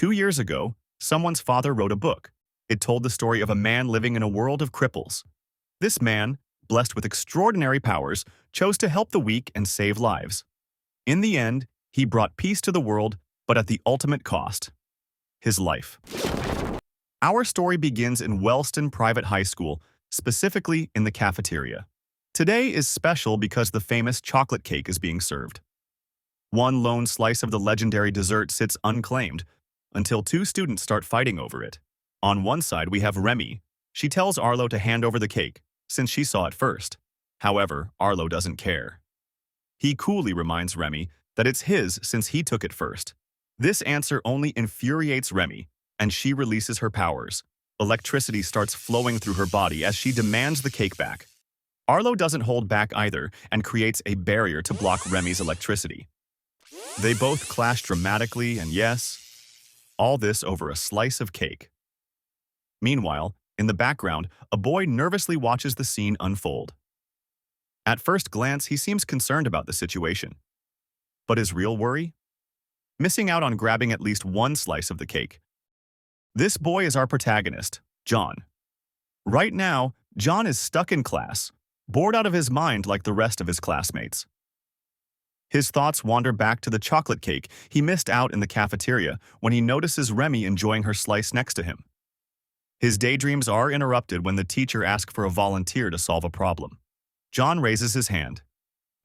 2 years ago, someone's father wrote a book. It told the story of a man living in a world of cripples. This man, blessed with extraordinary powers, chose to help the weak and save lives. In the end, he brought peace to the world, but at the ultimate cost: his life. Our story begins in Wellston Private High School, specifically in the cafeteria. Today is special because the famous chocolate cake is being served. One lone slice of the legendary dessert sits unclaimed until two students start fighting over it. On one side, we have Remy. She tells Arlo to hand over the cake, since she saw it first. However, Arlo doesn't care. He coolly reminds Remy that it's his since he took it first. This answer only infuriates Remy, and she releases her powers. Electricity starts flowing through her body as she demands the cake back. Arlo doesn't hold back either and creates a barrier to block Remy's electricity. They both clash dramatically, and yes, all this over a slice of cake. Meanwhile, in the background, a boy nervously watches the scene unfold. At first glance, he seems concerned about the situation. But his real worry? Missing out on grabbing at least one slice of the cake. This boy is our protagonist, John. Right now, John is stuck in class, bored out of his mind like the rest of his classmates. His thoughts wander back to the chocolate cake he missed out in the cafeteria when he notices Remy enjoying her slice next to him. His daydreams are interrupted when the teacher asks for a volunteer to solve a problem. John raises his hand.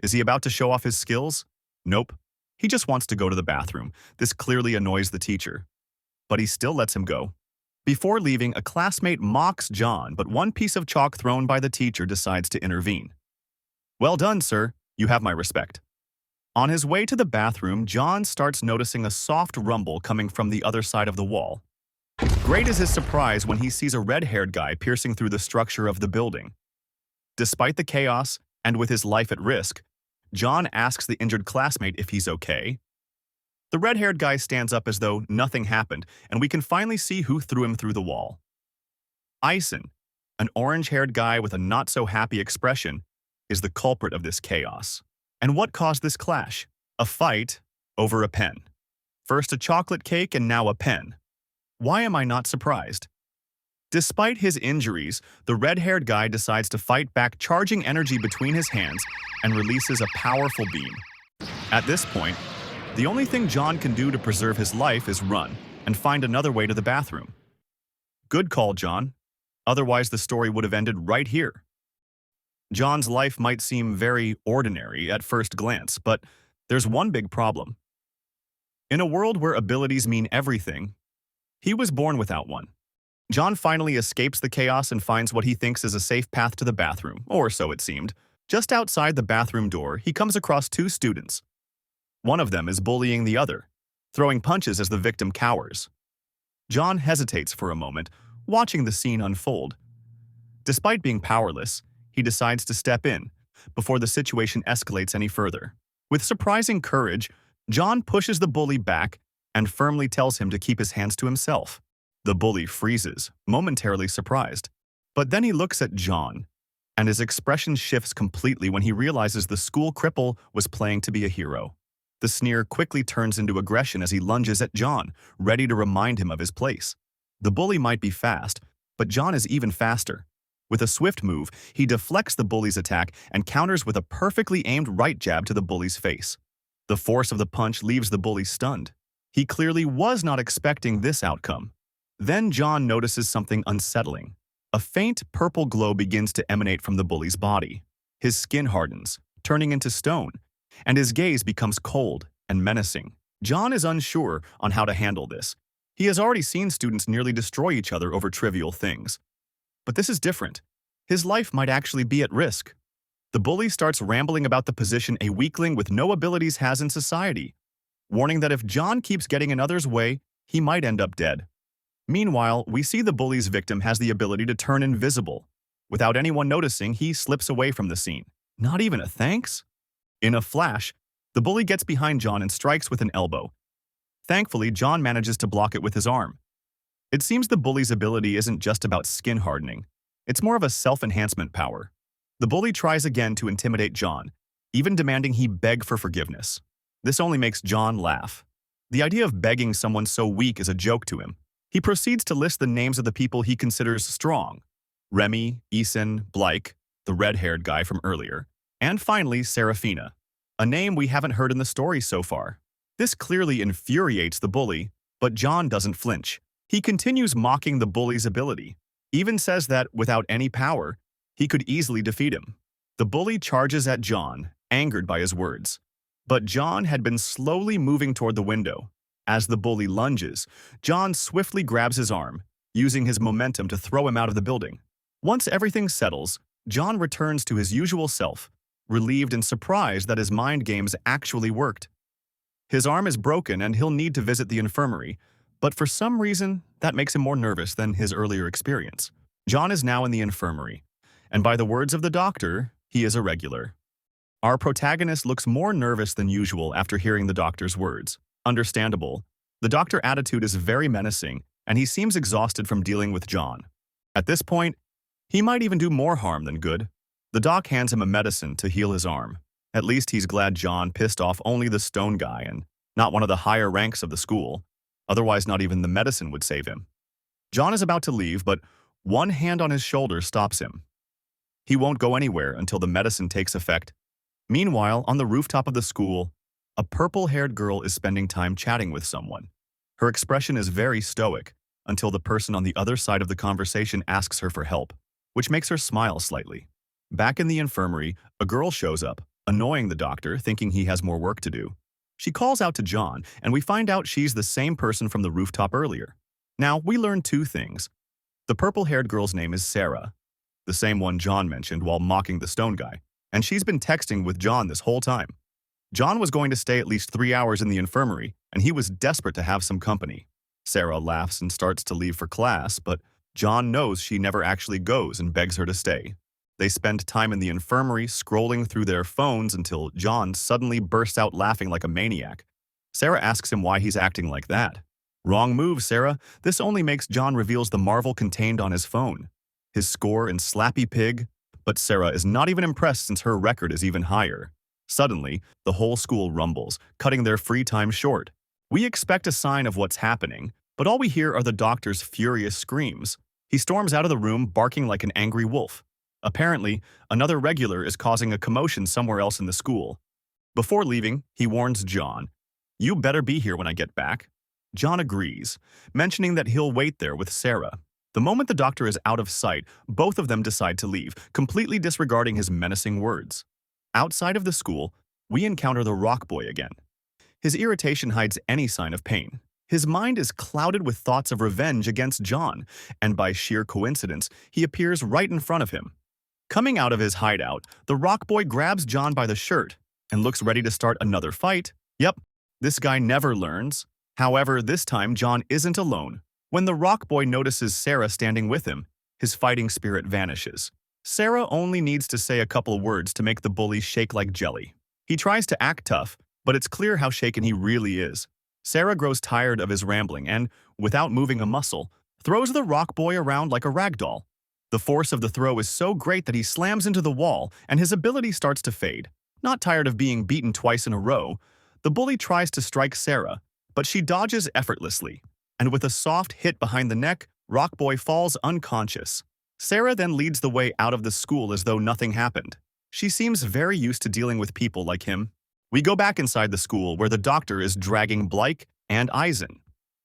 Is he about to show off his skills? Nope. He just wants to go to the bathroom. This clearly annoys the teacher. But he still lets him go. Before leaving, a classmate mocks John, but one piece of chalk thrown by the teacher decides to intervene. Well done, sir. You have my respect. On his way to the bathroom, John starts noticing a soft rumble coming from the other side of the wall. Great is his surprise when he sees a red-haired guy piercing through the structure of the building. Despite the chaos, and with his life at risk, John asks the injured classmate if he's okay. The red-haired guy stands up as though nothing happened, and we can finally see who threw him through the wall. Ison, an orange-haired guy with a not-so-happy expression, is the culprit of this chaos. And what caused this clash? A fight over a pen. First a chocolate cake and now a pen. Why am I not surprised? Despite his injuries, the red-haired guy decides to fight back, charging energy between his hands and releases a powerful beam. At this point, the only thing John can do to preserve his life is run and find another way to the bathroom. Good call, John. Otherwise, the story would have ended right here. John's life might seem very ordinary at first glance, but there's one big problem. In a world where abilities mean everything, he was born without one. John finally escapes the chaos and finds what he thinks is a safe path to the bathroom, or so it seemed. Just outside the bathroom door, he comes across two students. One of them is bullying the other, throwing punches as the victim cowers. John hesitates for a moment, watching the scene unfold. Despite being powerless, he decides to step in before the situation escalates any further. With surprising courage, John pushes the bully back and firmly tells him to keep his hands to himself. The bully freezes, momentarily surprised. But then he looks at John, and his expression shifts completely when he realizes the school cripple was playing to be a hero. The sneer quickly turns into aggression as he lunges at John, ready to remind him of his place. The bully might be fast, but John is even faster. With a swift move, he deflects the bully's attack and counters with a perfectly aimed right jab to the bully's face. The force of the punch leaves the bully stunned. He clearly was not expecting this outcome. Then John notices something unsettling. A faint purple glow begins to emanate from the bully's body. His skin hardens, turning into stone, and his gaze becomes cold and menacing. John is unsure on how to handle this. He has already seen students nearly destroy each other over trivial things. But this is different. His life might actually be at risk. The bully starts rambling about the position a weakling with no abilities has in society, warning that if John keeps getting in others' way, he might end up dead. Meanwhile, we see the bully's victim has the ability to turn invisible. Without anyone noticing, he slips away from the scene. Not even a thanks? In a flash, the bully gets behind John and strikes with an elbow. Thankfully, John manages to block it with his arm. It seems the bully's ability isn't just about skin hardening. It's more of a self-enhancement power. The bully tries again to intimidate John, even demanding he beg for forgiveness. This only makes John laugh. The idea of begging someone so weak is a joke to him. He proceeds to list the names of the people he considers strong. Remy, Eason, Blake, the red-haired guy from earlier, and finally Serafina, a name we haven't heard in the story so far. This clearly infuriates the bully, but John doesn't flinch. He continues mocking the bully's ability, even says that without any power, he could easily defeat him. The bully charges at John, angered by his words. But John had been slowly moving toward the window. As the bully lunges, John swiftly grabs his arm, using his momentum to throw him out of the building. Once everything settles, John returns to his usual self, relieved and surprised that his mind games actually worked. His arm is broken and he'll need to visit the infirmary, but for some reason, that makes him more nervous than his earlier experience. John is now in the infirmary, and by the words of the doctor, he is a regular. Our protagonist looks more nervous than usual after hearing the doctor's words. Understandable. The doctor's attitude is very menacing, and he seems exhausted from dealing with John. At this point, he might even do more harm than good. The doc hands him a medicine to heal his arm. At least he's glad John pissed off only the stone guy and not one of the higher ranks of the school. Otherwise, not even the medicine would save him. John is about to leave, but one hand on his shoulder stops him. He won't go anywhere until the medicine takes effect. Meanwhile, on the rooftop of the school, a purple-haired girl is spending time chatting with someone. Her expression is very stoic until the person on the other side of the conversation asks her for help, which makes her smile slightly. Back in the infirmary, a girl shows up, annoying the doctor, thinking he has more work to do. She calls out to John, and we find out she's the same person from the rooftop earlier. Now, we learn two things. The purple-haired girl's name is Sarah, the same one John mentioned while mocking the stone guy, and she's been texting with John this whole time. John was going to stay at least 3 hours in the infirmary, and he was desperate to have some company. Sarah laughs and starts to leave for class, but John knows she never actually goes and begs her to stay. They spend time in the infirmary scrolling through their phones until John suddenly bursts out laughing like a maniac. Sarah asks him why he's acting like that. Wrong move, Sarah. This only makes John reveals the marvel contained on his phone. His score in Slappy Pig, but Sarah is not even impressed since her record is even higher. Suddenly, the whole school rumbles, cutting their free time short. We expect a sign of what's happening, but all we hear are the doctor's furious screams. He storms out of the room barking like an angry wolf. Apparently, another regular is causing a commotion somewhere else in the school. Before leaving, he warns John, "You better be here when I get back." John agrees, mentioning that he'll wait there with Sarah. The moment the doctor is out of sight, both of them decide to leave, completely disregarding his menacing words. Outside of the school, we encounter the rock boy again. His irritation hides any sign of pain. His mind is clouded with thoughts of revenge against John, and by sheer coincidence, he appears right in front of him. Coming out of his hideout, the rock boy grabs John by the shirt and looks ready to start another fight. Yep, this guy never learns. However, this time John isn't alone. When the rock boy notices Sarah standing with him, his fighting spirit vanishes. Sarah only needs to say a couple words to make the bully shake like jelly. He tries to act tough, but it's clear how shaken he really is. Sarah grows tired of his rambling and, without moving a muscle, throws the rock boy around like a rag doll. The force of the throw is so great that he slams into the wall and his ability starts to fade. Not tired of being beaten twice in a row, the bully tries to strike Sarah, but she dodges effortlessly, and with a soft hit behind the neck, Rock Boy falls unconscious. Sarah then leads the way out of the school as though nothing happened. She seems very used to dealing with people like him. We go back inside the school where the doctor is dragging Blake and Eisen.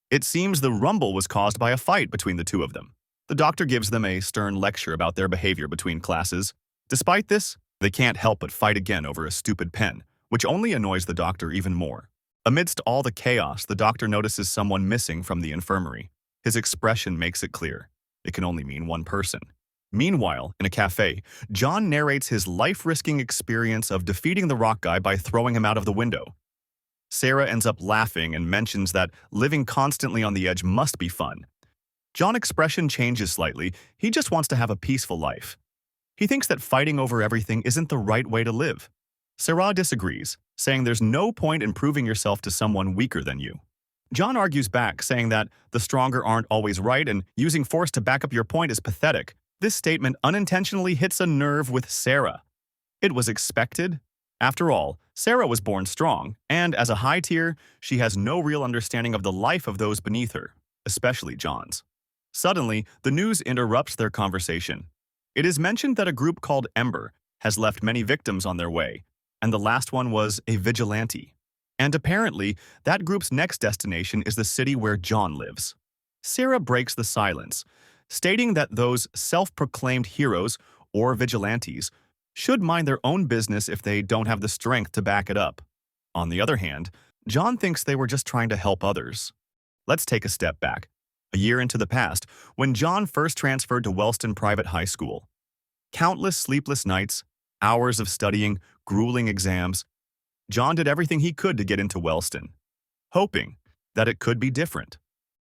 It seems the rumble was caused by a fight between the two of them. The doctor gives them a stern lecture about their behavior between classes. Despite this, they can't help but fight again over a stupid pen, which only annoys the doctor even more. Amidst all the chaos, the doctor notices someone missing from the infirmary. His expression makes it clear. It can only mean one person. Meanwhile, in a cafe, John narrates his life-risking experience of defeating the rock guy by throwing him out of the window. Sarah ends up laughing and mentions that living constantly on the edge must be fun. John's expression changes slightly. He just wants to have a peaceful life. He thinks that fighting over everything isn't the right way to live. Sarah disagrees, saying there's no point in proving yourself to someone weaker than you. John argues back, saying that the stronger aren't always right and using force to back up your point is pathetic. This statement unintentionally hits a nerve with Sarah. It was expected, After all, Sarah was born strong, and as a high tier, she has no real understanding of the life of those beneath her, especially John's. Suddenly, the news interrupts their conversation. It is mentioned that a group called Ember has left many victims on their way, and the last one was a vigilante. And apparently, that group's next destination is the city where John lives. Sarah breaks the silence, stating that those self-proclaimed heroes or vigilantes should mind their own business if they don't have the strength to back it up. On the other hand, John thinks they were just trying to help others. Let's take a step back, a year into the past, when John first transferred to Wellston Private High School. Countless sleepless nights, hours of studying, grueling exams. John did everything he could to get into Wellston, hoping that it could be different.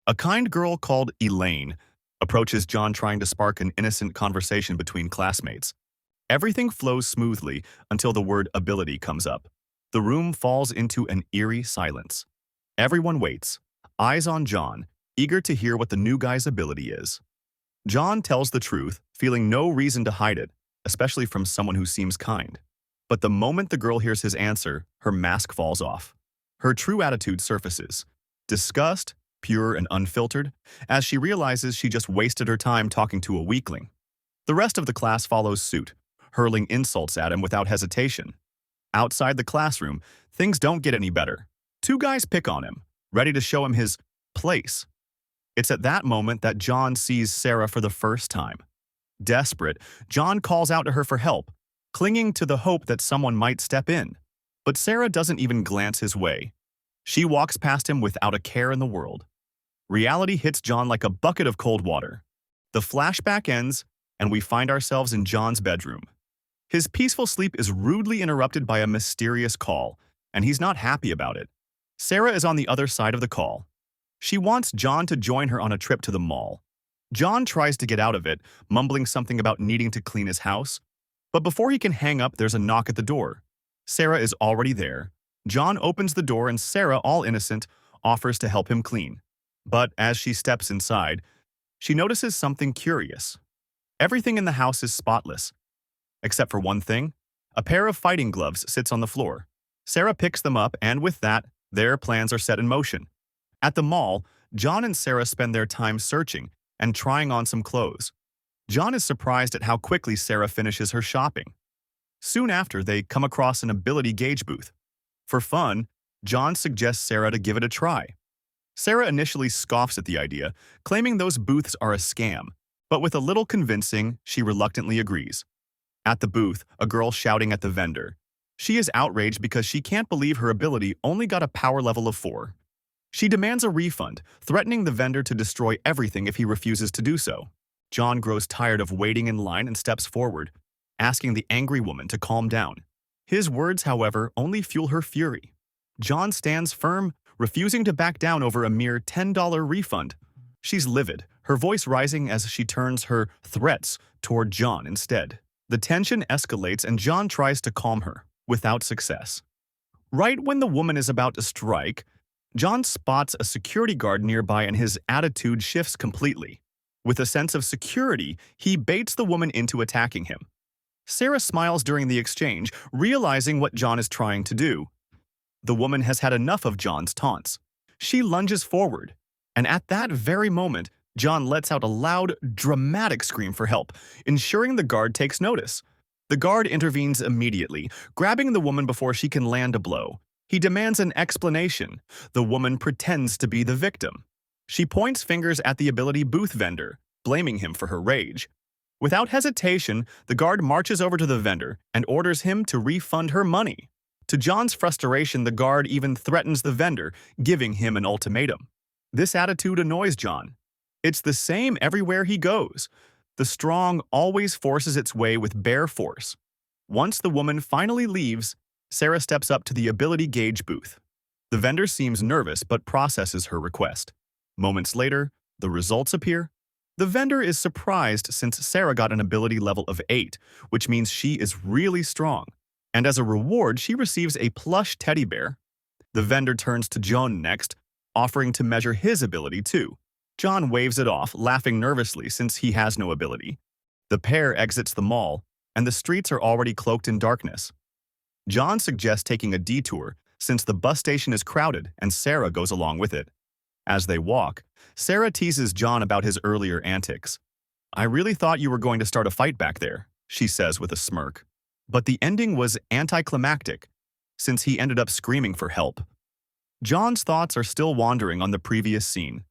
A kind girl called Elaine approaches John trying to spark an innocent conversation between classmates. Everything flows smoothly until the word ability comes up. The room falls into an eerie silence. Everyone waits, eyes on John, eager to hear what the new guy's ability is. John tells the truth, feeling no reason to hide it, especially from someone who seems kind. But the moment the girl hears his answer, her mask falls off. Her true attitude surfaces. Disgust, pure and unfiltered, as she realizes she just wasted her time talking to a weakling. The rest of the class follows suit, hurling insults at him without hesitation. Outside the classroom, things don't get any better. Two guys pick on him, ready to show him his place. It's at that moment that John sees Sarah for the first time. Desperate, John calls out to her for help, clinging to the hope that someone might step in. But Sarah doesn't even glance his way. She walks past him without a care in the world. Reality hits John like a bucket of cold water. The flashback ends, and we find ourselves in John's bedroom. His peaceful sleep is rudely interrupted by a mysterious call, and he's not happy about it. Sarah is on the other side of the call. She wants John to join her on a trip to the mall. John tries to get out of it, mumbling something about needing to clean his house. But before he can hang up, there's a knock at the door. Sarah is already there. John opens the door and Sarah, all innocent, offers to help him clean. But as she steps inside, she notices something curious. Everything in the house is spotless. Except for one thing, a pair of fighting gloves sits on the floor. Sarah picks them up, and with that, their plans are set in motion. At the mall, John and Sarah spend their time searching and trying on some clothes. John is surprised at how quickly Sarah finishes her shopping. Soon after, they come across an ability gauge booth. For fun, John suggests Sarah to give it a try. Sarah initially scoffs at the idea, claiming those booths are a scam, but with a little convincing, she reluctantly agrees. At the booth, a girl shouting at the vendor. She is outraged because she can't believe her ability only got a power level of 4. She demands a refund, threatening the vendor to destroy everything if he refuses to do so. John grows tired of waiting in line and steps forward, asking the angry woman to calm down. His words, however, only fuel her fury. John stands firm, refusing to back down over a mere $10 refund. She's livid, her voice rising as she turns her threats toward John instead. The tension escalates and John tries to calm her, without success. Right when the woman is about to strike, John spots a security guard nearby and his attitude shifts completely. With a sense of security, he baits the woman into attacking him. Sarah smiles during the exchange, realizing what John is trying to do. The woman has had enough of John's taunts. She lunges forward, and at that very moment, John lets out a loud, dramatic scream for help, ensuring the guard takes notice. The guard intervenes immediately, grabbing the woman before she can land a blow. He demands an explanation. The woman pretends to be the victim. She points fingers at the ability booth vendor, blaming him for her rage. Without hesitation, the guard marches over to the vendor and orders him to refund her money. To John's frustration, the guard even threatens the vendor, giving him an ultimatum. This attitude annoys John. It's the same everywhere he goes. The strong always forces its way with bare force. Once the woman finally leaves, Sarah steps up to the ability gauge booth. The vendor seems nervous but processes her request. Moments later, the results appear. The vendor is surprised since Sarah got an ability level of 8, which means she is really strong. And as a reward, she receives a plush teddy bear. The vendor turns to John next, offering to measure his ability too. John waves it off, laughing nervously since he has no ability. The pair exits the mall, and the streets are already cloaked in darkness. John suggests taking a detour since the bus station is crowded and Sarah goes along with it. As they walk, Sarah teases John about his earlier antics. "I really thought you were going to start a fight back there," she says with a smirk. But the ending was anticlimactic, since he ended up screaming for help. John's thoughts are still wandering on the previous scene.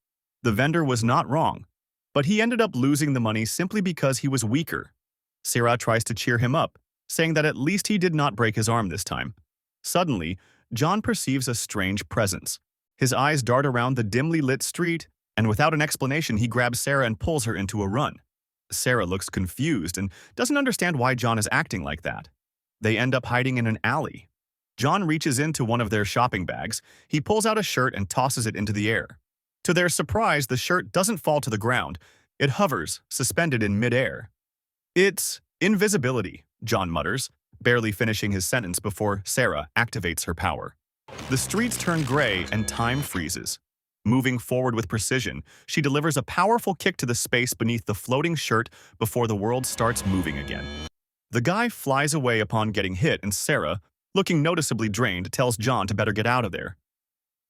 The vendor was not wrong, but he ended up losing the money simply because he was weaker. Sarah tries to cheer him up, saying that at least he did not break his arm this time. Suddenly, John perceives a strange presence. His eyes dart around the dimly lit street, and without an explanation, he grabs Sarah and pulls her into a run. Sarah looks confused and doesn't understand why John is acting like that. They end up hiding in an alley. John reaches into one of their shopping bags. He pulls out a shirt and tosses it into the air. To their surprise, the shirt doesn't fall to the ground. It hovers, suspended in midair. "It's invisibility," John mutters, barely finishing his sentence before Sarah activates her power. The streets turn gray and time freezes. Moving forward with precision, she delivers a powerful kick to the space beneath the floating shirt before the world starts moving again. The guy flies away upon getting hit, and Sarah, looking noticeably drained, tells John to better get out of there.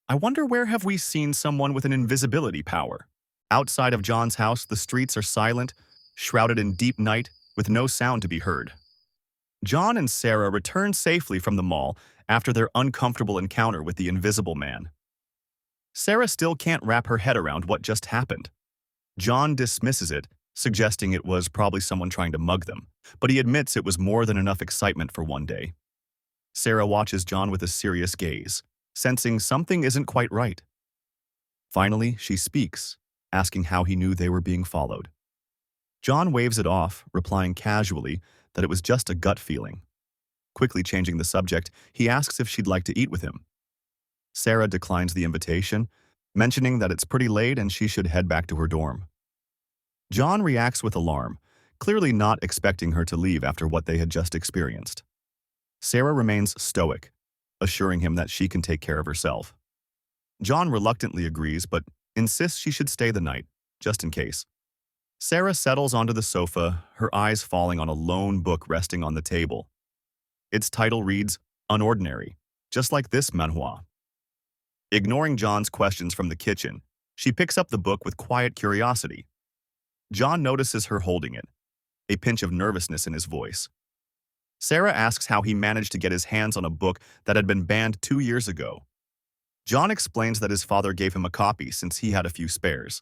I wonder, where have we seen someone with an invisibility power? Outside of John's house, the streets are silent, shrouded in deep night, with no sound to be heard. John and Sarah return safely from the mall after their uncomfortable encounter with the invisible man. Sarah still can't wrap her head around what just happened. John dismisses it, suggesting it was probably someone trying to mug them, but he admits it was more than enough excitement for one day. Sarah watches John with a serious gaze, sensing something isn't quite right. Finally, she speaks, asking how he knew they were being followed. John waves it off, replying casually that it was just a gut feeling. Quickly changing the subject, he asks if she'd like to eat with him. Sarah declines the invitation, mentioning that it's pretty late and she should head back to her dorm. John reacts with alarm, clearly not expecting her to leave after what they had just experienced. Sarah remains stoic, assuring him that she can take care of herself. John reluctantly agrees, but insists she should stay the night, just in case. Sarah settles onto the sofa, her eyes falling on a lone book resting on the table. Its title reads, Unordinary, just like this manhwa. Ignoring John's questions from the kitchen, she picks up the book with quiet curiosity. John notices her holding it, a pinch of nervousness in his voice. Sarah asks how he managed to get his hands on a book that had been banned 2 years ago. John explains that his father gave him a copy since he had a few spares.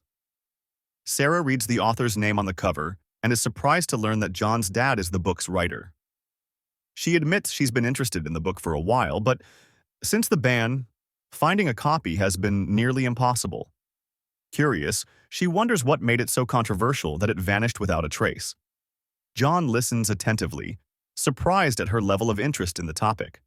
Sarah reads the author's name on the cover and is surprised to learn that John's dad is the book's writer. She admits she's been interested in the book for a while, but since the ban, finding a copy has been nearly impossible. Curious, she wonders what made it so controversial that it vanished without a trace. John listens attentively, surprised at her level of interest in the topic.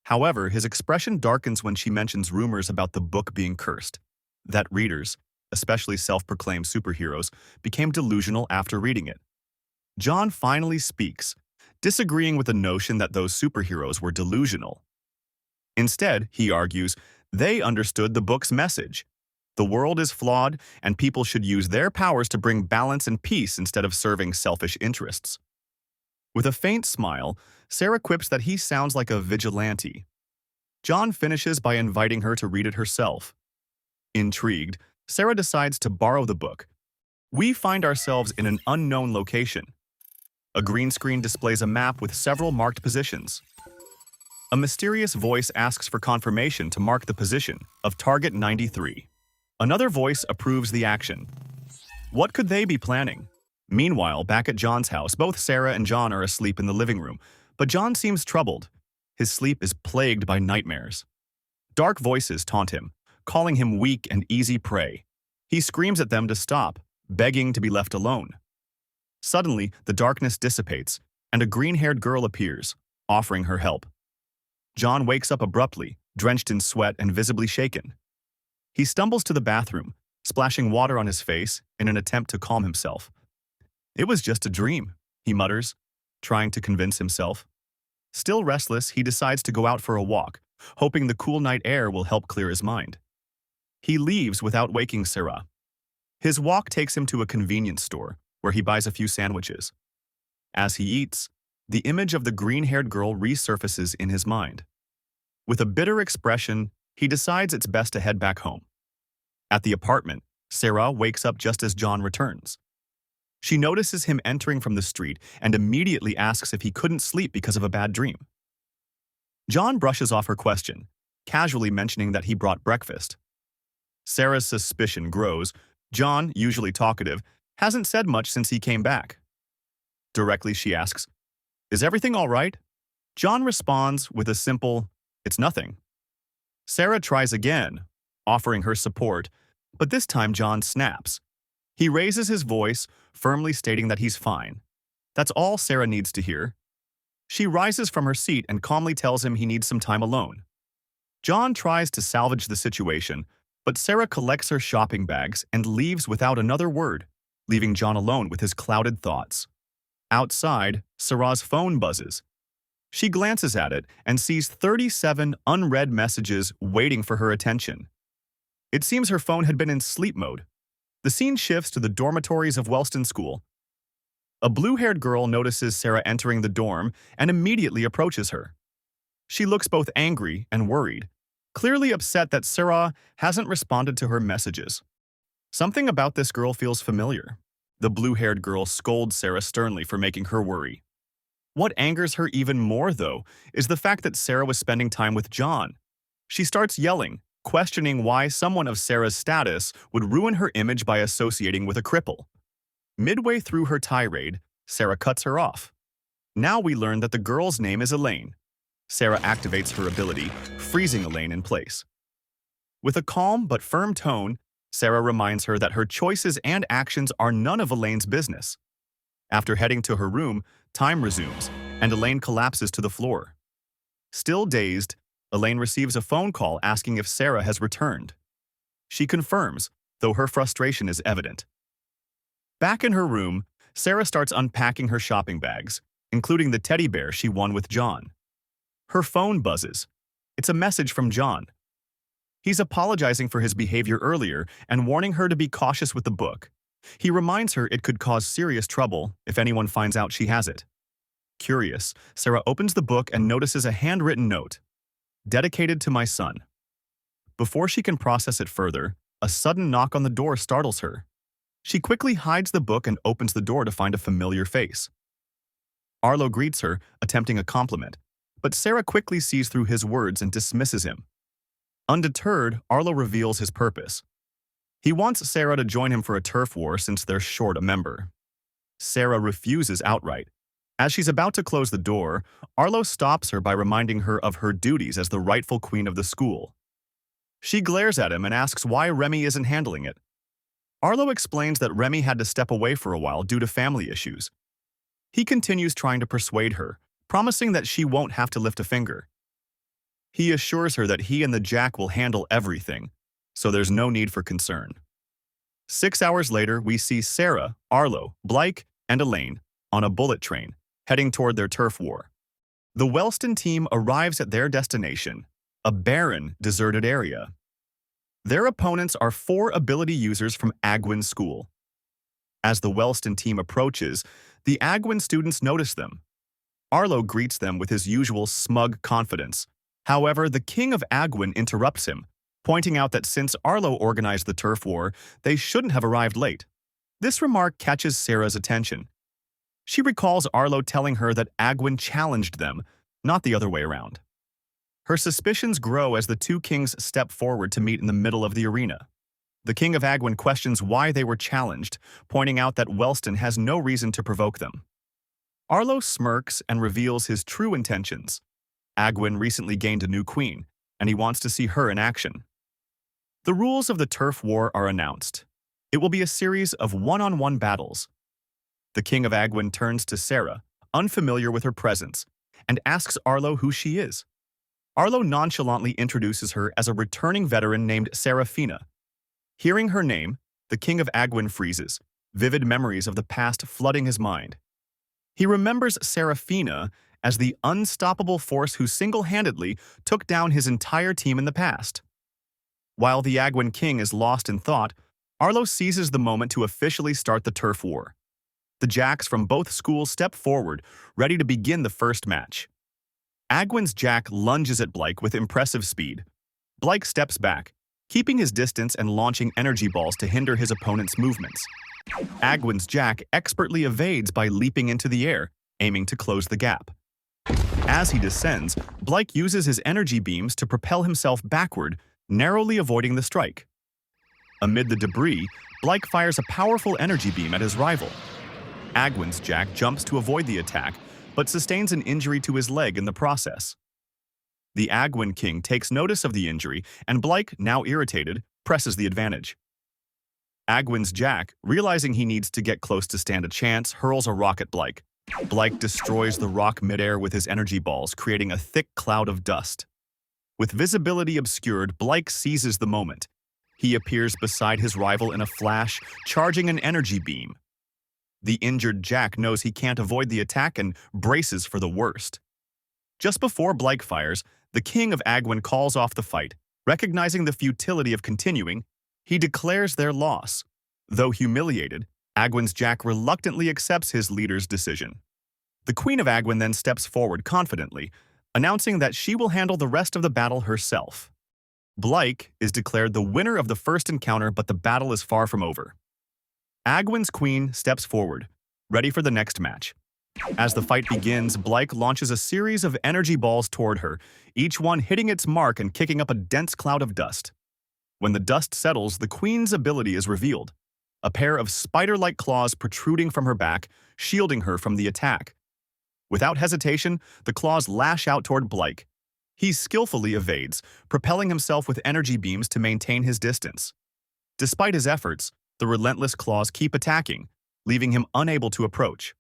However, his expression darkens when she mentions rumors about the book being cursed, that readers, especially self-proclaimed superheroes, became delusional after reading it. John finally speaks, disagreeing with the notion that those superheroes were delusional. Instead, he argues, they understood the book's message. The world is flawed, and people should use their powers to bring balance and peace instead of serving selfish interests. With a faint smile, Sarah quips that he sounds like a vigilante. John finishes by inviting her to read it herself. Intrigued, Sarah decides to borrow the book. We find ourselves in an unknown location. A green screen displays a map with several marked positions. A mysterious voice asks for confirmation to mark the position of Target 93. Another voice approves the action. What could they be planning? Meanwhile, back at John's house, both Sarah and John are asleep in the living room, but John seems troubled. His sleep is plagued by nightmares. Dark voices taunt him, calling him weak and easy prey. He screams at them to stop, begging to be left alone. Suddenly, the darkness dissipates, and a green-haired girl appears, offering her help. John wakes up abruptly, drenched in sweat and visibly shaken. He stumbles to the bathroom, splashing water on his face in an attempt to calm himself. It was just a dream, he mutters, trying to convince himself. Still restless, he decides to go out for a walk, hoping the cool night air will help clear his mind. He leaves without waking Sarah. His walk takes him to a convenience store, where he buys a few sandwiches. As he eats, the image of the green-haired girl resurfaces in his mind. With a bitter expression, he decides it's best to head back home. At the apartment, Sarah wakes up just as John returns. She notices him entering from the street and immediately asks if he couldn't sleep because of a bad dream. John brushes off her question, casually mentioning that he brought breakfast. Sarah's suspicion grows. John, usually talkative, hasn't said much since he came back. Directly she asks, "Is everything all right?" John responds with a simple, "It's nothing." Sarah tries again, offering her support, but this time John snaps. He raises his voice, firmly stating that he's fine. That's all Sarah needs to hear. She rises from her seat and calmly tells him he needs some time alone. John tries to salvage the situation, but Sarah collects her shopping bags and leaves without another word, leaving John alone with his clouded thoughts. Outside, Sarah's phone buzzes. She glances at it and sees 37 unread messages waiting for her attention. It seems her phone had been in sleep mode. The scene shifts to the dormitories of Wellston School. A blue-haired girl notices Sarah entering the dorm and immediately approaches her. She looks both angry and worried, clearly upset that Sarah hasn't responded to her messages. Something about this girl feels familiar. The blue-haired girl scolds Sarah sternly for making her worry. What angers her even more, though, is the fact that Sarah was spending time with John. She starts yelling, questioning why someone of Sarah's status would ruin her image by associating with a cripple. Midway through her tirade, Sarah cuts her off. Now we learn that the girl's name is Elaine. Sarah activates her ability, freezing Elaine in place. With a calm but firm tone, Sarah reminds her that her choices and actions are none of Elaine's business. After heading to her room, time resumes, and Elaine collapses to the floor. Still dazed, Elaine receives a phone call asking if Sarah has returned. She confirms, though her frustration is evident. Back in her room, Sarah starts unpacking her shopping bags, including the teddy bear she won with John. Her phone buzzes. It's a message from John. He's apologizing for his behavior earlier and warning her to be cautious with the book. He reminds her it could cause serious trouble if anyone finds out she has it. Curious, Sarah opens the book and notices a handwritten note. "Dedicated to my son." Before she can process it further, a sudden knock on the door startles her. She quickly hides the book and opens the door to find a familiar face. Arlo greets her, attempting a compliment, but Sarah quickly sees through his words and dismisses him. Undeterred, Arlo reveals his purpose. He wants Sarah to join him for a turf war since they're short a member. Sarah refuses outright. As she's about to close the door, Arlo stops her by reminding her of her duties as the rightful queen of the school. She glares at him and asks why Remy isn't handling it. Arlo explains that Remy had to step away for a while due to family issues. He continues trying to persuade her, promising that she won't have to lift a finger. He assures her that he and the Jack will handle everything, so there's no need for concern. 6 hours later, we see Sarah, Arlo, Blake, and Elaine on a bullet train, heading toward their turf war. The Wellston team arrives at their destination, a barren, deserted area. Their opponents are 4 ability users from Agwin School. As the Wellston team approaches, the Agwin students notice them. Arlo greets them with his usual smug confidence. However, the king of Agwin interrupts him, pointing out that since Arlo organized the turf war, they shouldn't have arrived late. This remark catches Sarah's attention. She recalls Arlo telling her that Agwin challenged them, not the other way around. Her suspicions grow as the 2 kings step forward to meet in the middle of the arena. The king of Agwin questions why they were challenged, pointing out that Wellston has no reason to provoke them. Arlo smirks and reveals his true intentions. Agwin recently gained a new queen, and he wants to see her in action. The rules of the turf war are announced. It will be a series of one-on-one battles. The king of Agwin turns to Sarah, unfamiliar with her presence, and asks Arlo who she is. Arlo nonchalantly introduces her as a returning veteran named Serafina. Hearing her name, the king of Agwin freezes, vivid memories of the past flooding his mind. He remembers Serafina as the unstoppable force who single-handedly took down his entire team in the past. While the Agwin king is lost in thought, Arlo seizes the moment to officially start the turf war. The jacks from both schools step forward, ready to begin the first match. Agwin's jack lunges at Blake with impressive speed. Blake steps back, keeping his distance and launching energy balls to hinder his opponent's movements. Agwin's jack expertly evades by leaping into the air, aiming to close the gap. As he descends, Blake uses his energy beams to propel himself backward, narrowly avoiding the strike. Amid the debris, Blake fires a powerful energy beam at his rival. Agwin's jack jumps to avoid the attack, but sustains an injury to his leg in the process. The Agwin king takes notice of the injury, and Blake, now irritated, presses the advantage. Agwin's jack, realizing he needs to get close to stand a chance, hurls a rock at Blake. Blake destroys the rock midair with his energy balls, creating a thick cloud of dust. With visibility obscured, Blake seizes the moment. He appears beside his rival in a flash, charging an energy beam. The injured jack knows he can't avoid the attack and braces for the worst. Just before Blake fires, the king of Agwin calls off the fight. Recognizing the futility of continuing, he declares their loss. Though humiliated, Agwin's jack reluctantly accepts his leader's decision. The Queen of Agwin then steps forward confidently, announcing that she will handle the rest of the battle herself. Blake is declared the winner of the first encounter, but the battle is far from over. Agwin's queen steps forward, ready for the next match. As the fight begins, Blake launches a series of energy balls toward her, each one hitting its mark and kicking up a dense cloud of dust. When the dust settles, the queen's ability is revealed, a pair of spider-like claws protruding from her back, shielding her from the attack. Without hesitation, the claws lash out toward Blake. He skillfully evades, propelling himself with energy beams to maintain his distance. Despite his efforts, the relentless claws keep attacking, leaving him unable to approach.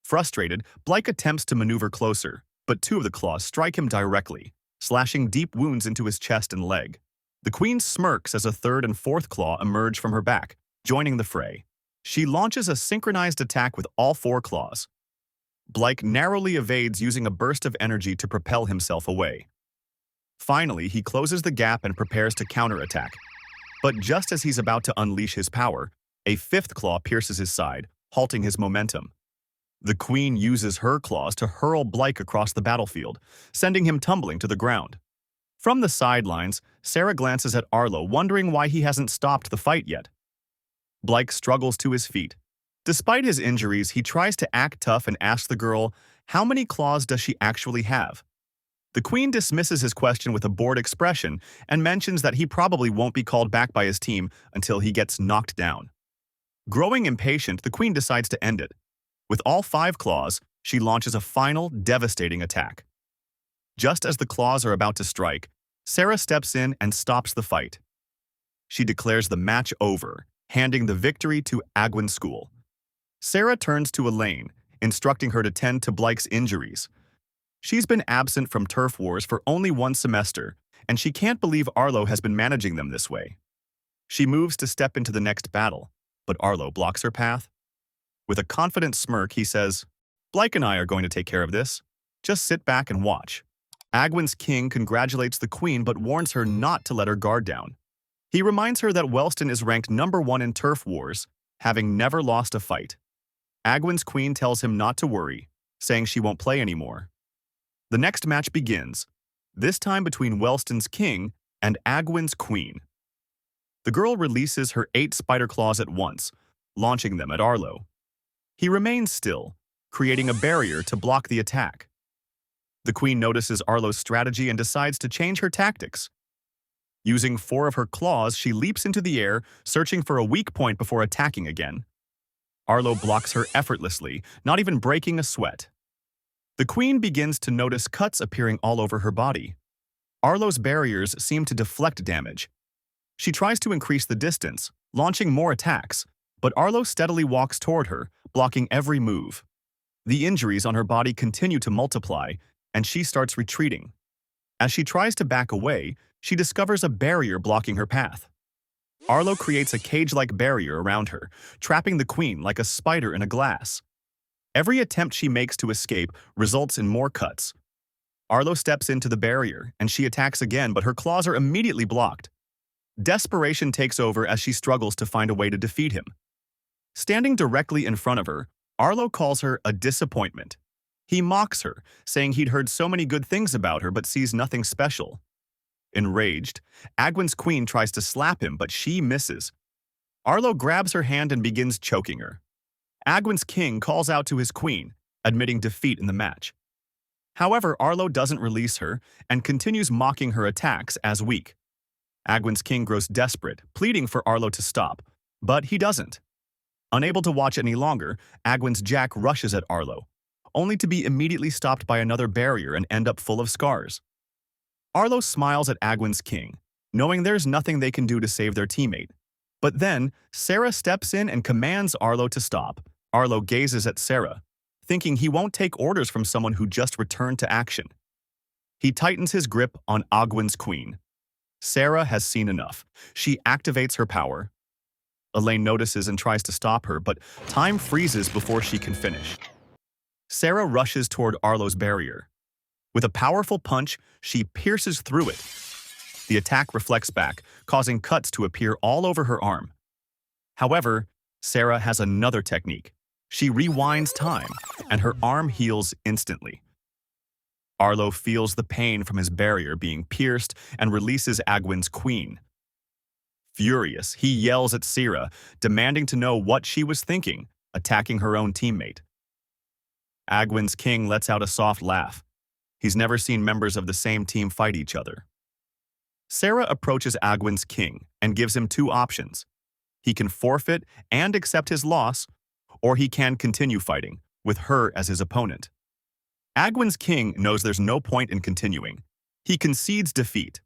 Frustrated, Blake attempts to maneuver closer, but two of the claws strike him directly, slashing deep wounds into his chest and leg. The queen smirks as a third and fourth claw emerge from her back, joining the fray. She launches a synchronized attack with all four claws. Blake narrowly evades using a burst of energy to propel himself away. Finally, he closes the gap and prepares to counterattack. But just as he's about to unleash his power, a fifth claw pierces his side, halting his momentum. The queen uses her claws to hurl Blake across the battlefield, sending him tumbling to the ground. From the sidelines, Sarah glances at Arlo, wondering why he hasn't stopped the fight yet. Blake struggles to his feet. Despite his injuries, he tries to act tough and asks the girl, how many claws does she actually have? The queen dismisses his question with a bored expression and mentions that he probably won't be called back by his team until he gets knocked down. Growing impatient, the queen decides to end it. With all 5 claws, she launches a final, devastating attack. Just as the claws are about to strike, Sarah steps in and stops the fight. She declares the match over, handing the victory to Agwin School. Sarah turns to Elaine, instructing her to tend to Blake's injuries. She's been absent from turf wars for only 1 semester, and she can't believe Arlo has been managing them this way. She moves to step into the next battle, but Arlo blocks her path. With a confident smirk, he says, Blake and I are going to take care of this. Just sit back and watch. Agwin's king congratulates the queen but warns her not to let her guard down. He reminds her that Wellston is ranked #1 in turf wars, having never lost a fight. Agwin's queen tells him not to worry, saying she won't play anymore. The next match begins, this time between Wellston's king and Agwin's queen. The girl releases her 8 spider claws at once, launching them at Arlo. He remains still, creating a barrier to block the attack. The queen notices Arlo's strategy and decides to change her tactics. Using 4 of her claws, she leaps into the air, searching for a weak point before attacking again. Arlo blocks her effortlessly, not even breaking a sweat. The queen begins to notice cuts appearing all over her body. Arlo's barriers seem to deflect damage. She tries to increase the distance, launching more attacks, but Arlo steadily walks toward her, blocking every move. The injuries on her body continue to multiply, and she starts retreating. As she tries to back away, she discovers a barrier blocking her path. Arlo creates a cage-like barrier around her, trapping the queen like a spider in a glass. Every attempt she makes to escape results in more cuts. Arlo steps into the barrier, and she attacks again, but her claws are immediately blocked. Desperation takes over as she struggles to find a way to defeat him. Standing directly in front of her, Arlo calls her a disappointment. He mocks her, saying he'd heard so many good things about her but sees nothing special. Enraged, Agwin's queen tries to slap him, but she misses. Arlo grabs her hand and begins choking her. Agwin's king calls out to his queen, admitting defeat in the match. However, Arlo doesn't release her and continues mocking her attacks as weak. Agwin's king grows desperate, pleading for Arlo to stop, but he doesn't. Unable to watch any longer, Agwin's jack rushes at Arlo, only to be immediately stopped by another barrier and end up full of scars. Arlo smiles at Agwin's king, knowing there's nothing they can do to save their teammate. But then, Sarah steps in and commands Arlo to stop. Arlo gazes at Sarah, thinking he won't take orders from someone who just returned to action. He tightens his grip on Agwin's queen. Sarah has seen enough. She activates her power. Elaine notices and tries to stop her, but time freezes before she can finish. Sarah rushes toward Arlo's barrier. With a powerful punch, she pierces through it. The attack reflects back, causing cuts to appear all over her arm. However, Sarah has another technique. She rewinds time, and her arm heals instantly. Arlo feels the pain from his barrier being pierced and releases Agwin's queen. Furious, he yells at Sarah, demanding to know what she was thinking, attacking her own teammate. Agwin's king lets out a soft laugh. He's never seen members of the same team fight each other. Sarah approaches Agwin's king and gives him two options. He can forfeit and accept his loss, or he can continue fighting, with her as his opponent. Agwin's king knows there's no point in continuing. He concedes defeat.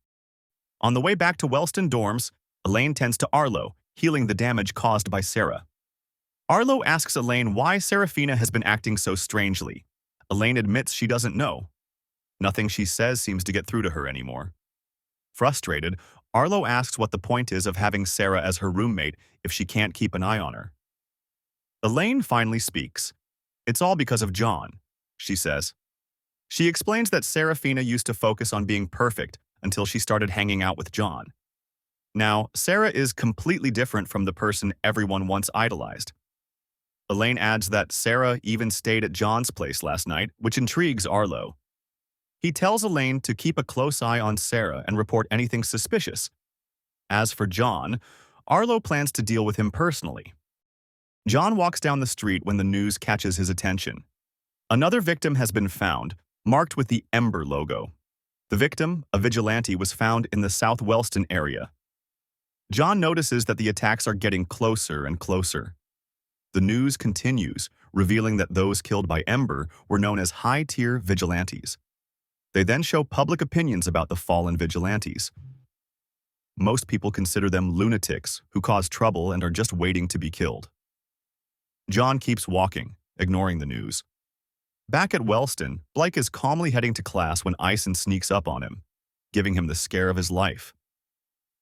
On the way back to Wellston dorms, Elaine tends to Arlo, healing the damage caused by Sarah. Arlo asks Elaine why Serafina has been acting so strangely. Elaine admits she doesn't know. Nothing she says seems to get through to her anymore. Frustrated, Arlo asks what the point is of having Sarah as her roommate if she can't keep an eye on her. Elaine finally speaks. It's all because of John, she says. She explains that Serafina used to focus on being perfect until she started hanging out with John. Now, Sarah is completely different from the person everyone once idolized. Elaine adds that Sarah even stayed at John's place last night, which intrigues Arlo. He tells Elaine to keep a close eye on Sarah and report anything suspicious. As for John, Arlo plans to deal with him personally. John walks down the street when the news catches his attention. Another victim has been found, marked with the Ember logo. The victim, a vigilante, was found in the South Wellston area. John notices that the attacks are getting closer and closer. The news continues, revealing that those killed by Ember were known as high-tier vigilantes. They then show public opinions about the fallen vigilantes. Most people consider them lunatics who cause trouble and are just waiting to be killed. John keeps walking, ignoring the news. Back at Wellston, Blake is calmly heading to class when Ison sneaks up on him, giving him the scare of his life.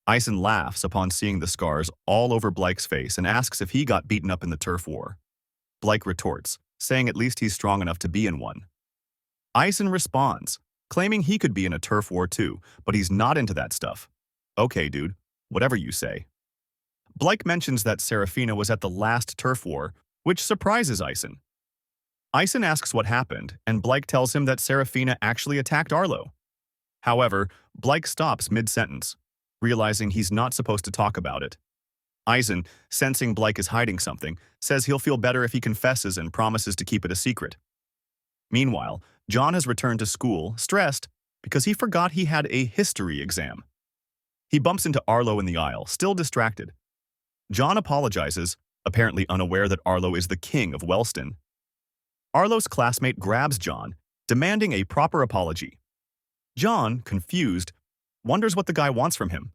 Ison laughs upon seeing the scars all over Blake's face and asks if he got beaten up in the turf war. Blake retorts, saying at least he's strong enough to be in one. Ison responds, claiming he could be in a turf war too, but he's not into that stuff. Okay, dude, whatever you say. Blake mentions that Serafina was at the last turf war, which surprises Ison. Ison asks what happened, and Blake tells him that Serafina actually attacked Arlo. However, Blake stops mid-sentence, realizing he's not supposed to talk about it. Ison, sensing Blake is hiding something, says he'll feel better if he confesses and promises to keep it a secret. Meanwhile, John has returned to school, stressed, because he forgot he had a history exam. He bumps into Arlo in the aisle, still distracted. John apologizes, apparently unaware that Arlo is the king of Wellston. Arlo's classmate grabs John, demanding a proper apology. John, confused, wonders what the guy wants from him.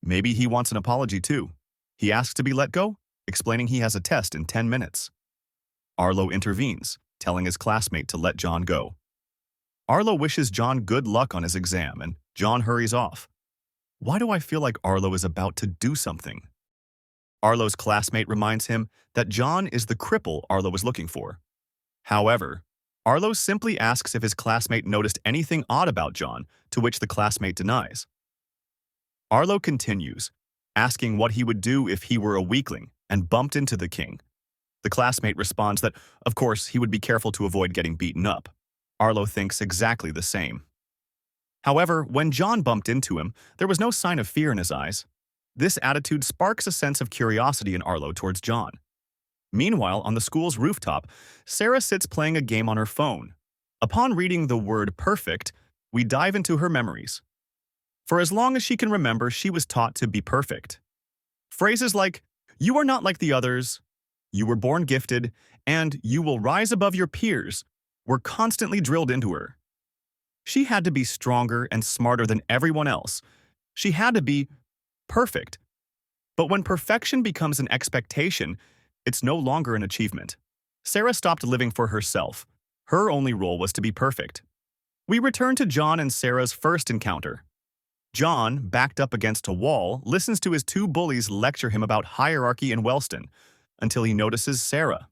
Maybe he wants an apology too. He asks to be let go, explaining he has a test in 10 minutes. Arlo intervenes, telling his classmate to let John go. Arlo wishes John good luck on his exam, and John hurries off. Why do I feel like Arlo is about to do something? Arlo's classmate reminds him that John is the cripple Arlo was looking for. However, Arlo simply asks if his classmate noticed anything odd about John, to which the classmate denies. Arlo continues, asking what he would do if he were a weakling and bumped into the king. The classmate responds that, of course, he would be careful to avoid getting beaten up. Arlo thinks exactly the same. However, when John bumped into him, there was no sign of fear in his eyes. This attitude sparks a sense of curiosity in Arlo towards John. Meanwhile, on the school's rooftop, Sarah sits playing a game on her phone. Upon reading the word perfect, we dive into her memories. For as long as she can remember, she was taught to be perfect. Phrases like, "You are not like the others," "You were born gifted," and "You will rise above your peers" were constantly drilled into her. She had to be stronger and smarter than everyone else. She had to be perfect. But when perfection becomes an expectation, it's no longer an achievement. Sarah stopped living for herself. Her only role was to be perfect. We return to John and Sarah's first encounter. John, backed up against a wall, listens to his two bullies lecture him about hierarchy in Wellston until he notices Sarah.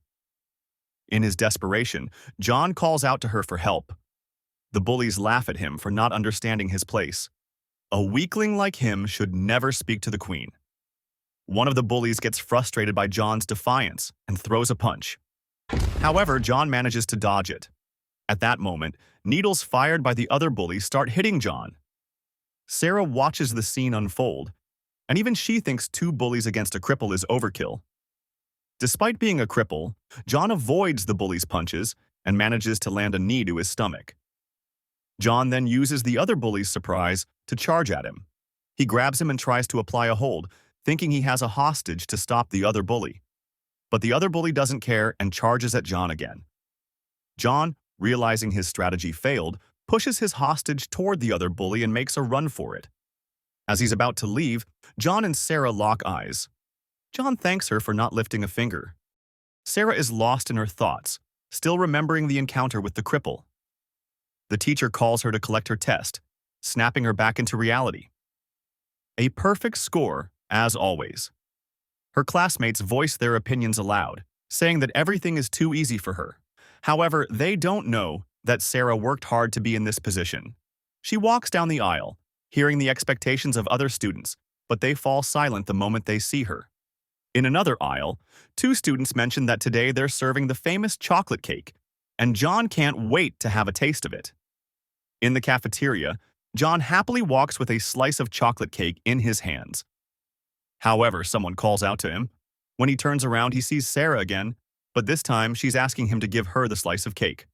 In his desperation, John calls out to her for help. The bullies laugh at him for not understanding his place. A weakling like him should never speak to the queen. One of the bullies gets frustrated by John's defiance and throws a punch. However, John manages to dodge it. At that moment, needles fired by the other bullies start hitting John. Sarah watches the scene unfold, and even she thinks two bullies against a cripple is overkill. Despite being a cripple, John avoids the bullies' punches and manages to land a knee to his stomach. John then uses the other bully's surprise to charge at him. He grabs him and tries to apply a hold, thinking he has a hostage to stop the other bully. But the other bully doesn't care and charges at John again. John, realizing his strategy failed, pushes his hostage toward the other bully and makes a run for it. As he's about to leave, John and Sarah lock eyes. John thanks her for not lifting a finger. Sarah is lost in her thoughts, still remembering the encounter with the cripple. The teacher calls her to collect her test, snapping her back into reality. A perfect score, as always. Her classmates voice their opinions aloud, saying that everything is too easy for her. However, they don't know that Sarah worked hard to be in this position. She walks down the aisle, hearing the expectations of other students, but they fall silent the moment they see her. In another aisle, two students mention that today they're serving the famous chocolate cake, and John can't wait to have a taste of it. In the cafeteria, John happily walks with a slice of chocolate cake in his hands. However, someone calls out to him. When he turns around, he sees Sarah again, but this time she's asking him to give her the slice of cake.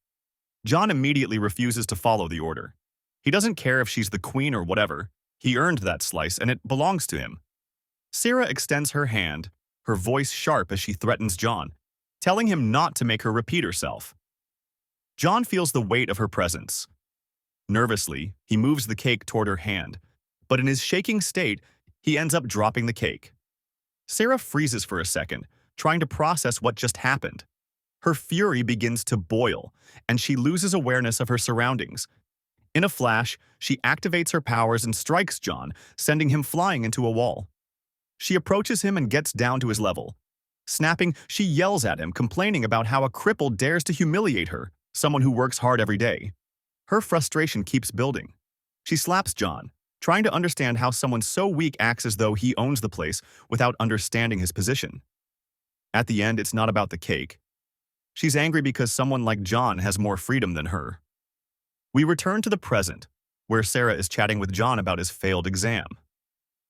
John immediately refuses to follow the order. He doesn't care if she's the queen or whatever. He earned that slice and it belongs to him. Sarah extends her hand, her voice sharp as she threatens John, telling him not to make her repeat herself. John feels the weight of her presence. Nervously, he moves the cake toward her hand, but in his shaking state, he ends up dropping the cake. Sarah freezes for a second, trying to process what just happened. Her fury begins to boil, and she loses awareness of her surroundings. In a flash, she activates her powers and strikes John, sending him flying into a wall. She approaches him and gets down to his level. Snapping, she yells at him, complaining about how a cripple dares to humiliate her, someone who works hard every day. Her frustration keeps building. She slaps John, trying to understand how someone so weak acts as though he owns the place without understanding his position. At the end, it's not about the cake. She's angry because someone like John has more freedom than her. We return to the present, where Sarah is chatting with John about his failed exam.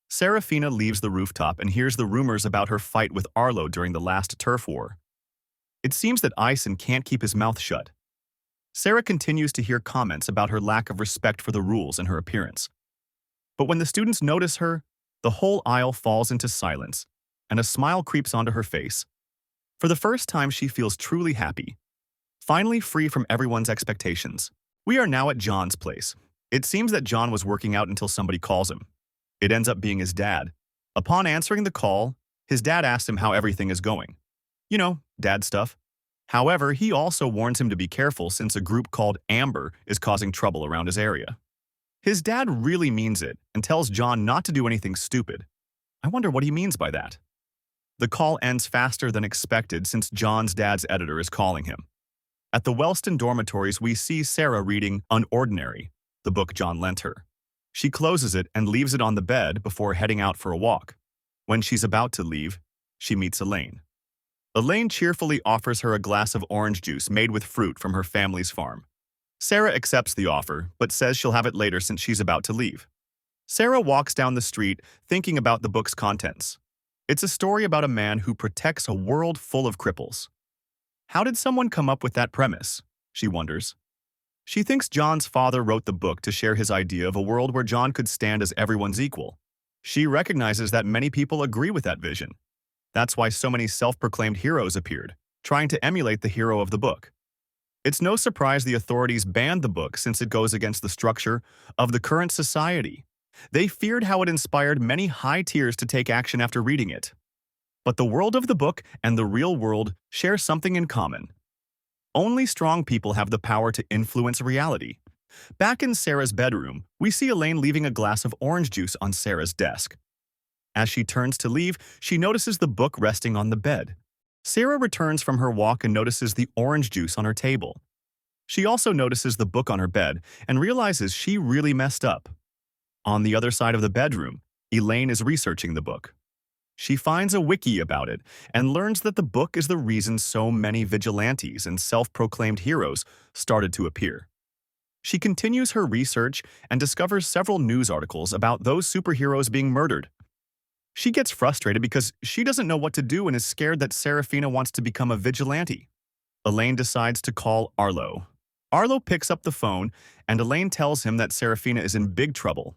Serafina leaves the rooftop and hears the rumors about her fight with Arlo during the last turf war. It seems that Ison can't keep his mouth shut. Sarah continues to hear comments about her lack of respect for the rules and her appearance. But when the students notice her, the whole aisle falls into silence, and a smile creeps onto her face. For the first time, she feels truly happy, finally free from everyone's expectations. We are now at John's place. It seems that John was working out until somebody calls him. It ends up being his dad. Upon answering the call, his dad asks him how everything is going. You know, dad stuff. However, he also warns him to be careful since a group called Amber is causing trouble around his area. His dad really means it and tells John not to do anything stupid. I wonder what he means by that. The call ends faster than expected since John's dad's editor is calling him. At the Wellston dormitories, we see Sarah reading Unordinary, the book John lent her. She closes it and leaves it on the bed before heading out for a walk. When she's about to leave, she meets Elaine. Elaine cheerfully offers her a glass of orange juice made with fruit from her family's farm. Sarah accepts the offer, but says she'll have it later since she's about to leave. Sarah walks down the street thinking about the book's contents. It's a story about a man who protects a world full of cripples. How did someone come up with that premise? She wonders. She thinks John's father wrote the book to share his idea of a world where John could stand as everyone's equal. She recognizes that many people agree with that vision. That's why so many self-proclaimed heroes appeared, trying to emulate the hero of the book. It's no surprise the authorities banned the book since it goes against the structure of the current society. They feared how it inspired many high tiers to take action after reading it. But the world of the book and the real world share something in common. Only strong people have the power to influence reality. Back in Sarah's bedroom, we see Elaine leaving a glass of orange juice on Sarah's desk. As she turns to leave, she notices the book resting on the bed. Sarah returns from her walk and notices the orange juice on her table. She also notices the book on her bed and realizes she really messed up. On the other side of the bedroom, Elaine is researching the book. She finds a wiki about it and learns that the book is the reason so many vigilantes and self-proclaimed heroes started to appear. She continues her research and discovers several news articles about those superheroes being murdered. She gets frustrated because she doesn't know what to do and is scared that Serafina wants to become a vigilante. Elaine decides to call Arlo. Arlo picks up the phone and Elaine tells him that Serafina is in big trouble.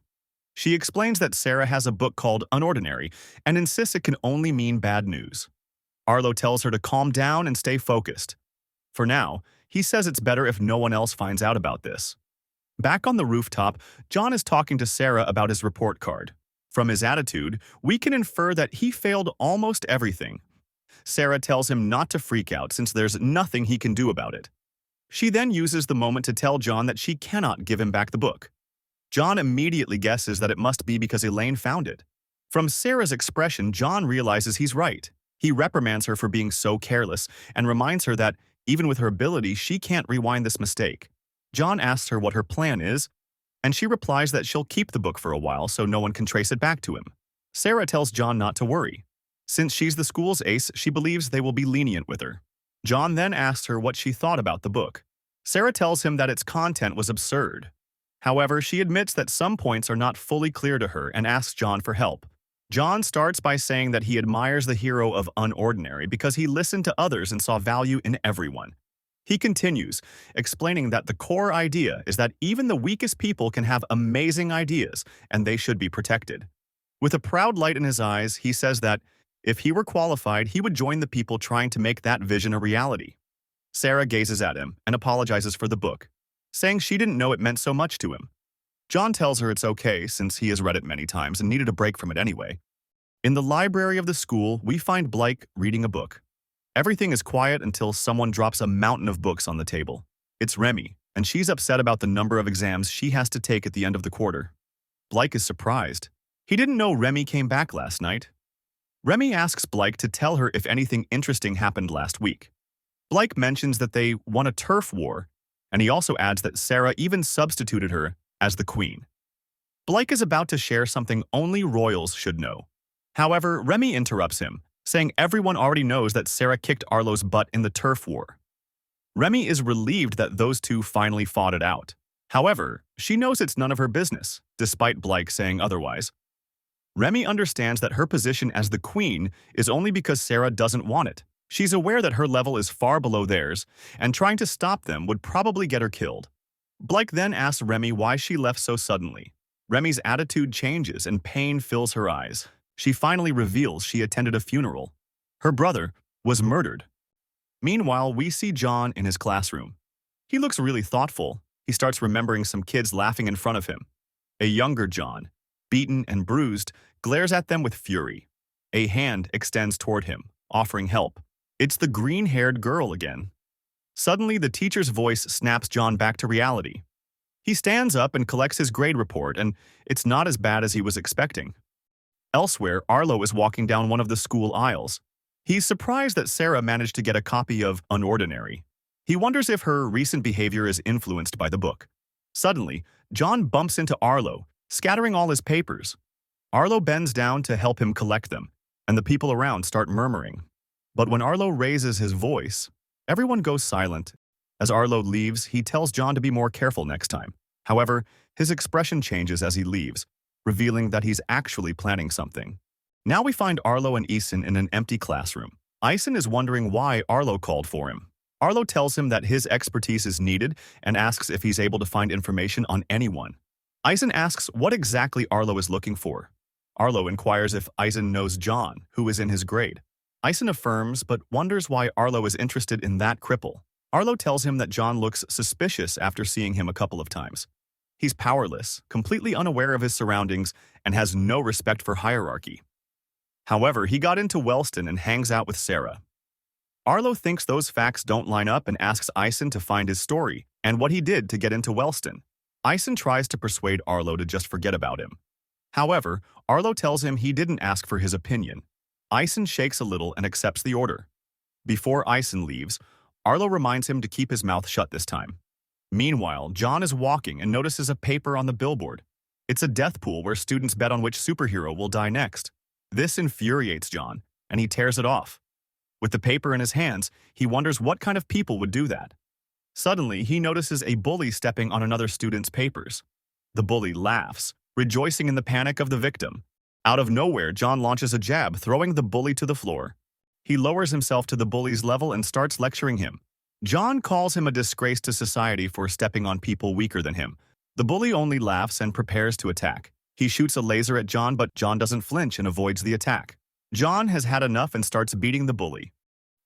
She explains that Sarah has a book called Unordinary and insists it can only mean bad news. Arlo tells her to calm down and stay focused. For now, he says it's better if no one else finds out about this. Back on the rooftop, John is talking to Sarah about his report card. From his attitude, we can infer that he failed almost everything. Sarah tells him not to freak out since there's nothing he can do about it. She then uses the moment to tell John that she cannot give him back the book. John immediately guesses that it must be because Elaine found it. From Sarah's expression, John realizes he's right. He reprimands her for being so careless and reminds her that, even with her ability, she can't rewind this mistake. John asks her what her plan is, and she replies that she'll keep the book for a while so no one can trace it back to him. Sarah tells John not to worry. Since she's the school's ace, she believes they will be lenient with her. John then asks her what she thought about the book. Sarah tells him that its content was absurd. However, she admits that some points are not fully clear to her and asks John for help. John starts by saying that he admires the hero of Unordinary because he listened to others and saw value in everyone. He continues, explaining that the core idea is that even the weakest people can have amazing ideas and they should be protected. With a proud light in his eyes, he says that if he were qualified, he would join the people trying to make that vision a reality. Sarah gazes at him and apologizes for the book, saying she didn't know it meant so much to him. John tells her it's okay since he has read it many times and needed a break from it anyway. In the library of the school, we find Blake reading a book. Everything is quiet until someone drops a mountain of books on the table. It's Remy, and she's upset about the number of exams she has to take at the end of the quarter. Blake is surprised. He didn't know Remy came back last night. Remy asks Blake to tell her if anything interesting happened last week. Blake mentions that they won a turf war, and he also adds that Sarah even substituted her as the queen. Blake is about to share something only royals should know. However, Remy interrupts him, saying everyone already knows that Sarah kicked Arlo's butt in the turf war. Remy is relieved that those two finally fought it out. However, she knows it's none of her business, despite Blake saying otherwise. Remy understands that her position as the queen is only because Sarah doesn't want it. She's aware that her level is far below theirs, and trying to stop them would probably get her killed. Blake then asks Remy why she left so suddenly. Remy's attitude changes and pain fills her eyes. She finally reveals she attended a funeral. Her brother was murdered. Meanwhile, we see John in his classroom. He looks really thoughtful. He starts remembering some kids laughing in front of him. A younger John, beaten and bruised, glares at them with fury. A hand extends toward him, offering help. It's the green-haired girl again. Suddenly, the teacher's voice snaps John back to reality. He stands up and collects his grade report, and it's not as bad as he was expecting. Elsewhere, Arlo is walking down one of the school aisles. He's surprised that Sarah managed to get a copy of Unordinary. He wonders if her recent behavior is influenced by the book. Suddenly, John bumps into Arlo, scattering all his papers. Arlo bends down to help him collect them, and the people around start murmuring. But when Arlo raises his voice, everyone goes silent. As Arlo leaves, he tells John to be more careful next time. However, his expression changes as he leaves, revealing that he's actually planning something. Now we find Arlo and Eason in an empty classroom. Eason is wondering why Arlo called for him. Arlo tells him that his expertise is needed and asks if he's able to find information on anyone. Eason asks what exactly Arlo is looking for. Arlo inquires if Eason knows John, who is in his grade. Eason affirms but wonders why Arlo is interested in that cripple. Arlo tells him that John looks suspicious after seeing him a couple of times. He's powerless, completely unaware of his surroundings, and has no respect for hierarchy. However, he got into Wellston and hangs out with Sarah. Arlo thinks those facts don't line up and asks Eason to find his story and what he did to get into Wellston. Eason tries to persuade Arlo to just forget about him. However, Arlo tells him he didn't ask for his opinion. Eason shakes a little and accepts the order. Before Eason leaves, Arlo reminds him to keep his mouth shut this time. Meanwhile, John is walking and notices a paper on the billboard. It's a death pool where students bet on which superhero will die next. This infuriates John, and he tears it off. With the paper in his hands, he wonders what kind of people would do that. Suddenly, he notices a bully stepping on another student's papers. The bully laughs, rejoicing in the panic of the victim. Out of nowhere, John launches a jab, throwing the bully to the floor. He lowers himself to the bully's level and starts lecturing him. John calls him a disgrace to society for stepping on people weaker than him. The bully only laughs and prepares to attack. He shoots a laser at John, but John doesn't flinch and avoids the attack. John has had enough and starts beating the bully.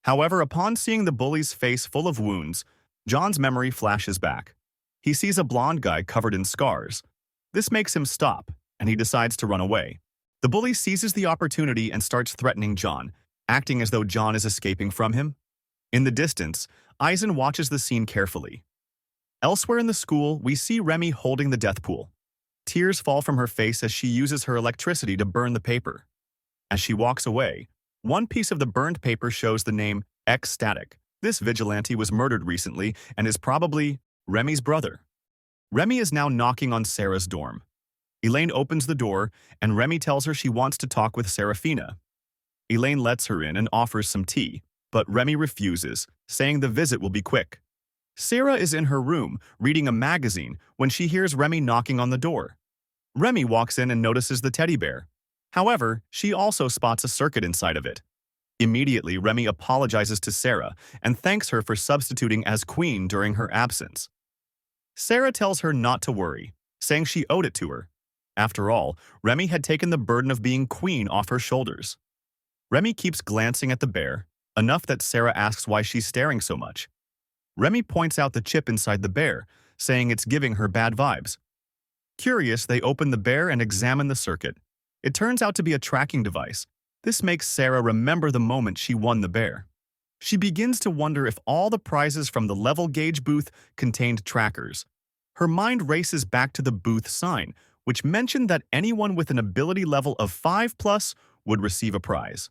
However, upon seeing the bully's face full of wounds, John's memory flashes back. He sees a blonde guy covered in scars. This makes him stop, and he decides to run away. The bully seizes the opportunity and starts threatening John, acting as though John is escaping from him. In the distance, Eason watches the scene carefully. Elsewhere in the school, we see Remy holding the death pool. Tears fall from her face as she uses her electricity to burn the paper. As she walks away, one piece of the burned paper shows the name X-Static. This vigilante was murdered recently and is probably Remy's brother. Remy is now knocking on Sarah's dorm. Elaine opens the door, and Remy tells her she wants to talk with Serafina. Elaine lets her in and offers some tea, but Remy refuses, saying the visit will be quick. Sarah is in her room, reading a magazine, when she hears Remy knocking on the door. Remy walks in and notices the teddy bear. However, she also spots a circuit inside of it. Immediately, Remy apologizes to Sarah and thanks her for substituting as queen during her absence. Sarah tells her not to worry, saying she owed it to her. After all, Remy had taken the burden of being queen off her shoulders. Remy keeps glancing at the bear, enough that Sarah asks why she's staring so much. Remy points out the chip inside the bear, saying it's giving her bad vibes. Curious, they open the bear and examine the circuit. It turns out to be a tracking device. This makes Sarah remember the moment she won the bear. She begins to wonder if all the prizes from the level gauge booth contained trackers. Her mind races back to the booth sign, which mentioned that anyone with an ability level of 5+ would receive a prize.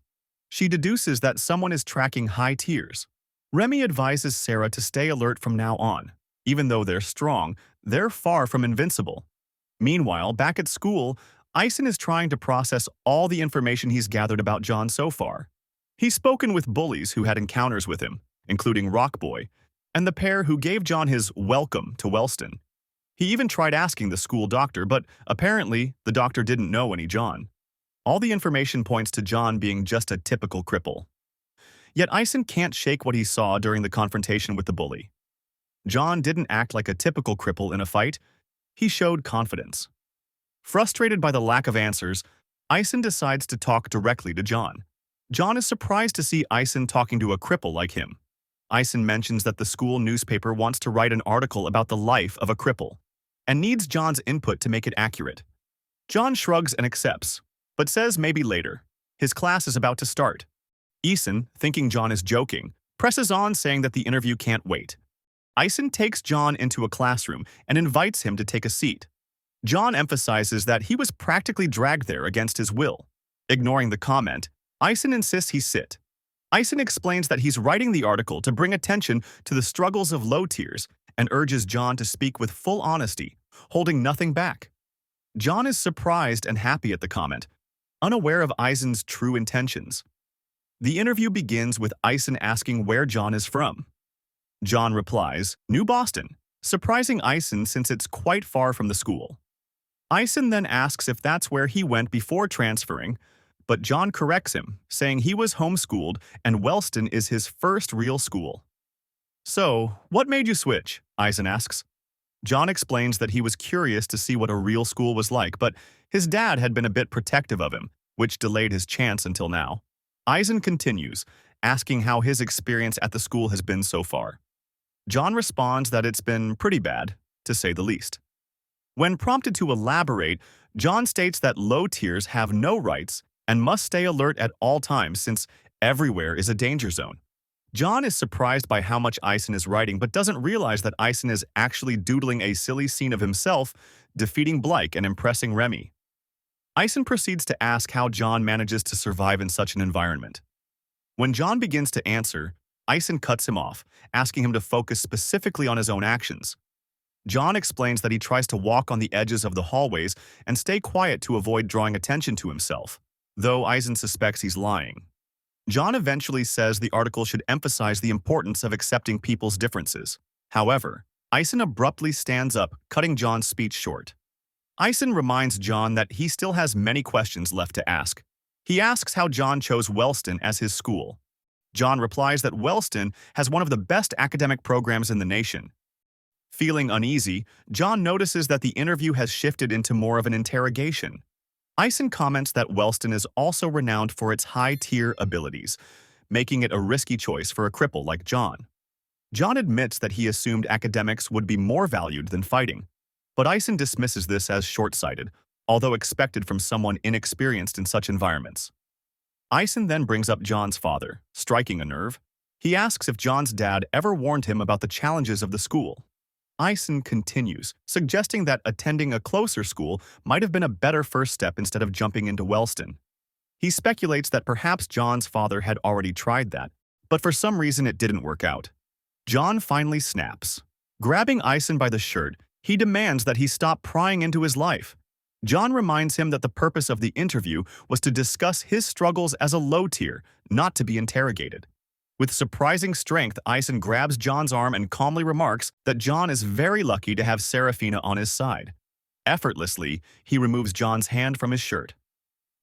She deduces that someone is tracking high tiers. Remy advises Sarah to stay alert from now on. Even though they're strong, they're far from invincible. Meanwhile, back at school, Eason is trying to process all the information he's gathered about John so far. He's spoken with bullies who had encounters with him, including Rockboy, and the pair who gave John his welcome to Wellston. He even tried asking the school doctor, but apparently the doctor didn't know any John. All the information points to John being just a typical cripple. Yet Eason can't shake what he saw during the confrontation with the bully. John didn't act like a typical cripple in a fight. He showed confidence. Frustrated by the lack of answers, Eason decides to talk directly to John. John is surprised to see Eason talking to a cripple like him. Eason mentions that the school newspaper wants to write an article about the life of a cripple and needs John's input to make it accurate. John shrugs and accepts, but says maybe later. His class is about to start. Eason, thinking John is joking, presses on, saying that the interview can't wait. Eason takes John into a classroom and invites him to take a seat. John emphasizes that he was practically dragged there against his will. Ignoring the comment, Eason insists he sit. Eason explains that he's writing the article to bring attention to the struggles of low tiers and urges John to speak with full honesty, holding nothing back. John is surprised and happy at the comment, unaware of Eason's true intentions. The interview begins with Eisen asking where John is from. John replies, New Boston, surprising Eisen since it's quite far from the school. Eisen then asks if that's where he went before transferring, but John corrects him, saying he was homeschooled and Wellston is his first real school. So, what made you switch? Eisen asks. John explains that he was curious to see what a real school was like, but his dad had been a bit protective of him, which delayed his chance until now. Eisen continues, asking how his experience at the school has been so far. John responds that it's been pretty bad, to say the least. When prompted to elaborate, John states that low tiers have no rights and must stay alert at all times since everywhere is a danger zone. John is surprised by how much Eisen is writing but doesn't realize that Eisen is actually doodling a silly scene of himself defeating Blake and impressing Remy. Eisen proceeds to ask how John manages to survive in such an environment. When John begins to answer, Eisen cuts him off, asking him to focus specifically on his own actions. John explains that he tries to walk on the edges of the hallways and stay quiet to avoid drawing attention to himself, though Eisen suspects he's lying. John eventually says the article should emphasize the importance of accepting people's differences. However, Eisen abruptly stands up, cutting John's speech short. Eisen reminds John that he still has many questions left to ask. He asks how John chose Wellston as his school. John replies that Wellston has one of the best academic programs in the nation. Feeling uneasy, John notices that the interview has shifted into more of an interrogation. Eisen comments that Wellston is also renowned for its high-tier abilities, making it a risky choice for a cripple like John. John admits that he assumed academics would be more valued than fighting, but Eisen dismisses this as short-sighted, although expected from someone inexperienced in such environments. Eisen then brings up John's father, striking a nerve. He asks if John's dad ever warned him about the challenges of the school. Eisen continues, suggesting that attending a closer school might have been a better first step instead of jumping into Wellston. He speculates that perhaps John's father had already tried that, but for some reason it didn't work out. John finally snaps. Grabbing Eisen by the shirt, he demands that he stop prying into his life. John reminds him that the purpose of the interview was to discuss his struggles as a low tier, not to be interrogated. With surprising strength, Eisen grabs John's arm and calmly remarks that John is very lucky to have Serafina on his side. Effortlessly, he removes John's hand from his shirt.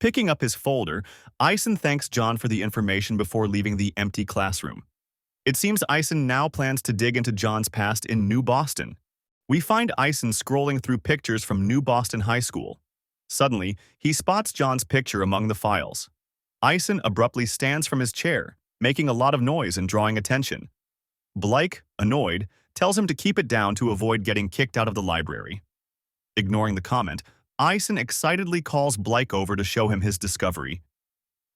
Picking up his folder, Eisen thanks John for the information before leaving the empty classroom. It seems Eisen now plans to dig into John's past in New Boston. We find Eisen scrolling through pictures from New Boston High School. Suddenly, he spots John's picture among the files. Eisen abruptly stands from his chair, making a lot of noise and drawing attention. Blake, annoyed, tells him to keep it down to avoid getting kicked out of the library. Ignoring the comment, Eisen excitedly calls Blake over to show him his discovery.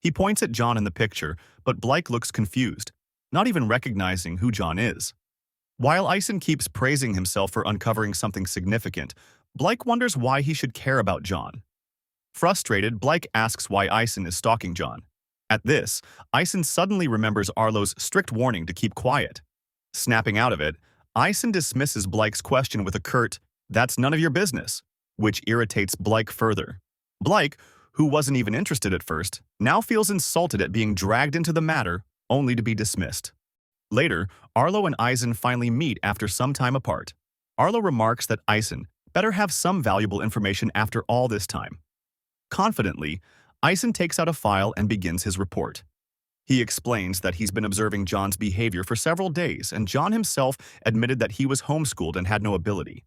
He points at John in the picture, but Blake looks confused, not even recognizing who John is. While Eisen keeps praising himself for uncovering something significant, Blake wonders why he should care about John. Frustrated, Blake asks why Eisen is stalking John. At this, Eisen suddenly remembers Arlo's strict warning to keep quiet. Snapping out of it, Eisen dismisses Blake's question with a curt, "That's none of your business," which irritates Blake further. Blake, who wasn't even interested at first, now feels insulted at being dragged into the matter, only to be dismissed. Later, Arlo and Eisen finally meet after some time apart. Arlo remarks that Eisen better have some valuable information after all this time. Confidently, Eisen takes out a file and begins his report. He explains that he's been observing John's behavior for several days, and John himself admitted that he was homeschooled and had no ability.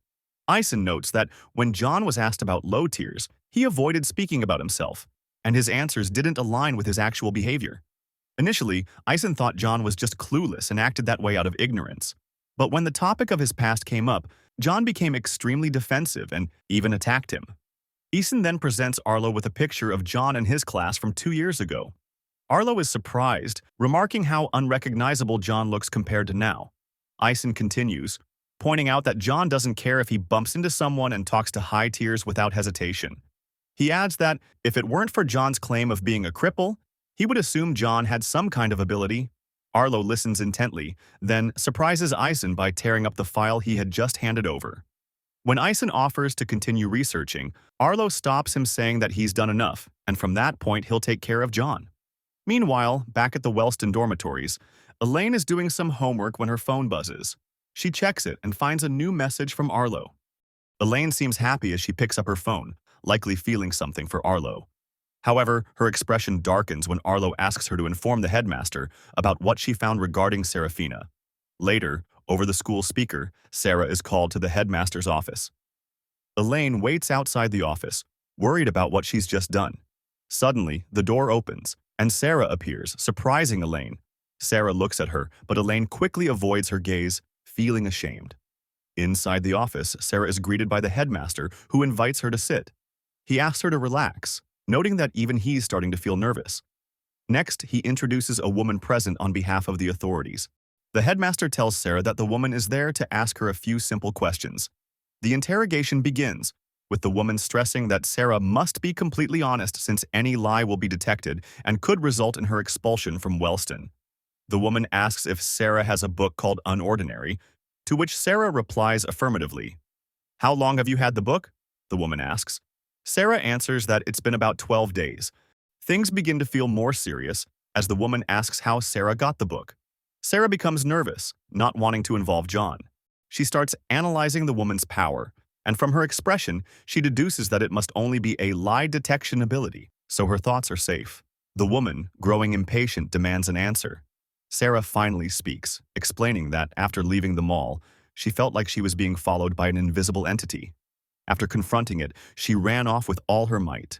Eisen notes that when John was asked about low tiers, he avoided speaking about himself, and his answers didn't align with his actual behavior. Initially, Eisen thought John was just clueless and acted that way out of ignorance. But when the topic of his past came up, John became extremely defensive and even attacked him. Eisen then presents Arlo with a picture of John and his class from 2 years ago. Arlo is surprised, remarking how unrecognizable John looks compared to now. Eisen continues, pointing out that John doesn't care if he bumps into someone and talks to high tiers without hesitation. He adds that if it weren't for John's claim of being a cripple, he would assume John had some kind of ability. Arlo listens intently, then surprises Eisen by tearing up the file he had just handed over. When Eisen offers to continue researching, Arlo stops him saying that he's done enough, and from that point he'll take care of John. Meanwhile, back at the Wellston dormitories, Elaine is doing some homework when her phone buzzes. She checks it and finds a new message from Arlo. Elaine seems happy as she picks up her phone, likely feeling something for Arlo. However, her expression darkens when Arlo asks her to inform the headmaster about what she found regarding Serafina. Later, over the school speaker, Sarah is called to the headmaster's office. Elaine waits outside the office, worried about what she's just done. Suddenly, the door opens, and Sarah appears, surprising Elaine. Sarah looks at her, but Elaine quickly avoids her gaze, feeling ashamed. Inside the office, Sarah is greeted by the headmaster, who invites her to sit. He asks her to relax, noting that even he's starting to feel nervous. Next, he introduces a woman present on behalf of the authorities. The headmaster tells Sarah that the woman is there to ask her a few simple questions. The interrogation begins, with the woman stressing that Sarah must be completely honest since any lie will be detected and could result in her expulsion from Wellston. The woman asks if Sarah has a book called Unordinary, to which Sarah replies affirmatively. "How long have you had the book?" the woman asks. Sarah answers that it's been about 12 days. Things begin to feel more serious as the woman asks how Sarah got the book. Sarah becomes nervous, not wanting to involve John. She starts analyzing the woman's power, and from her expression, she deduces that it must only be a lie detection ability, so her thoughts are safe. The woman, growing impatient, demands an answer. Sarah finally speaks, explaining that after leaving the mall, she felt like she was being followed by an invisible entity. After confronting it, she ran off with all her might.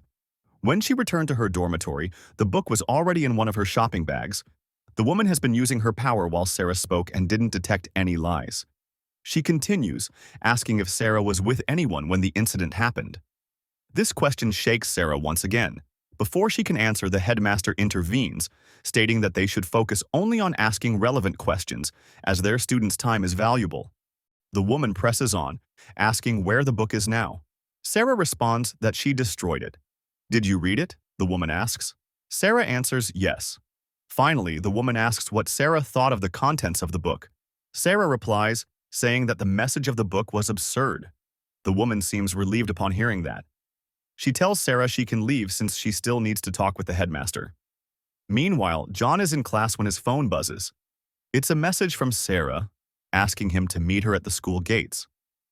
When she returned to her dormitory, the book was already in one of her shopping bags. The woman has been using her power while Sarah spoke and didn't detect any lies. She continues, asking if Sarah was with anyone when the incident happened. This question shakes Sarah once again. Before she can answer, the headmaster intervenes, stating that they should focus only on asking relevant questions, as their students' time is valuable. The woman presses on, asking where the book is now. Sarah responds that she destroyed it. "Did you read it?" the woman asks. Sarah answers yes. Finally, the woman asks what Sarah thought of the contents of the book. Sarah replies, saying that the message of the book was absurd. The woman seems relieved upon hearing that. She tells Sarah she can leave since she still needs to talk with the headmaster. Meanwhile, John is in class when his phone buzzes. It's a message from Sarah, asking him to meet her at the school gates.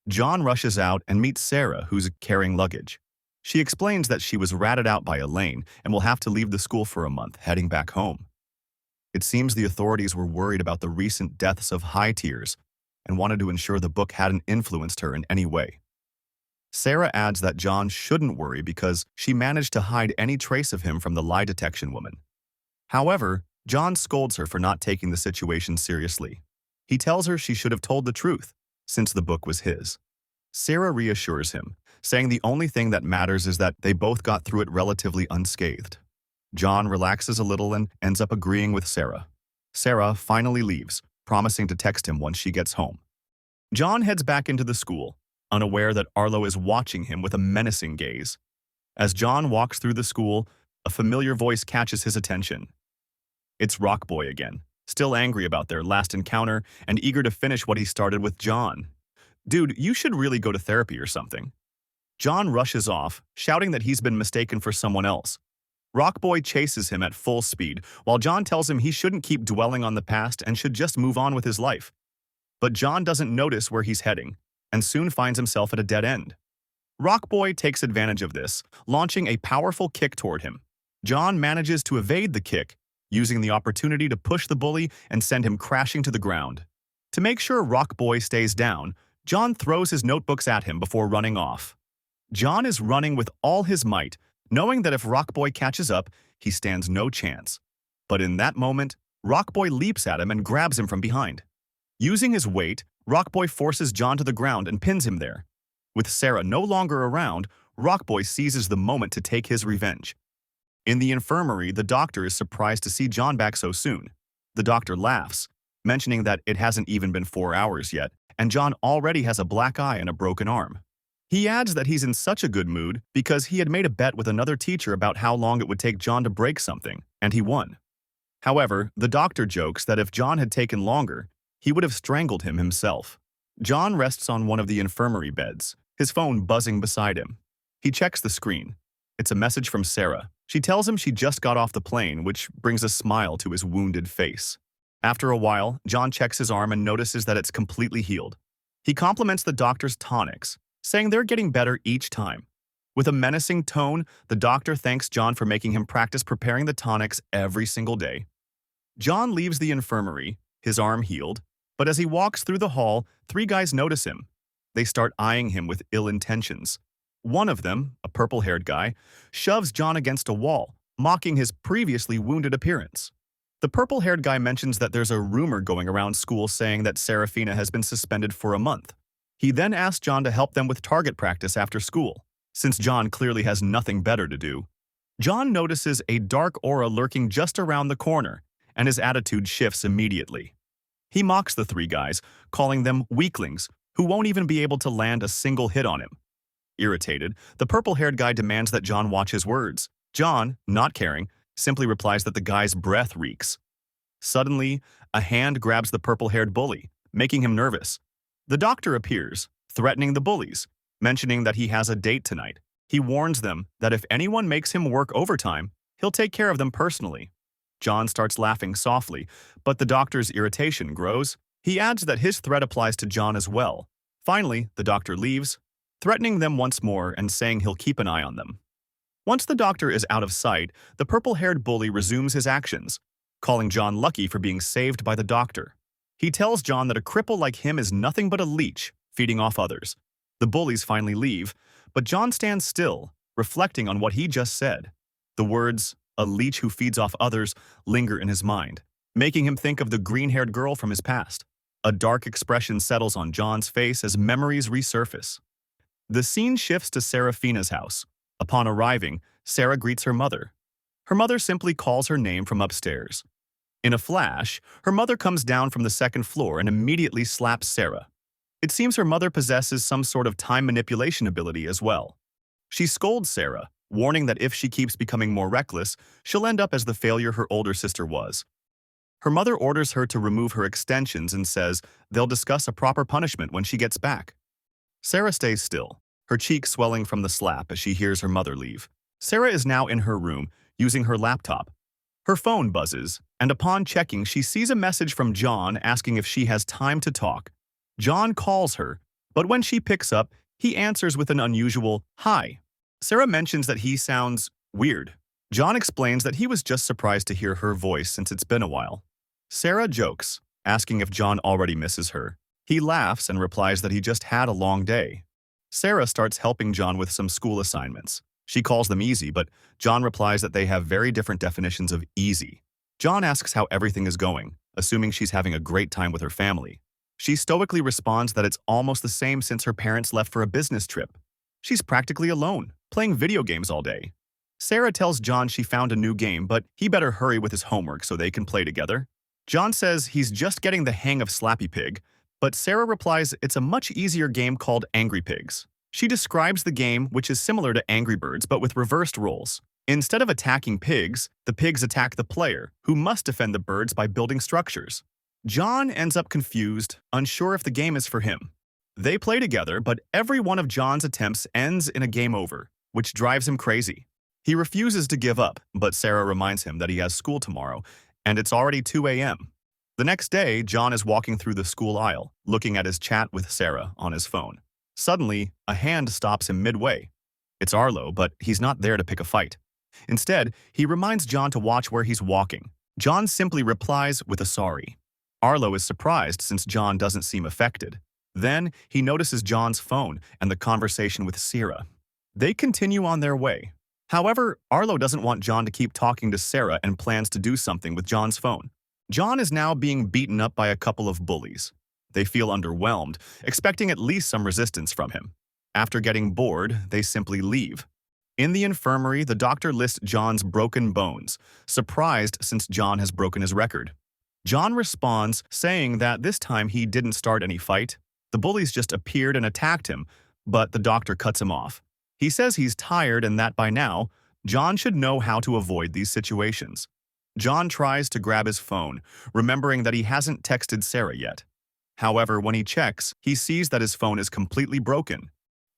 John rushes out and meets Sarah, who's carrying luggage. She explains that she was ratted out by Elaine and will have to leave the school for a month, heading back home. It seems the authorities were worried about the recent deaths of high tiers and wanted to ensure the book hadn't influenced her in any way. Sarah adds that John shouldn't worry because she managed to hide any trace of him from the lie detection woman. However, John scolds her for not taking the situation seriously. He tells her she should have told the truth, since the book was his. Sarah reassures him, saying the only thing that matters is that they both got through it relatively unscathed. John relaxes a little and ends up agreeing with Sarah. Sarah finally leaves, promising to text him once she gets home. John heads back into the school, unaware that Arlo is watching him with a menacing gaze. As John walks through the school, a familiar voice catches his attention. It's Rockboy again, still angry about their last encounter and eager to finish what he started with John. "Dude, you should really go to therapy or something." John rushes off, shouting that he's been mistaken for someone else. Rockboy chases him at full speed, while John tells him he shouldn't keep dwelling on the past and should just move on with his life. But John doesn't notice where he's heading, and soon finds himself at a dead end. Rockboy takes advantage of this, launching a powerful kick toward him. John manages to evade the kick, using the opportunity to push the bully and send him crashing to the ground. To make sure Rockboy stays down, John throws his notebooks at him before running off. John is running with all his might, knowing that if Rockboy catches up, he stands no chance. But in that moment, Rockboy leaps at him and grabs him from behind. Using his weight, Rockboy forces John to the ground and pins him there. With Sarah no longer around, Rockboy seizes the moment to take his revenge. In the infirmary, the doctor is surprised to see John back so soon. The doctor laughs, mentioning that it hasn't even been 4 hours yet, and John already has a black eye and a broken arm. He adds that he's in such a good mood because he had made a bet with another teacher about how long it would take John to break something, and he won. However, the doctor jokes that if John had taken longer, he would have strangled him himself. John rests on one of the infirmary beds, his phone buzzing beside him. He checks the screen. It's a message from Sarah. She tells him she just got off the plane, which brings a smile to his wounded face. After a while, John checks his arm and notices that it's completely healed. He compliments the doctor's tonics, saying they're getting better each time. With a menacing tone, the doctor thanks John for making him practice preparing the tonics every single day. John leaves the infirmary, his arm healed, but as he walks through the hall, three guys notice him. They start eyeing him with ill intentions. One of them, a purple-haired guy, shoves John against a wall, mocking his previously wounded appearance. The purple-haired guy mentions that there's a rumor going around school saying that Serafina has been suspended for a month. He then asks John to help them with target practice after school, since John clearly has nothing better to do. John notices a dark aura lurking just around the corner, and his attitude shifts immediately. He mocks the three guys, calling them weaklings who won't even be able to land a single hit on him. Irritated, the purple-haired guy demands that John watch his words. John, not caring, simply replies that the guy's breath reeks. Suddenly, a hand grabs the purple-haired bully, making him nervous. The doctor appears, threatening the bullies, mentioning that he has a date tonight. He warns them that if anyone makes him work overtime, he'll take care of them personally. John starts laughing softly, but the doctor's irritation grows. He adds that his threat applies to John as well. Finally, the doctor leaves, threatening them once more and saying he'll keep an eye on them. Once the doctor is out of sight, the purple-haired bully resumes his actions, calling John lucky for being saved by the doctor. He tells John that a cripple like him is nothing but a leech, feeding off others. The bullies finally leave, but John stands still, reflecting on what he just said. The words, "a leech who feeds off others," linger in his mind, making him think of the green-haired girl from his past. A dark expression settles on John's face as memories resurface. The scene shifts to Serafina's house. Upon arriving, Sarah greets her mother. Her mother simply calls her name from upstairs. In a flash, her mother comes down from the second floor and immediately slaps Sarah. It seems her mother possesses some sort of time manipulation ability as well. She scolds Sarah, warning that if she keeps becoming more reckless, she'll end up as the failure her older sister was. Her mother orders her to remove her extensions and says they'll discuss a proper punishment when she gets back. Sarah stays still, her cheek swelling from the slap as she hears her mother leave. Sarah is now in her room, using her laptop. Her phone buzzes, and upon checking, she sees a message from John asking if she has time to talk. John calls her, but when she picks up, he answers with an unusual "hi." Sarah mentions that he sounds weird. John explains that he was just surprised to hear her voice since it's been a while. Sarah jokes, asking if John already misses her. He laughs and replies that he just had a long day. Sarah starts helping John with some school assignments. She calls them easy, but John replies that they have very different definitions of easy. John asks how everything is going, assuming she's having a great time with her family. She stoically responds that it's almost the same since her parents left for a business trip. She's practically alone, playing video games all day. Sarah tells John she found a new game, but he better hurry with his homework so they can play together. John says he's just getting the hang of Slappy Pig, but Sarah replies it's a much easier game called Angry Pigs. She describes the game, which is similar to Angry Birds but with reversed roles. Instead of attacking pigs, the pigs attack the player, who must defend the birds by building structures. John ends up confused, unsure if the game is for him. They play together, but every one of John's attempts ends in a game over, which drives him crazy. He refuses to give up, but Sarah reminds him that he has school tomorrow, and it's already 2 a.m. The next day, John is walking through the school aisle, looking at his chat with Sarah on his phone. Suddenly, a hand stops him midway. It's Arlo, but he's not there to pick a fight. Instead, he reminds John to watch where he's walking. John simply replies with a sorry. Arlo is surprised since John doesn't seem affected. Then, he notices John's phone and the conversation with Sarah. They continue on their way. However, Arlo doesn't want John to keep talking to Sarah and plans to do something with John's phone. John is now being beaten up by a couple of bullies. They feel underwhelmed, expecting at least some resistance from him. After getting bored, they simply leave. In the infirmary, the doctor lists John's broken bones, surprised since John has broken his record. John responds, saying that this time he didn't start any fight. The bullies just appeared and attacked him, but the doctor cuts him off. He says he's tired and that by now, John should know how to avoid these situations. John tries to grab his phone, remembering that he hasn't texted Sarah yet. However, when he checks, he sees that his phone is completely broken.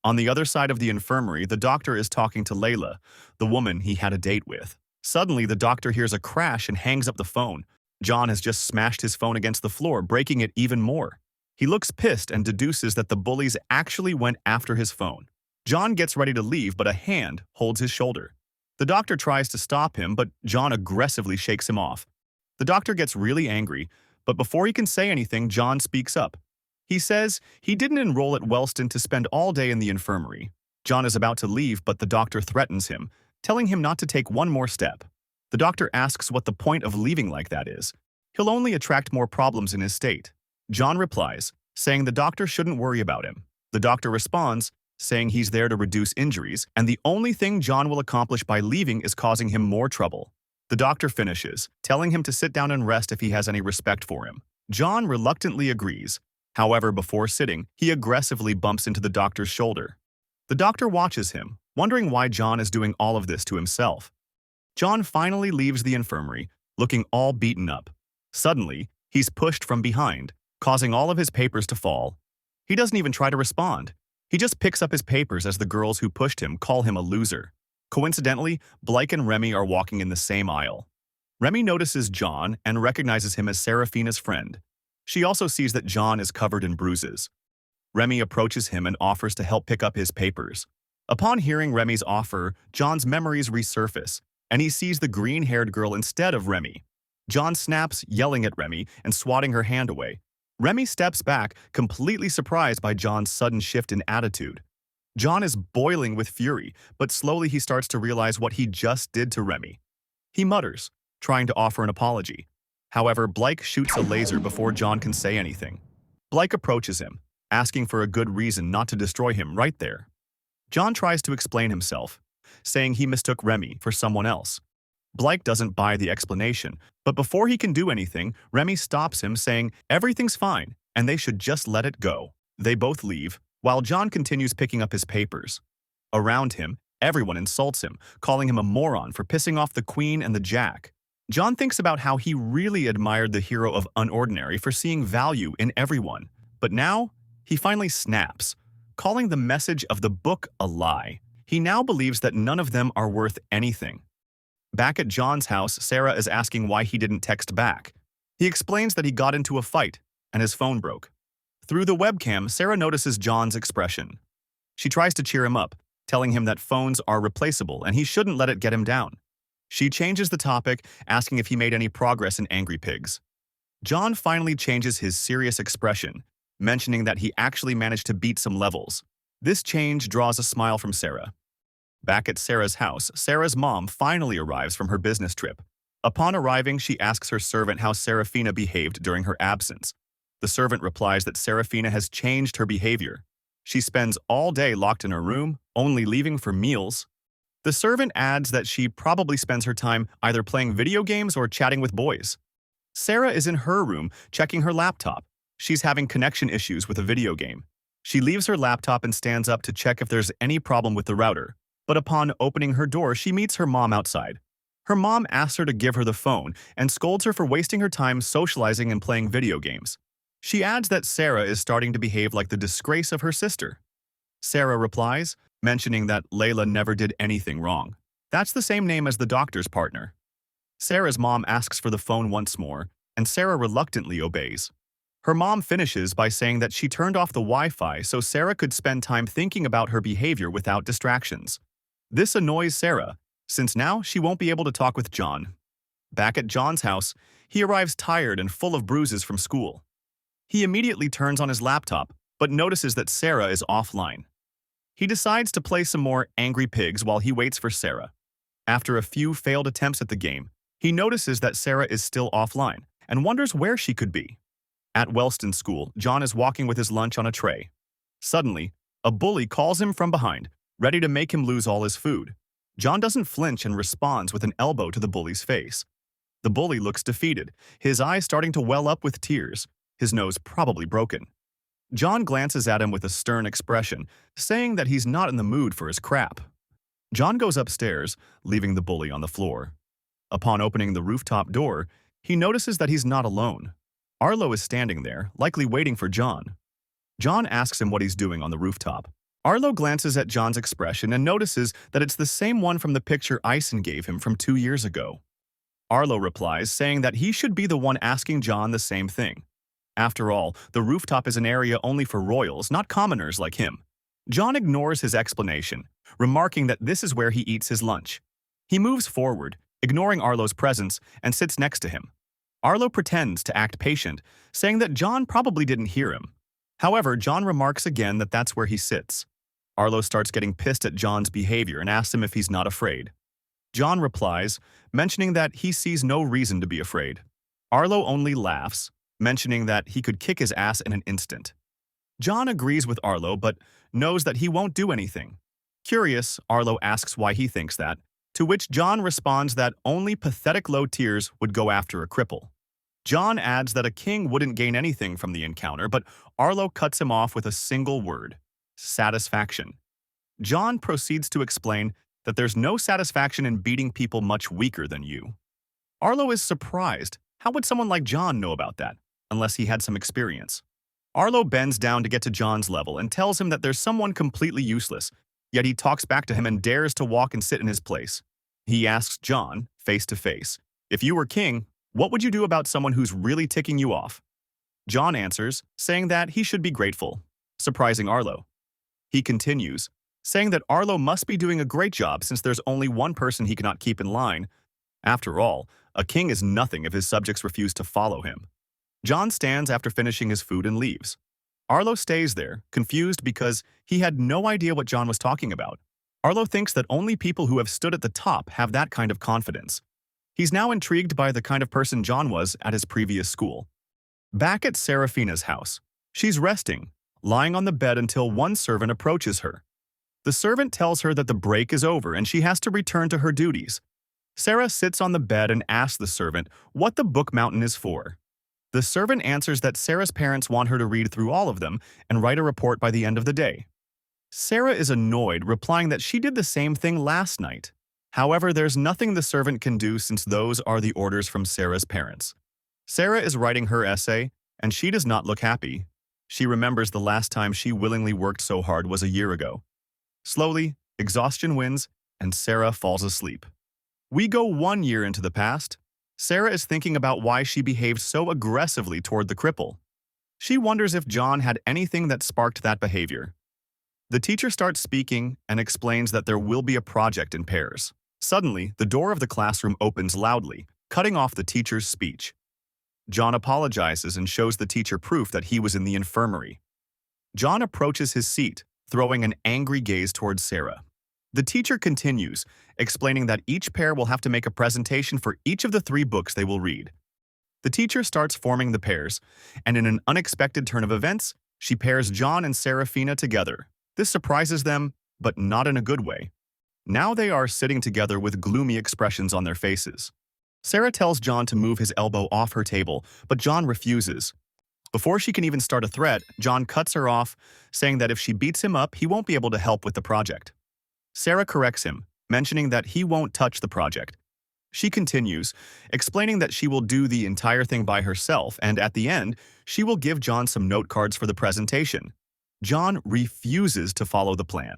On the other side of the infirmary, the doctor is talking to Layla, the woman he had a date with. Suddenly, the doctor hears a crash and hangs up the phone. John has just smashed his phone against the floor, breaking it even more. He looks pissed and deduces that the bullies actually went after his phone. John gets ready to leave, but a hand holds his shoulder. The doctor tries to stop him, but John aggressively shakes him off. The doctor gets really angry, but before he can say anything, John speaks up. He says he didn't enroll at Wellston to spend all day in the infirmary. John is about to leave, but the doctor threatens him, telling him not to take one more step. The doctor asks what the point of leaving like that is. He'll only attract more problems in his state. John replies, saying the doctor shouldn't worry about him. The doctor responds, saying he's there to reduce injuries, and the only thing John will accomplish by leaving is causing him more trouble. The doctor finishes, telling him to sit down and rest if he has any respect for him. John reluctantly agrees. However, before sitting, he aggressively bumps into the doctor's shoulder. The doctor watches him, wondering why John is doing all of this to himself. John finally leaves the infirmary, looking all beaten up. Suddenly, he's pushed from behind, causing all of his papers to fall. He doesn't even try to respond. He just picks up his papers as the girls who pushed him call him a loser. Coincidentally, Blake and Remy are walking in the same aisle. Remy notices John and recognizes him as Serafina's friend. She also sees that John is covered in bruises. Remy approaches him and offers to help pick up his papers. Upon hearing Remy's offer, John's memories resurface, and he sees the green-haired girl instead of Remy. John snaps, yelling at Remy and swatting her hand away. Remy steps back, completely surprised by John's sudden shift in attitude. John is boiling with fury, but slowly he starts to realize what he just did to Remy. He mutters, trying to offer an apology. However, Blake shoots a laser before John can say anything. Blake approaches him, asking for a good reason not to destroy him right there. John tries to explain himself, saying he mistook Remy for someone else. Blake doesn't buy the explanation, but before he can do anything, Remy stops him, saying everything's fine and they should just let it go. They both leave, while John continues picking up his papers. Around him, everyone insults him, calling him a moron for pissing off the Queen and the Jack. John thinks about how he really admired the hero of Unordinary for seeing value in everyone, but now he finally snaps, calling the message of the book a lie. He now believes that none of them are worth anything. Back at John's house, Sarah is asking why he didn't text back. He explains that he got into a fight and his phone broke. Through the webcam, Sarah notices John's expression. She tries to cheer him up, telling him that phones are replaceable and he shouldn't let it get him down. She changes the topic, asking if he made any progress in Angry Pigs. John finally changes his serious expression, mentioning that he actually managed to beat some levels. This change draws a smile from Sarah. Back at Sarah's house, Sarah's mom finally arrives from her business trip. Upon arriving, she asks her servant how Serafina behaved during her absence. The servant replies that Serafina has changed her behavior. She spends all day locked in her room, only leaving for meals. The servant adds that she probably spends her time either playing video games or chatting with boys. Sarah is in her room, checking her laptop. She's having connection issues with a video game. She leaves her laptop and stands up to check if there's any problem with the router. But upon opening her door, she meets her mom outside. Her mom asks her to give her the phone and scolds her for wasting her time socializing and playing video games. She adds that Sarah is starting to behave like the disgrace of her sister. Sarah replies, mentioning that Layla never did anything wrong. That's the same name as the doctor's partner. Sarah's mom asks for the phone once more, and Sarah reluctantly obeys. Her mom finishes by saying that she turned off the Wi-Fi so Sarah could spend time thinking about her behavior without distractions. This annoys Sarah, since now she won't be able to talk with John. Back at John's house, he arrives tired and full of bruises from school. He immediately turns on his laptop, but notices that Sarah is offline. He decides to play some more Angry Pigs while he waits for Sarah. After a few failed attempts at the game, he notices that Sarah is still offline and wonders where she could be. At Wellston School, John is walking with his lunch on a tray. Suddenly, a bully calls him from behind, ready to make him lose all his food. John doesn't flinch and responds with an elbow to the bully's face. The bully looks defeated, his eyes starting to well up with tears, his nose probably broken. John glances at him with a stern expression, saying that he's not in the mood for his crap. John goes upstairs, leaving the bully on the floor. Upon opening the rooftop door, he notices that he's not alone. Arlo is standing there, likely waiting for John. John asks him what he's doing on the rooftop. Arlo glances at John's expression and notices that it's the same one from the picture Ison gave him from 2 years ago. Arlo replies, saying that he should be the one asking John the same thing. After all, the rooftop is an area only for royals, not commoners like him. John ignores his explanation, remarking that this is where he eats his lunch. He moves forward, ignoring Arlo's presence, and sits next to him. Arlo pretends to act patient, saying that John probably didn't hear him. However, John remarks again that that's where he sits. Arlo starts getting pissed at John's behavior and asks him if he's not afraid. John replies, mentioning that he sees no reason to be afraid. Arlo only laughs, mentioning that he could kick his ass in an instant. John agrees with Arlo but knows that he won't do anything. Curious, Arlo asks why he thinks that, to which John responds that only pathetic low tiers would go after a cripple. John adds that a king wouldn't gain anything from the encounter, but Arlo cuts him off with a single word: satisfaction. John proceeds to explain that there's no satisfaction in beating people much weaker than you. Arlo is surprised. How would someone like John know about that, unless he had some experience? Arlo bends down to get to John's level and tells him that there's someone completely useless, yet he talks back to him and dares to walk and sit in his place. He asks John, face to face, if you were king, what would you do about someone who's really ticking you off? John answers, saying that he should be grateful, surprising Arlo. He continues, saying that Arlo must be doing a great job since there's only one person he cannot keep in line. After all, a king is nothing if his subjects refuse to follow him. John stands after finishing his food and leaves. Arlo stays there, confused because he had no idea what John was talking about. Arlo thinks that only people who have stood at the top have that kind of confidence. He's now intrigued by the kind of person John was at his previous school. Back at Serafina's house, she's resting, lying on the bed until one servant approaches her. The servant tells her that the break is over and she has to return to her duties. Sarah sits on the bed and asks the servant what the book mountain is for. The servant answers that Sarah's parents want her to read through all of them and write a report by the end of the day. Sarah is annoyed, replying that she did the same thing last night. However, there's nothing the servant can do since those are the orders from Sarah's parents. Sarah is writing her essay, and she does not look happy. She remembers the last time she willingly worked so hard was a year ago. Slowly, exhaustion wins, and Sarah falls asleep. We go 1 year into the past. Sarah is thinking about why she behaved so aggressively toward the cripple. She wonders if John had anything that sparked that behavior. The teacher starts speaking and explains that there will be a project in pairs. Suddenly, the door of the classroom opens loudly, cutting off the teacher's speech. John apologizes and shows the teacher proof that he was in the infirmary. John approaches his seat, throwing an angry gaze towards Sarah. The teacher continues, explaining that each pair will have to make a presentation for each of the 3 books they will read. The teacher starts forming the pairs, and in an unexpected turn of events, she pairs John and Serafina together. This surprises them, but not in a good way. Now they are sitting together with gloomy expressions on their faces. Sarah tells John to move his elbow off her table, but John refuses. Before she can even start a threat, John cuts her off, saying that if she beats him up, he won't be able to help with the project. Sarah corrects him, mentioning that he won't touch the project. She continues, explaining that she will do the entire thing by herself, and at the end, she will give John some note cards for the presentation. John refuses to follow the plan.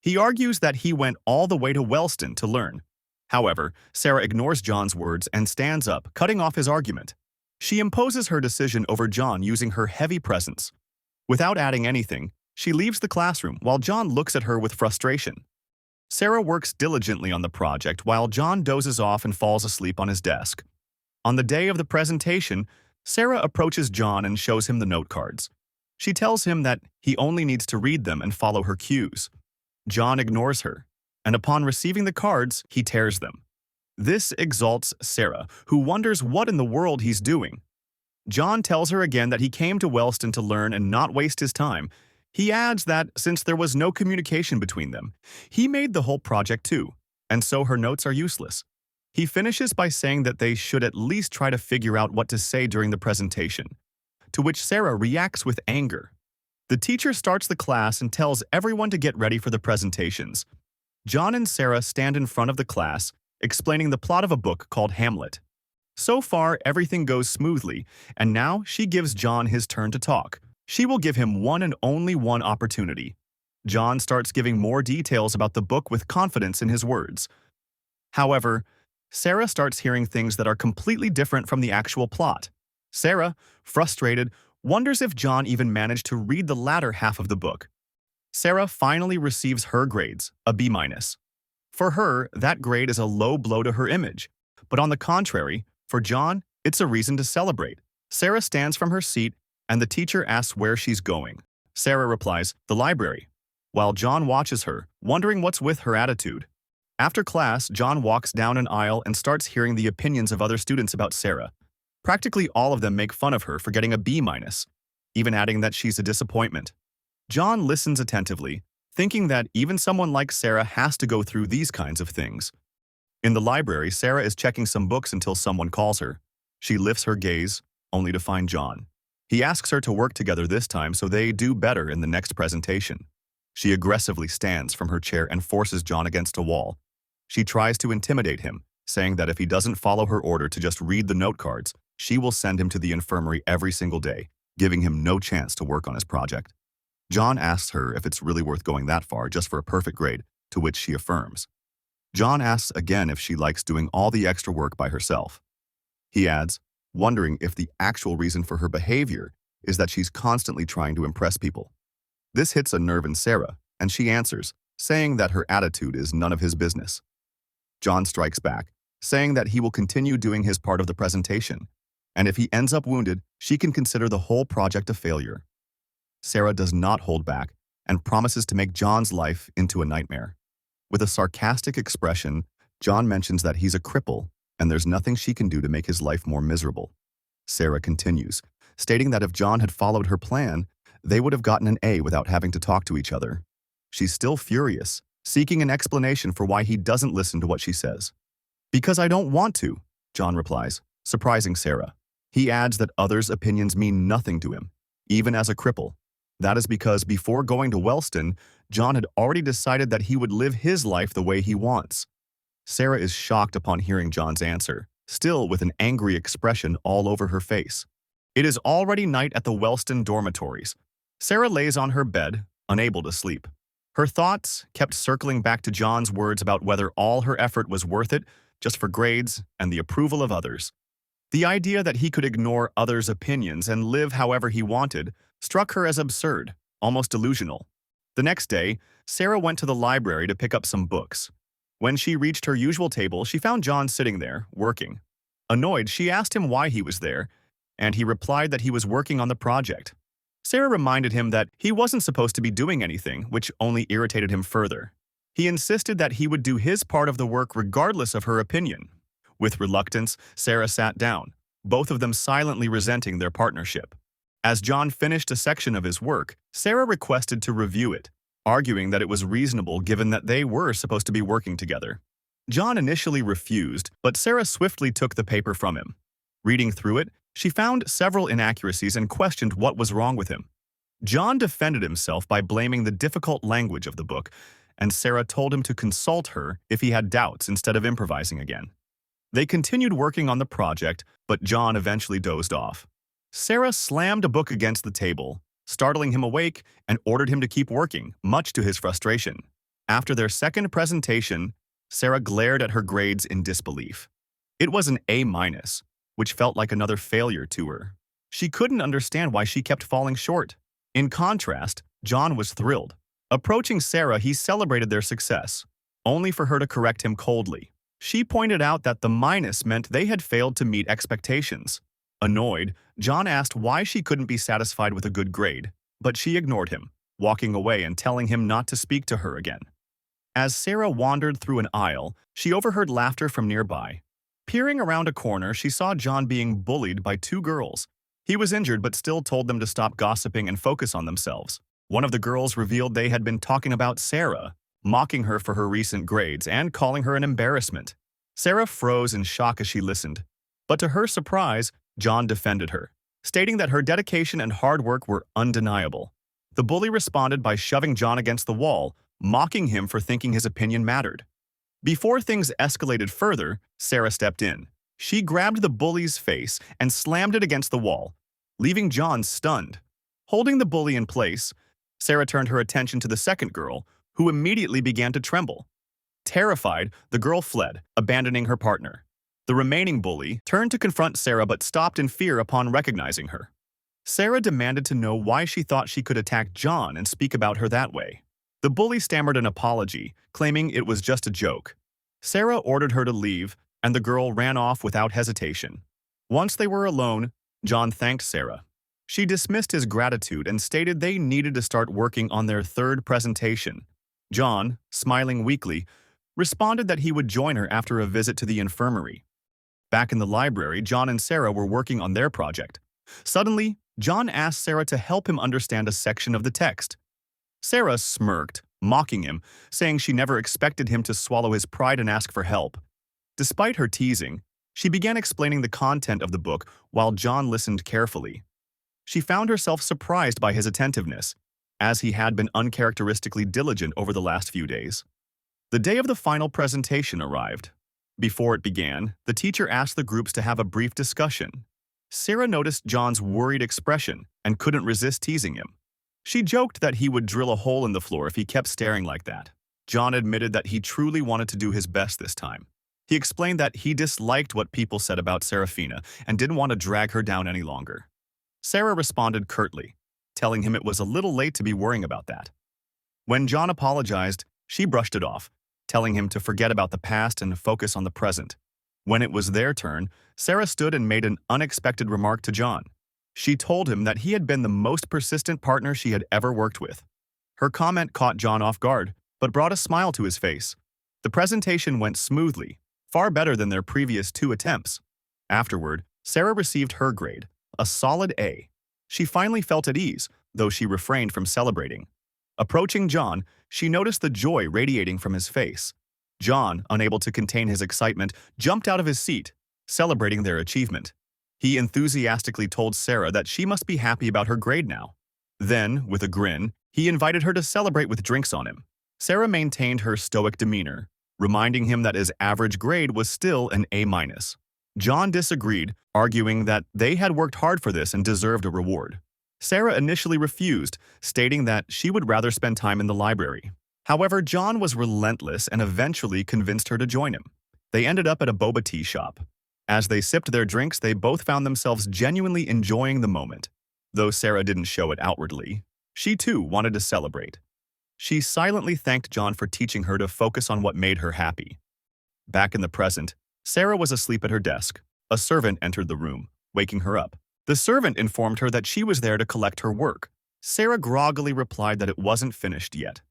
He argues that he went all the way to Wellston to learn. However, Sarah ignores John's words and stands up, cutting off his argument. She imposes her decision over John using her heavy presence. Without adding anything, she leaves the classroom while John looks at her with frustration. Sarah works diligently on the project while John dozes off and falls asleep on his desk. On the day of the presentation, Sarah approaches John and shows him the note cards. She tells him that he only needs to read them and follow her cues. John ignores her, and upon receiving the cards, he tears them. This exalts Sarah, who wonders what in the world he's doing. John tells her again that he came to Wellston to learn and not waste his time. He adds that since there was no communication between them, he made the whole project too, and so her notes are useless. He finishes by saying that they should at least try to figure out what to say during the presentation, to which Sarah reacts with anger. The teacher starts the class and tells everyone to get ready for the presentations. John and Sarah stand in front of the class, explaining the plot of a book called Hamlet. So far, everything goes smoothly, and now she gives John his turn to talk. She will give him one and only one opportunity. John starts giving more details about the book with confidence in his words. However, Sarah starts hearing things that are completely different from the actual plot. Sarah, frustrated, wonders if John even managed to read the latter half of the book. Sarah finally receives her grades, a B-. For her, that grade is a low blow to her image. But on the contrary, for John, it's a reason to celebrate. Sarah stands from her seat, and the teacher asks where she's going. Sarah replies, "The library," while John watches her, wondering what's with her attitude. After class, John walks down an aisle and starts hearing the opinions of other students about Sarah. Practically all of them make fun of her for getting a B-, even adding that she's a disappointment. John listens attentively, thinking that even someone like Sarah has to go through these kinds of things. In the library, Sarah is checking some books until someone calls her. She lifts her gaze, only to find John. He asks her to work together this time so they do better in the next presentation. She aggressively stands from her chair and forces John against a wall. She tries to intimidate him, saying that if he doesn't follow her order to just read the note cards, she will send him to the infirmary every single day, giving him no chance to work on his project. John asks her if it's really worth going that far just for a perfect grade, to which she affirms. John asks again if she likes doing all the extra work by herself. He adds, wondering if the actual reason for her behavior is that she's constantly trying to impress people. This hits a nerve in Sarah, and she answers, saying that her attitude is none of his business. John strikes back, saying that he will continue doing his part of the presentation, and if he ends up wounded, she can consider the whole project a failure. Sarah does not hold back and promises to make John's life into a nightmare. With a sarcastic expression, John mentions that he's a cripple and there's nothing she can do to make his life more miserable. Sarah continues, stating that if John had followed her plan, they would have gotten an A without having to talk to each other. She's still furious, seeking an explanation for why he doesn't listen to what she says. "Because I don't want to," John replies, surprising Sarah. He adds that others' opinions mean nothing to him, even as a cripple. That is because before going to Wellston, John had already decided that he would live his life the way he wants. Sarah is shocked upon hearing John's answer, still with an angry expression all over her face. It is already night at the Wellston dormitories. Sarah lays on her bed, unable to sleep. Her thoughts kept circling back to John's words about whether all her effort was worth it just for grades and the approval of others. The idea that he could ignore others' opinions and live however he wanted struck her as absurd, almost delusional. The next day, Sarah went to the library to pick up some books. When she reached her usual table, she found John sitting there, working. Annoyed, she asked him why he was there, and he replied that he was working on the project. Sarah reminded him that he wasn't supposed to be doing anything, which only irritated him further. He insisted that he would do his part of the work regardless of her opinion. With reluctance, Sarah sat down, both of them silently resenting their partnership. As John finished a section of his work, Sarah requested to review it, arguing that it was reasonable given that they were supposed to be working together. John initially refused, but Sarah swiftly took the paper from him. Reading through it, she found several inaccuracies and questioned what was wrong with him. John defended himself by blaming the difficult language of the book, and Sarah told him to consult her if he had doubts instead of improvising again. They continued working on the project, but John eventually dozed off. Sarah slammed a book against the table, startling him awake, and ordered him to keep working, much to his frustration. After their second presentation, Sarah glared at her grades in disbelief. It was an A-, which felt like another failure to her. She couldn't understand why she kept falling short. In contrast, John was thrilled. Approaching Sarah, he celebrated their success, only for her to correct him coldly. She pointed out that the minus meant they had failed to meet expectations. Annoyed, John asked why she couldn't be satisfied with a good grade, but she ignored him, walking away and telling him not to speak to her again. As Sarah wandered through an aisle, she overheard laughter from nearby. Peering around a corner, she saw John being bullied by two girls. He was injured but still told them to stop gossiping and focus on themselves. One of the girls revealed they had been talking about Sarah, mocking her for her recent grades and calling her an embarrassment. Sarah froze in shock as she listened, but to her surprise, John defended her, stating that her dedication and hard work were undeniable. The bully responded by shoving John against the wall, mocking him for thinking his opinion mattered. Before things escalated further, Sarah stepped in. She grabbed the bully's face and slammed it against the wall, leaving John stunned. Holding the bully in place, Sarah turned her attention to the second girl, who immediately began to tremble. Terrified, the girl fled, abandoning her partner. The remaining bully turned to confront Sarah but stopped in fear upon recognizing her. Sarah demanded to know why she thought she could attack John and speak about her that way. The bully stammered an apology, claiming it was just a joke. Sarah ordered her to leave, and the girl ran off without hesitation. Once they were alone, John thanked Sarah. She dismissed his gratitude and stated they needed to start working on their third presentation. John, smiling weakly, responded that he would join her after a visit to the infirmary. Back in the library, John and Sarah were working on their project. Suddenly, John asked Sarah to help him understand a section of the text. Sarah smirked, mocking him, saying she never expected him to swallow his pride and ask for help. Despite her teasing, she began explaining the content of the book while John listened carefully. She found herself surprised by his attentiveness, as he had been uncharacteristically diligent over the last few days. The day of the final presentation arrived. Before it began, the teacher asked the groups to have a brief discussion. Sarah noticed John's worried expression and couldn't resist teasing him. She joked that he would drill a hole in the floor if he kept staring like that. John admitted that he truly wanted to do his best this time. He explained that he disliked what people said about Serafina and didn't want to drag her down any longer. Sarah responded curtly, telling him it was a little late to be worrying about that. When John apologized, she brushed it off, telling him to forget about the past and focus on the present. When it was their turn, Sarah stood and made an unexpected remark to John. She told him that he had been the most persistent partner she had ever worked with. Her comment caught John off guard, but brought a smile to his face. The presentation went smoothly, far better than their previous 2 attempts. Afterward, Sarah received her grade, a solid A. She finally felt at ease, though she refrained from celebrating. Approaching John, she noticed the joy radiating from his face. John, unable to contain his excitement, jumped out of his seat, celebrating their achievement. He enthusiastically told Sarah that she must be happy about her grade now. Then, with a grin, he invited her to celebrate with drinks on him. Sarah maintained her stoic demeanor, reminding him that his average grade was still an A-. John disagreed, arguing that they had worked hard for this and deserved a reward. Sarah initially refused, stating that she would rather spend time in the library. However, John was relentless and eventually convinced her to join him. They ended up at a boba tea shop. As they sipped their drinks, they both found themselves genuinely enjoying the moment. Though Sarah didn't show it outwardly, she too wanted to celebrate. She silently thanked John for teaching her to focus on what made her happy. Back in the present, Sarah was asleep at her desk. A servant entered the room, waking her up. The servant informed her that she was there to collect her work. Sarah groggily replied that it wasn't finished yet.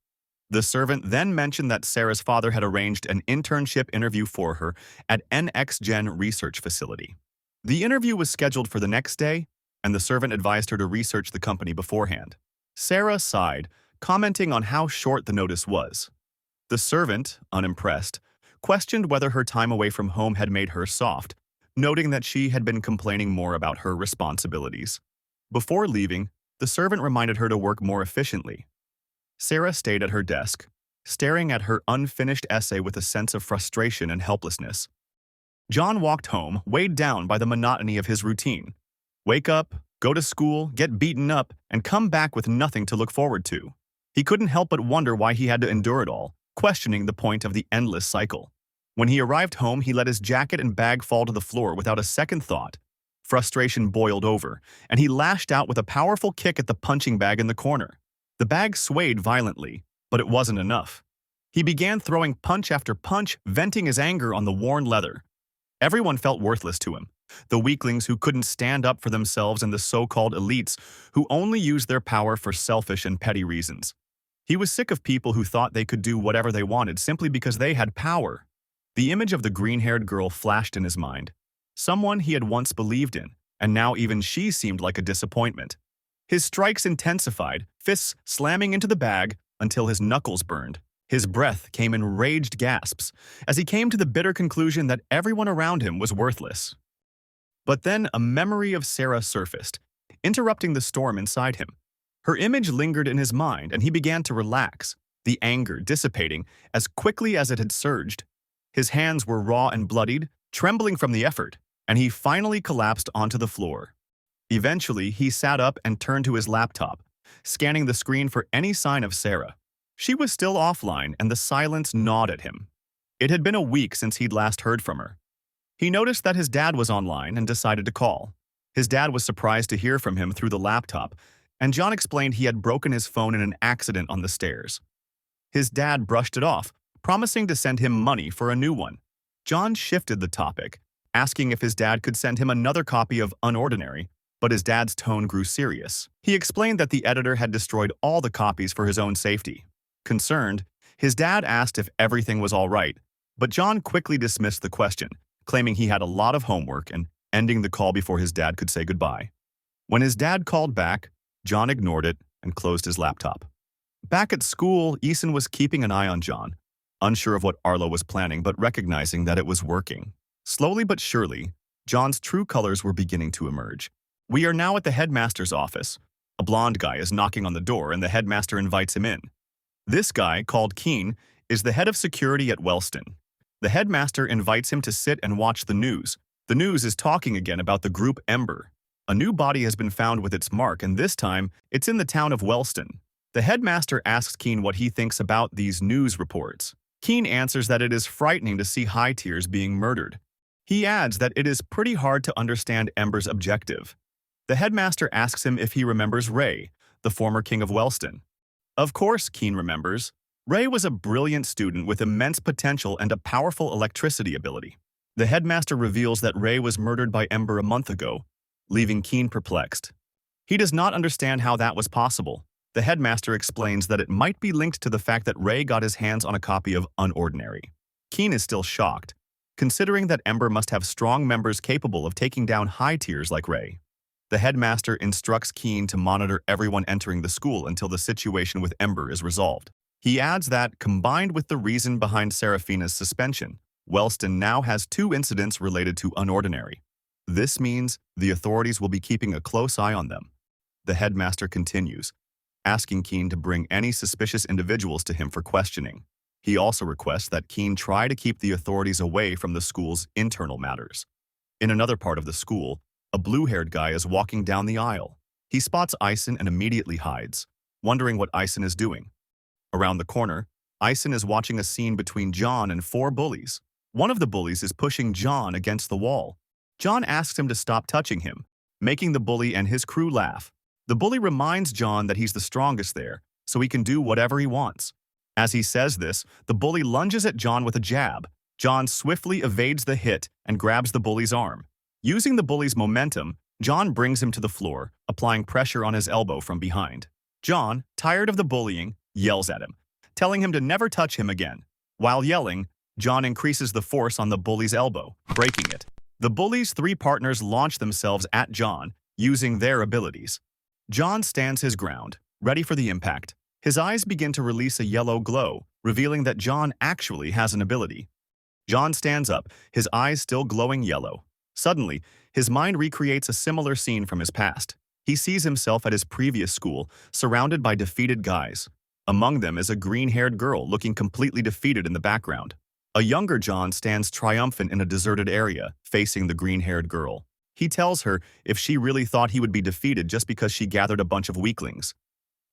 The servant then mentioned that Sarah's father had arranged an internship interview for her at NXGen Research Facility. The interview was scheduled for the next day, and the servant advised her to research the company beforehand. Sarah sighed, commenting on how short the notice was. The servant, unimpressed, questioned whether her time away from home had made her soft, noting that she had been complaining more about her responsibilities. Before leaving, the servant reminded her to work more efficiently. Sarah stayed at her desk, staring at her unfinished essay with a sense of frustration and helplessness. John walked home, weighed down by the monotony of his routine. Wake up, go to school, get beaten up, and come back with nothing to look forward to. He couldn't help but wonder why he had to endure it all, questioning the point of the endless cycle. When he arrived home, he let his jacket and bag fall to the floor without a second thought. Frustration boiled over, and he lashed out with a powerful kick at the punching bag in the corner. The bag swayed violently, but it wasn't enough. He began throwing punch after punch, venting his anger on the worn leather. Everyone felt worthless to him. The weaklings who couldn't stand up for themselves and the so-called elites who only used their power for selfish and petty reasons. He was sick of people who thought they could do whatever they wanted simply because they had power. The image of the green-haired girl flashed in his mind. Someone he had once believed in, and now even she seemed like a disappointment. His strikes intensified, fists slamming into the bag until his knuckles burned. His breath came in raged gasps as he came to the bitter conclusion that everyone around him was worthless. But then a memory of Sarah surfaced, interrupting the storm inside him. Her image lingered in his mind and he began to relax, the anger dissipating as quickly as it had surged. His hands were raw and bloodied, trembling from the effort, and he finally collapsed onto the floor. Eventually, he sat up and turned to his laptop, scanning the screen for any sign of Sarah. She was still offline, and the silence gnawed at him. It had been a week since he'd last heard from her. He noticed that his dad was online and decided to call. His dad was surprised to hear from him through the laptop, and John explained he had broken his phone in an accident on the stairs. His dad brushed it off, promising to send him money for a new one. John shifted the topic, asking if his dad could send him another copy of Unordinary, but his dad's tone grew serious. He explained that the editor had destroyed all the copies for his own safety. Concerned, his dad asked if everything was all right, but John quickly dismissed the question, claiming he had a lot of homework and ending the call before his dad could say goodbye. When his dad called back, John ignored it and closed his laptop. Back at school, Eason was keeping an eye on John, unsure of what Arlo was planning but recognizing that it was working. Slowly but surely, John's true colors were beginning to emerge. We are now at the headmaster's office. A blonde guy is knocking on the door and the headmaster invites him in. This guy, called Keen, is the head of security at Wellston. The headmaster invites him to sit and watch the news. The news is talking again about the group Ember. A new body has been found with its mark, and this time, it's in the town of Wellston. The headmaster asks Keen what he thinks about these news reports. Keen answers that it is frightening to see high tiers being murdered. He adds that it is pretty hard to understand Ember's objective. The headmaster asks him if he remembers Ray, the former king of Wellston. Of course, Keen remembers. Ray was a brilliant student with immense potential and a powerful electricity ability. The headmaster reveals that Ray was murdered by Ember a month ago, leaving Keen perplexed. He does not understand how that was possible. The headmaster explains that it might be linked to the fact that Ray got his hands on a copy of Unordinary. Keen is still shocked, considering that Ember must have strong members capable of taking down high tiers like Ray. The headmaster instructs Keen to monitor everyone entering the school until the situation with Ember is resolved. He adds that, combined with the reason behind Seraphina's suspension, Wellston now has 2 incidents related to Unordinary. This means the authorities will be keeping a close eye on them. The headmaster continues, asking Keen to bring any suspicious individuals to him for questioning. He also requests that Keen try to keep the authorities away from the school's internal matters. In another part of the school, a blue-haired guy is walking down the aisle. He spots Eisen and immediately hides, wondering what Eisen is doing. Around the corner, Eisen is watching a scene between John and 4 bullies. One of the bullies is pushing John against the wall. John asks him to stop touching him, making the bully and his crew laugh. The bully reminds John that he's the strongest there, so he can do whatever he wants. As he says this, the bully lunges at John with a jab. John swiftly evades the hit and grabs the bully's arm. Using the bully's momentum, John brings him to the floor, applying pressure on his elbow from behind. John, tired of the bullying, yells at him, telling him to never touch him again. While yelling, John increases the force on the bully's elbow, breaking it. The bully's 3 partners launch themselves at John, using their abilities. John stands his ground, ready for the impact. His eyes begin to release a yellow glow, revealing that John actually has an ability. John stands up, his eyes still glowing yellow. Suddenly, his mind recreates a similar scene from his past. He sees himself at his previous school, surrounded by defeated guys. Among them is a green-haired girl looking completely defeated in the background. A younger John stands triumphant in a deserted area, facing the green-haired girl. He tells her if she really thought he would be defeated just because she gathered a bunch of weaklings.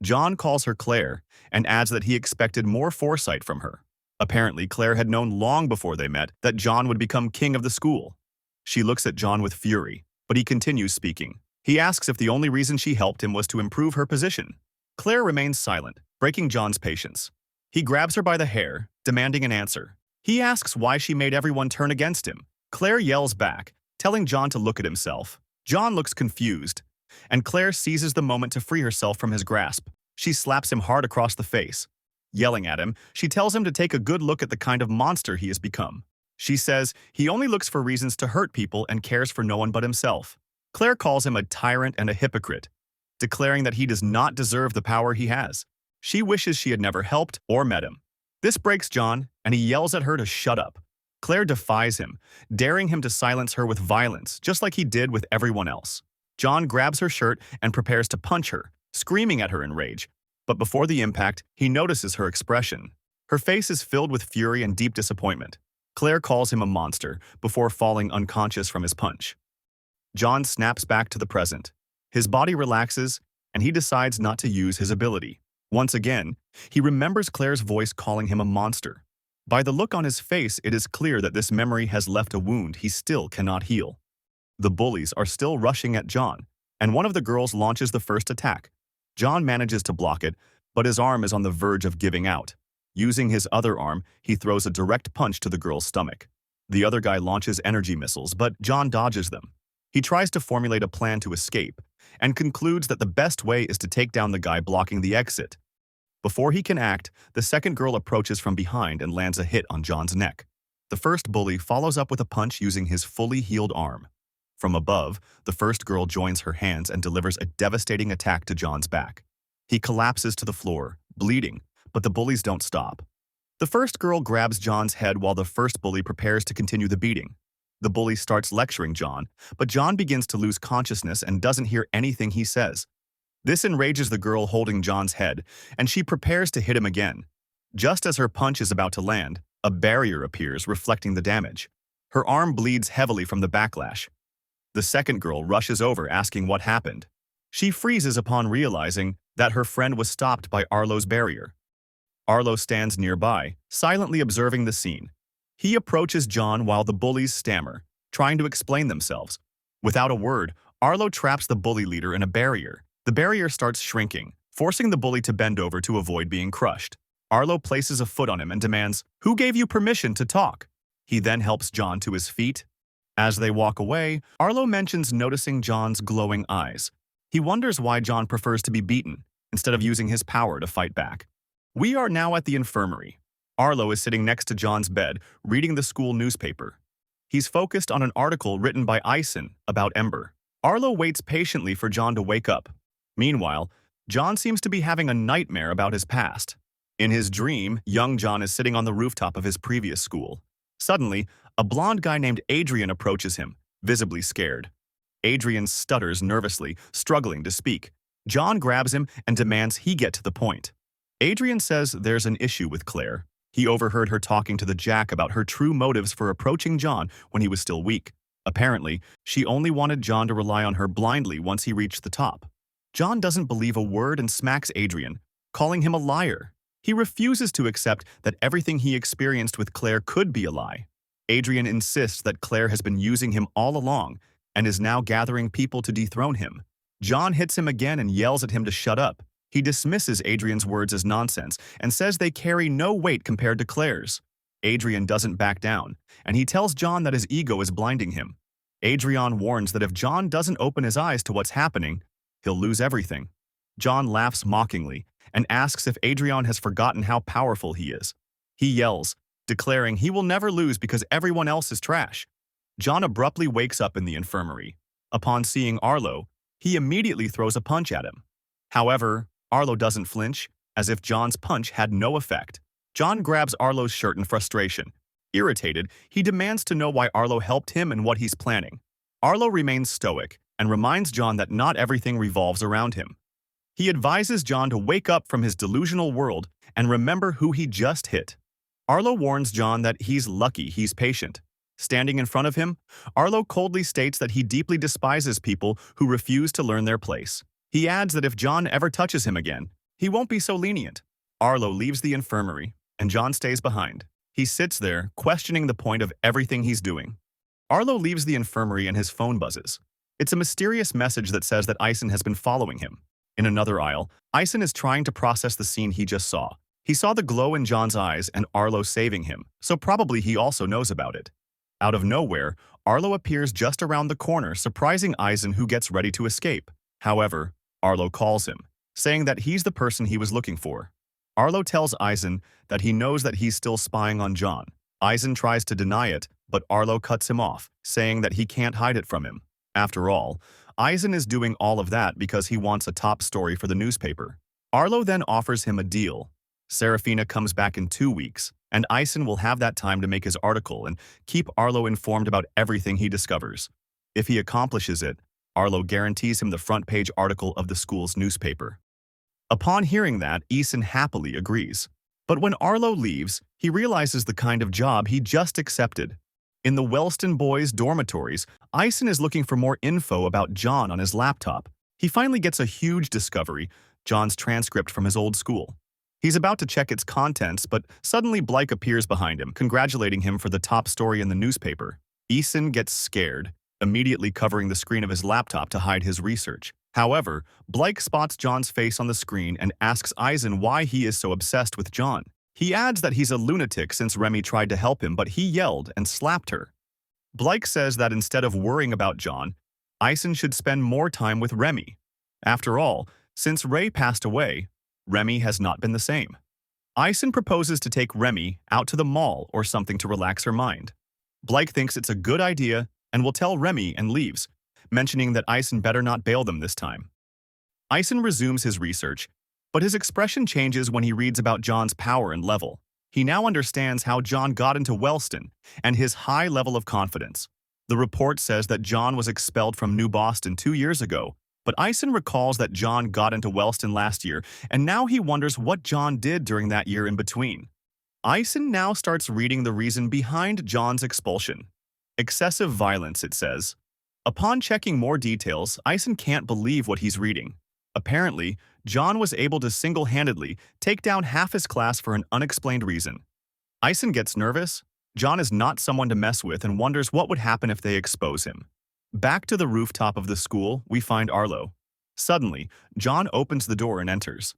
John calls her Claire and adds that he expected more foresight from her. Apparently, Claire had known long before they met that John would become king of the school. She looks at John with fury, but he continues speaking. He asks if the only reason she helped him was to improve her position. Claire remains silent, breaking John's patience. He grabs her by the hair, demanding an answer. He asks why she made everyone turn against him. Claire yells back, telling John to look at himself. John looks confused, and Claire seizes the moment to free herself from his grasp. She slaps him hard across the face. Yelling at him, she tells him to take a good look at the kind of monster he has become. She says he only looks for reasons to hurt people and cares for no one but himself. Claire calls him a tyrant and a hypocrite, declaring that he does not deserve the power he has. She wishes she had never helped or met him. This breaks John, and he yells at her to shut up. Claire defies him, daring him to silence her with violence, just like he did with everyone else. John grabs her shirt and prepares to punch her, screaming at her in rage. But before the impact, he notices her expression. Her face is filled with fury and deep disappointment. Claire calls him a monster before falling unconscious from his punch. John snaps back to the present. His body relaxes, and he decides not to use his ability. Once again, he remembers Claire's voice calling him a monster. By the look on his face, it is clear that this memory has left a wound he still cannot heal. The bullies are still rushing at John, and one of the girls launches the first attack. John manages to block it, but his arm is on the verge of giving out. Using his other arm, he throws a direct punch to the girl's stomach. The other guy launches energy missiles, but John dodges them. He tries to formulate a plan to escape, and concludes that the best way is to take down the guy blocking the exit. Before he can act, the second girl approaches from behind and lands a hit on John's neck. The first bully follows up with a punch using his fully healed arm. From above, the first girl joins her hands and delivers a devastating attack to John's back. He collapses to the floor, bleeding, but the bullies don't stop. The first girl grabs John's head while the first bully prepares to continue the beating. The bully starts lecturing John, but John begins to lose consciousness and doesn't hear anything he says. This enrages the girl holding John's head, and she prepares to hit him again. Just as her punch is about to land, a barrier appears, reflecting the damage. Her arm bleeds heavily from the backlash. The second girl rushes over, asking what happened. She freezes upon realizing that her friend was stopped by Arlo's barrier. Arlo stands nearby, silently observing the scene. He approaches John while the bullies stammer, trying to explain themselves. Without a word, Arlo traps the bully leader in a barrier. The barrier starts shrinking, forcing the bully to bend over to avoid being crushed. Arlo places a foot on him and demands, "Who gave you permission to talk?" He then helps John to his feet. As they walk away, Arlo mentions noticing John's glowing eyes. He wonders why John prefers to be beaten, instead of using his power to fight back. We are now at the infirmary. Arlo is sitting next to John's bed, reading the school newspaper. He's focused on an article written by Ison about Ember. Arlo waits patiently for John to wake up. Meanwhile, John seems to be having a nightmare about his past. In his dream, young John is sitting on the rooftop of his previous school. Suddenly, a blonde guy named Adrian approaches him, visibly scared. Adrian stutters nervously, struggling to speak. John grabs him and demands he get to the point. Adrian says there's an issue with Claire. He overheard her talking to the Jack about her true motives for approaching John when he was still weak. Apparently, she only wanted John to rely on her blindly once he reached the top. John doesn't believe a word and smacks Adrian, calling him a liar. He refuses to accept that everything he experienced with Claire could be a lie. Adrian insists that Claire has been using him all along and is now gathering people to dethrone him. John hits him again and yells at him to shut up. He dismisses Adrian's words as nonsense and says they carry no weight compared to Claire's. Adrian doesn't back down, and he tells John that his ego is blinding him. Adrian warns that if John doesn't open his eyes to what's happening, he'll lose everything. John laughs mockingly and asks if Adrian has forgotten how powerful he is. He yells, declaring he will never lose because everyone else is trash. John abruptly wakes up in the infirmary. Upon seeing Arlo, he immediately throws a punch at him. However, Arlo doesn't flinch, as if John's punch had no effect. John grabs Arlo's shirt in frustration. Irritated, he demands to know why Arlo helped him and what he's planning. Arlo remains stoic and reminds John that not everything revolves around him. He advises John to wake up from his delusional world and remember who he just hit. Arlo warns John that he's lucky he's patient. Standing in front of him, Arlo coldly states that he deeply despises people who refuse to learn their place. He adds that if John ever touches him again, he won't be so lenient. Arlo leaves the infirmary, and John stays behind. He sits there, questioning the point of everything he's doing. Arlo leaves the infirmary and his phone buzzes. It's a mysterious message that says that Ison has been following him. In another aisle, Ison is trying to process the scene he just saw. He saw the glow in John's eyes and Arlo saving him, so probably he also knows about it. Out of nowhere, Arlo appears just around the corner, surprising Ison, who gets ready to escape. However, Arlo calls him, saying that he's the person he was looking for. Arlo tells Ison that he knows that he's still spying on John. Ison tries to deny it, but Arlo cuts him off, saying that he can't hide it from him. After all, Ison is doing all of that because he wants a top story for the newspaper. Arlo then offers him a deal. Serafina comes back in 2 weeks, and Ison will have that time to make his article and keep Arlo informed about everything he discovers. If he accomplishes it, Arlo guarantees him the front-page article of the school's newspaper. Upon hearing that, Ison happily agrees. But when Arlo leaves, he realizes the kind of job he just accepted. In the Wellston boys' dormitories, Ison is looking for more info about John on his laptop. He finally gets a huge discovery, John's transcript from his old school. He's about to check its contents, but suddenly Blake appears behind him, congratulating him for the top story in the newspaper. Eason gets scared, immediately covering the screen of his laptop to hide his research. However, Blake spots John's face on the screen and asks Eisen why he is so obsessed with John. He adds that he's a lunatic since Remy tried to help him, but he yelled and slapped her. Blake says that instead of worrying about John, Eisen should spend more time with Remy. After all, since Ray passed away, Remy has not been the same. Eisen proposes to take Remy out to the mall or something to relax her mind. Blake thinks it's a good idea and will tell Remy and leaves, mentioning that Eisen better not bail them this time. Eisen resumes his research, but his expression changes when he reads about John's power and level. He now understands how John got into Wellston and his high level of confidence. The report says that John was expelled from New Boston 2 years ago, but Eisen recalls that John got into Wellston last year, and now he wonders what John did during that year in between. Eisen now starts reading the reason behind John's expulsion. Excessive violence, it says. Upon checking more details, Eisen can't believe what he's reading. Apparently, John was able to single-handedly take down half his class for an unexplained reason. Eisen gets nervous. John is not someone to mess with and wonders what would happen if they expose him. Back to the rooftop of the school, we find Arlo. Suddenly, John opens the door and enters.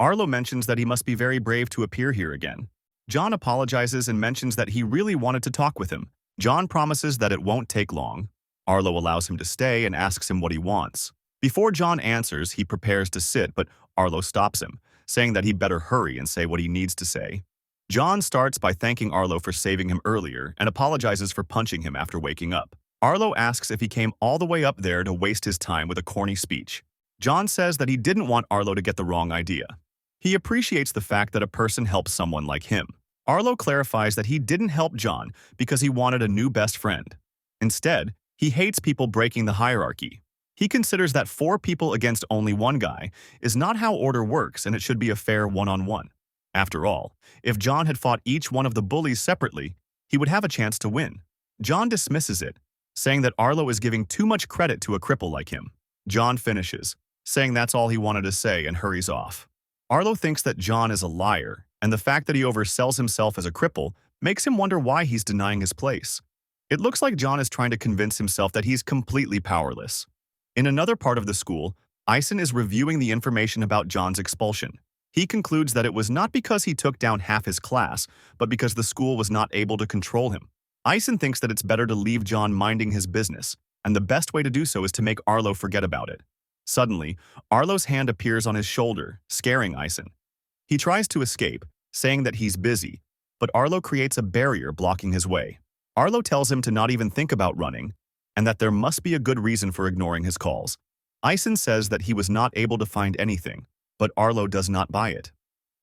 Arlo mentions that he must be very brave to appear here again. John apologizes and mentions that he really wanted to talk with him. John promises that it won't take long. Arlo allows him to stay and asks him what he wants. Before John answers, he prepares to sit, but Arlo stops him, saying that he better hurry and say what he needs to say. John starts by thanking Arlo for saving him earlier and apologizes for punching him after waking up. Arlo asks if he came all the way up there to waste his time with a corny speech. John says that he didn't want Arlo to get the wrong idea. He appreciates the fact that a person helps someone like him. Arlo clarifies that he didn't help John because he wanted a new best friend. Instead, he hates people breaking the hierarchy. He considers that 4 people against only 1 guy is not how order works, and it should be a fair one-on-one. After all, if John had fought each one of the bullies separately, he would have a chance to win. John dismisses it, saying that Arlo is giving too much credit to a cripple like him. John finishes, saying that's all he wanted to say, and hurries off. Arlo thinks that John is a liar, and the fact that he oversells himself as a cripple makes him wonder why he's denying his place. It looks like John is trying to convince himself that he's completely powerless. In another part of the school, Eisen is reviewing the information about John's expulsion. He concludes that it was not because he took down half his class, but because the school was not able to control him. Eisen thinks that it's better to leave John minding his business, and the best way to do so is to make Arlo forget about it. Suddenly, Arlo's hand appears on his shoulder, scaring Eisen. He tries to escape, saying that he's busy, but Arlo creates a barrier blocking his way. Arlo tells him to not even think about running, and that there must be a good reason for ignoring his calls. Eisen says that he was not able to find anything, but Arlo does not buy it.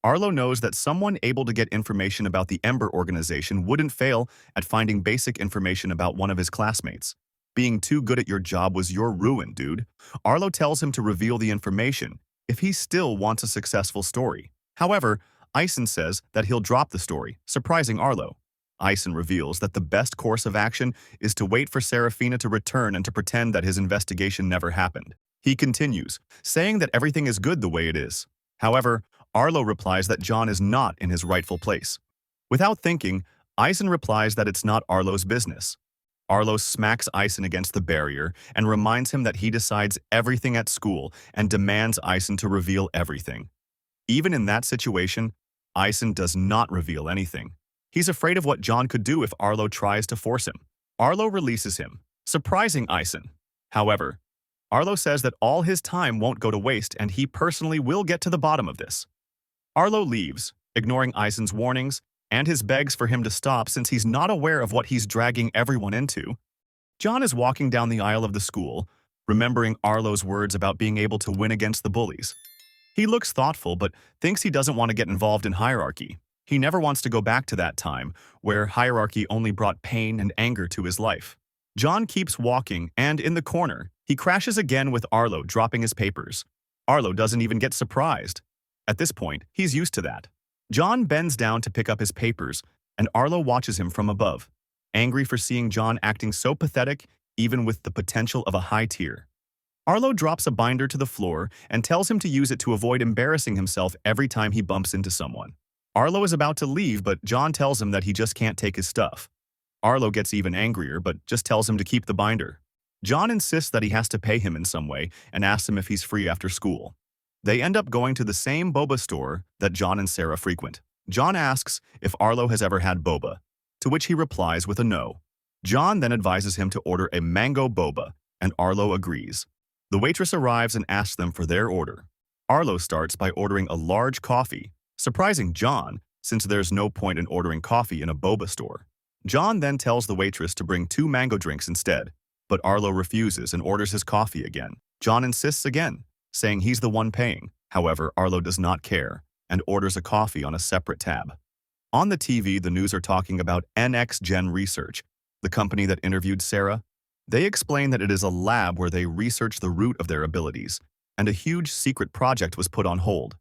Arlo knows that someone able to get information about the Ember organization wouldn't fail at finding basic information about one of his classmates. Being too good at your job was your ruin, dude. Arlo tells him to reveal the information if he still wants a successful story. However, Eisen says that he'll drop the story, surprising Arlo. Eisen reveals that the best course of action is to wait for Serafina to return and to pretend that his investigation never happened. He continues, saying that everything is good the way it is. However, Arlo replies that John is not in his rightful place. Without thinking, Eisen replies that it's not Arlo's business. Arlo smacks Eisen against the barrier and reminds him that he decides everything at school and demands Eisen to reveal everything. Even in that situation, Eisen does not reveal anything. He's afraid of what John could do if Arlo tries to force him. Arlo releases him, surprising Eisen. However, Arlo says that all his time won't go to waste and he personally will get to the bottom of this. Arlo leaves, ignoring Eisen's warnings and his begs for him to stop since he's not aware of what he's dragging everyone into. John is walking down the aisle of the school, remembering Arlo's words about being able to win against the bullies. He looks thoughtful but thinks he doesn't want to get involved in hierarchy. He never wants to go back to that time, where hierarchy only brought pain and anger to his life. John keeps walking, and in the corner, he crashes again with Arlo dropping his papers. Arlo doesn't even get surprised. At this point, he's used to that. John bends down to pick up his papers, and Arlo watches him from above, angry for seeing John acting so pathetic even with the potential of a high tier. Arlo drops a binder to the floor and tells him to use it to avoid embarrassing himself every time he bumps into someone. Arlo is about to leave, but John tells him that he just can't take his stuff. Arlo gets even angrier, but just tells him to keep the binder. John insists that he has to pay him in some way and asks him if he's free after school. They end up going to the same boba store that John and Sarah frequent. John asks if Arlo has ever had boba, to which he replies with a no. John then advises him to order a mango boba, and Arlo agrees. The waitress arrives and asks them for their order. Arlo starts by ordering a large coffee, surprising John since there's no point in ordering coffee in a boba store. John then tells the waitress to bring 2 mango drinks instead, but Arlo refuses and orders his coffee again. John insists again, saying he's the one paying. However, Arlo does not care and orders a coffee on a separate tab. On the TV, the news are talking about NX Gen Research, the company that interviewed Sarah. They explain that it is a lab where they research the root of their abilities, and a huge secret project was put on hold.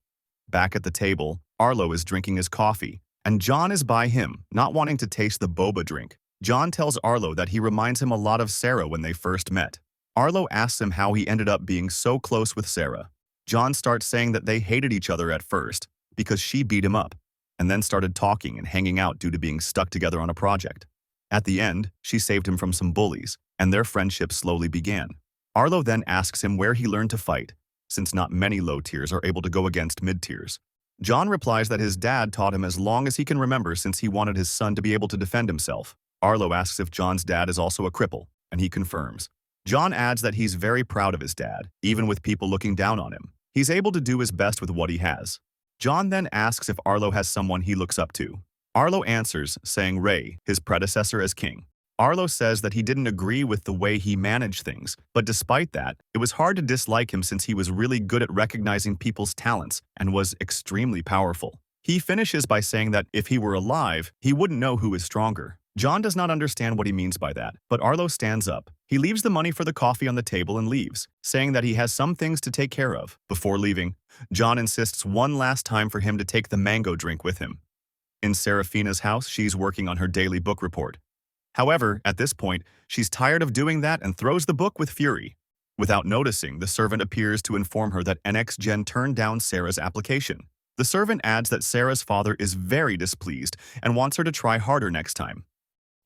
Back at the table, Arlo is drinking his coffee, and John is by him, not wanting to taste the boba drink. John tells Arlo that he reminds him a lot of Sarah when they first met. Arlo asks him how he ended up being so close with Sarah. John starts saying that they hated each other at first because she beat him up, and then started talking and hanging out due to being stuck together on a project. At the end, she saved him from some bullies, and their friendship slowly began. Arlo then asks him where he learned to fight, since not many low tiers are able to go against mid tiers. John replies that his dad taught him as long as he can remember since he wanted his son to be able to defend himself. Arlo asks if John's dad is also a cripple, and he confirms. John adds that he's very proud of his dad, even with people looking down on him. He's able to do his best with what he has. John then asks if Arlo has someone he looks up to. Arlo answers, saying Ray, his predecessor as king. Arlo says that he didn't agree with the way he managed things, but despite that, it was hard to dislike him since he was really good at recognizing people's talents and was extremely powerful. He finishes by saying that if he were alive, he wouldn't know who is stronger. John does not understand what he means by that, but Arlo stands up. He leaves the money for the coffee on the table and leaves, saying that he has some things to take care of. Before leaving, John insists one last time for him to take the mango drink with him. In Serafina's house, she's working on her daily book report. However, at this point, she's tired of doing that and throws the book with fury. Without noticing, the servant appears to inform her that NX Gen turned down Sarah's application. The servant adds that Sarah's father is very displeased and wants her to try harder next time.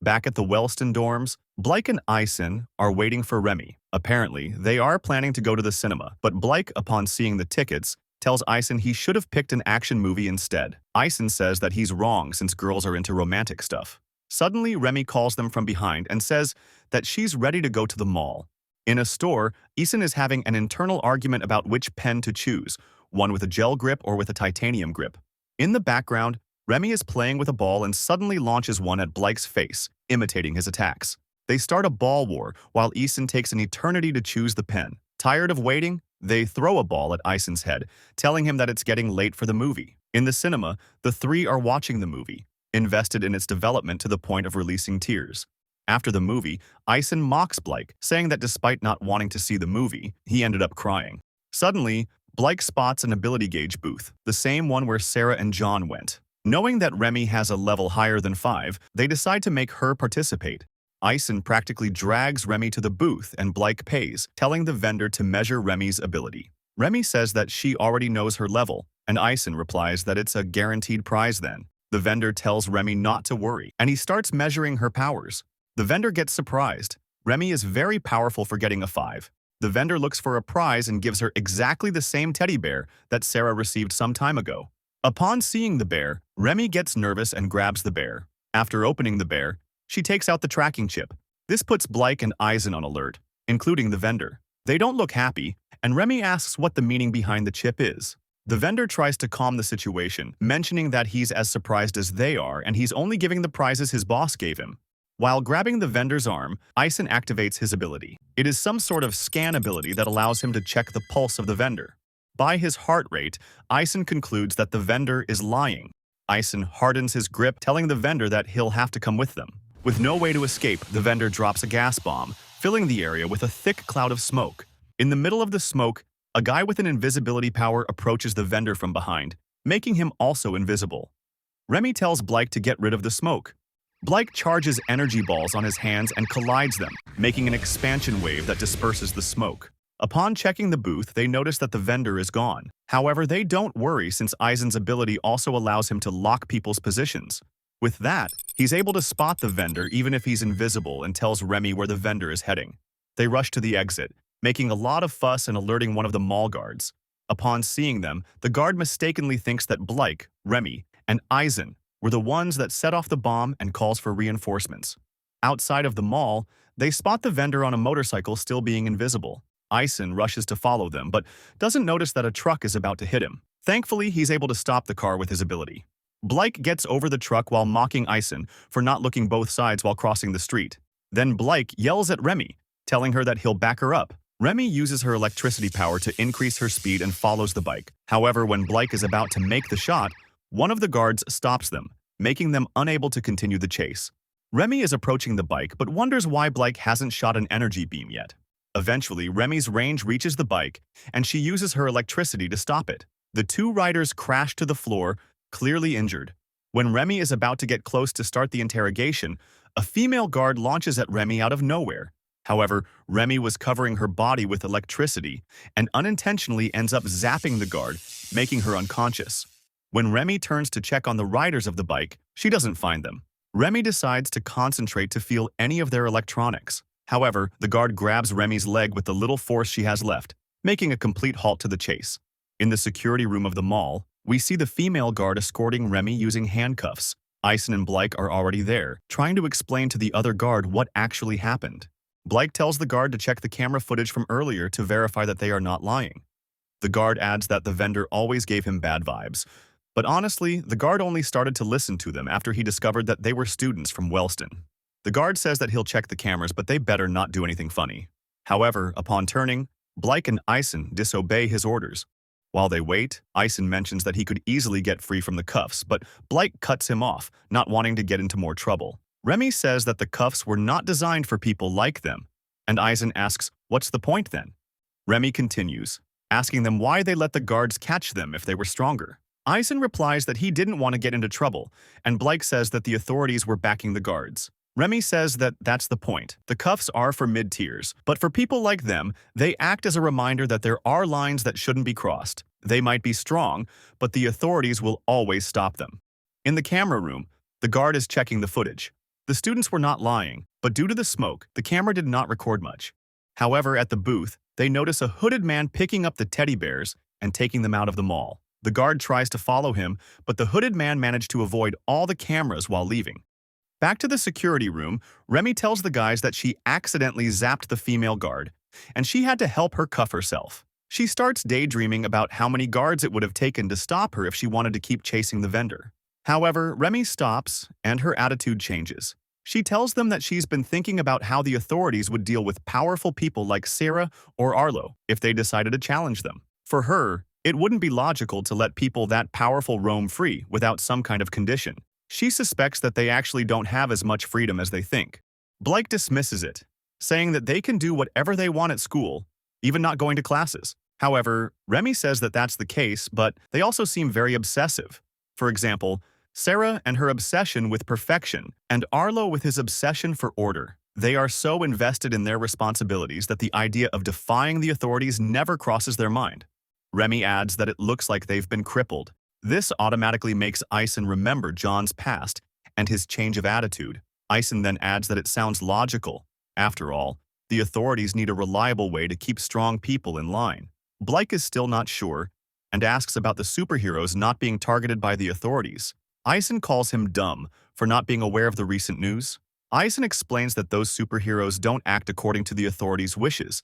Back at the Wellston dorms, Blake and Ison are waiting for Remy. Apparently, they are planning to go to the cinema, but Blake, upon seeing the tickets, tells Ison he should have picked an action movie instead. Ison says that he's wrong since girls are into romantic stuff. Suddenly, Remy calls them from behind and says that she's ready to go to the mall. In a store, Ison is having an internal argument about which pen to choose, one with a gel grip or with a titanium grip. In the background, Remy is playing with a ball and suddenly launches one at Blake's face, imitating his attacks. They start a ball war while Ison takes an eternity to choose the pen. Tired of waiting, they throw a ball at Ison's head, telling him that it's getting late for the movie. In the cinema, the three are watching the movie, invested in its development to the point of releasing tears. After the movie, Ison mocks Blake, saying that despite not wanting to see the movie, he ended up crying. Suddenly, Blake spots an ability gauge booth, the same one where Sarah and John went. Knowing that Remy has a level higher than 5, they decide to make her participate. Ison practically drags Remy to the booth and Blake pays, telling the vendor to measure Remy's ability. Remy says that she already knows her level, and Ison replies that it's a guaranteed prize then. The vendor tells Remy not to worry, and he starts measuring her powers. The vendor gets surprised. Remy is very powerful for getting a 5. The vendor looks for a prize and gives her exactly the same teddy bear that Sarah received some time ago. Upon seeing the bear, Remy gets nervous and grabs the bear. After opening the bear, she takes out the tracking chip. This puts Blake and Ison on alert, including the vendor. They don't look happy, and Remy asks what the meaning behind the chip is. The vendor tries to calm the situation, mentioning that he's as surprised as they are and he's only giving the prizes his boss gave him. While grabbing the vendor's arm, Ison activates his ability. It is some sort of scan ability that allows him to check the pulse of the vendor. By his heart rate, Ison concludes that the vendor is lying. Ison hardens his grip, telling the vendor that he'll have to come with them. With no way to escape, the vendor drops a gas bomb, filling the area with a thick cloud of smoke. In the middle of the smoke, a guy with an invisibility power approaches the vendor from behind, making him also invisible. Remy tells Blake to get rid of the smoke. Blake charges energy balls on his hands and collides them, making an expansion wave that disperses the smoke. Upon checking the booth, they notice that the vendor is gone. However, they don't worry since Aizen's ability also allows him to lock people's positions. With that, he's able to spot the vendor even if he's invisible and tells Remy where the vendor is heading. They rush to the exit, making a lot of fuss and alerting one of the mall guards. Upon seeing them, the guard mistakenly thinks that Blake, Remy, and Aizen were the ones that set off the bomb and calls for reinforcements. Outside of the mall, they spot the vendor on a motorcycle still being invisible. Aizen rushes to follow them, but doesn't notice that a truck is about to hit him. Thankfully, he's able to stop the car with his ability. Blake gets over the truck while mocking Aizen for not looking both sides while crossing the street. Then Blake yells at Remy, telling her that he'll back her up. Remy uses her electricity power to increase her speed and follows the bike. However, when Blake is about to make the shot, one of the guards stops them, making them unable to continue the chase. Remy is approaching the bike but wonders why Blake hasn't shot an energy beam yet. Eventually, Remy's range reaches the bike, and she uses her electricity to stop it. The two riders crash to the floor, clearly injured. When Remy is about to get close to start the interrogation, a female guard launches at Remy out of nowhere. However, Remy was covering her body with electricity and unintentionally ends up zapping the guard, making her unconscious. When Remy turns to check on the riders of the bike, she doesn't find them. Remy decides to concentrate to feel any of their electronics. However, the guard grabs Remy's leg with the little force she has left, making a complete halt to the chase. In the security room of the mall, we see the female guard escorting Remy using handcuffs. Aizen and Blake are already there, trying to explain to the other guard what actually happened. Blake tells the guard to check the camera footage from earlier to verify that they are not lying. The guard adds that the vendor always gave him bad vibes. But honestly, the guard only started to listen to them after he discovered that they were students from Wellston. The guard says that he'll check the cameras, but they better not do anything funny. However, upon turning, Blake and Aizen disobey his orders. While they wait, Aizen mentions that he could easily get free from the cuffs, but Blake cuts him off, not wanting to get into more trouble. Remy says that the cuffs were not designed for people like them, and Aizen asks, "What's the point then?" Remy continues, asking them why they let the guards catch them if they were stronger. Aizen replies that he didn't want to get into trouble, and Blake says that the authorities were backing the guards. Remy says that that's the point. The cuffs are for mid-tiers, but for people like them, they act as a reminder that there are lines that shouldn't be crossed. They might be strong, but the authorities will always stop them. In the camera room, the guard is checking the footage. The students were not lying, but due to the smoke, the camera did not record much. However, at the booth, they notice a hooded man picking up the teddy bears and taking them out of the mall. The guard tries to follow him, but the hooded man managed to avoid all the cameras while leaving. Back to the security room, Remy tells the guys that she accidentally zapped the female guard, and she had to help her cuff herself. She starts daydreaming about how many guards it would have taken to stop her if she wanted to keep chasing the vendor. However, Remy stops, and her attitude changes. She tells them that she's been thinking about how the authorities would deal with powerful people like Sarah or Arlo if they decided to challenge them. For her, it wouldn't be logical to let people that powerful roam free without some kind of condition. She suspects that they actually don't have as much freedom as they think. Blake dismisses it, saying that they can do whatever they want at school, even not going to classes. However, Remy says that that's the case, but they also seem very obsessive. For example, Sarah and her obsession with perfection, and Arlo with his obsession for order. They are so invested in their responsibilities that the idea of defying the authorities never crosses their mind. Remy adds that it looks like they've been crippled. This automatically makes Aizen remember John's past and his change of attitude. Aizen then adds that it sounds logical. After all, the authorities need a reliable way to keep strong people in line. Blake is still not sure and asks about the superheroes not being targeted by the authorities. Aizen calls him dumb for not being aware of the recent news. Aizen explains that those superheroes don't act according to the authorities' wishes,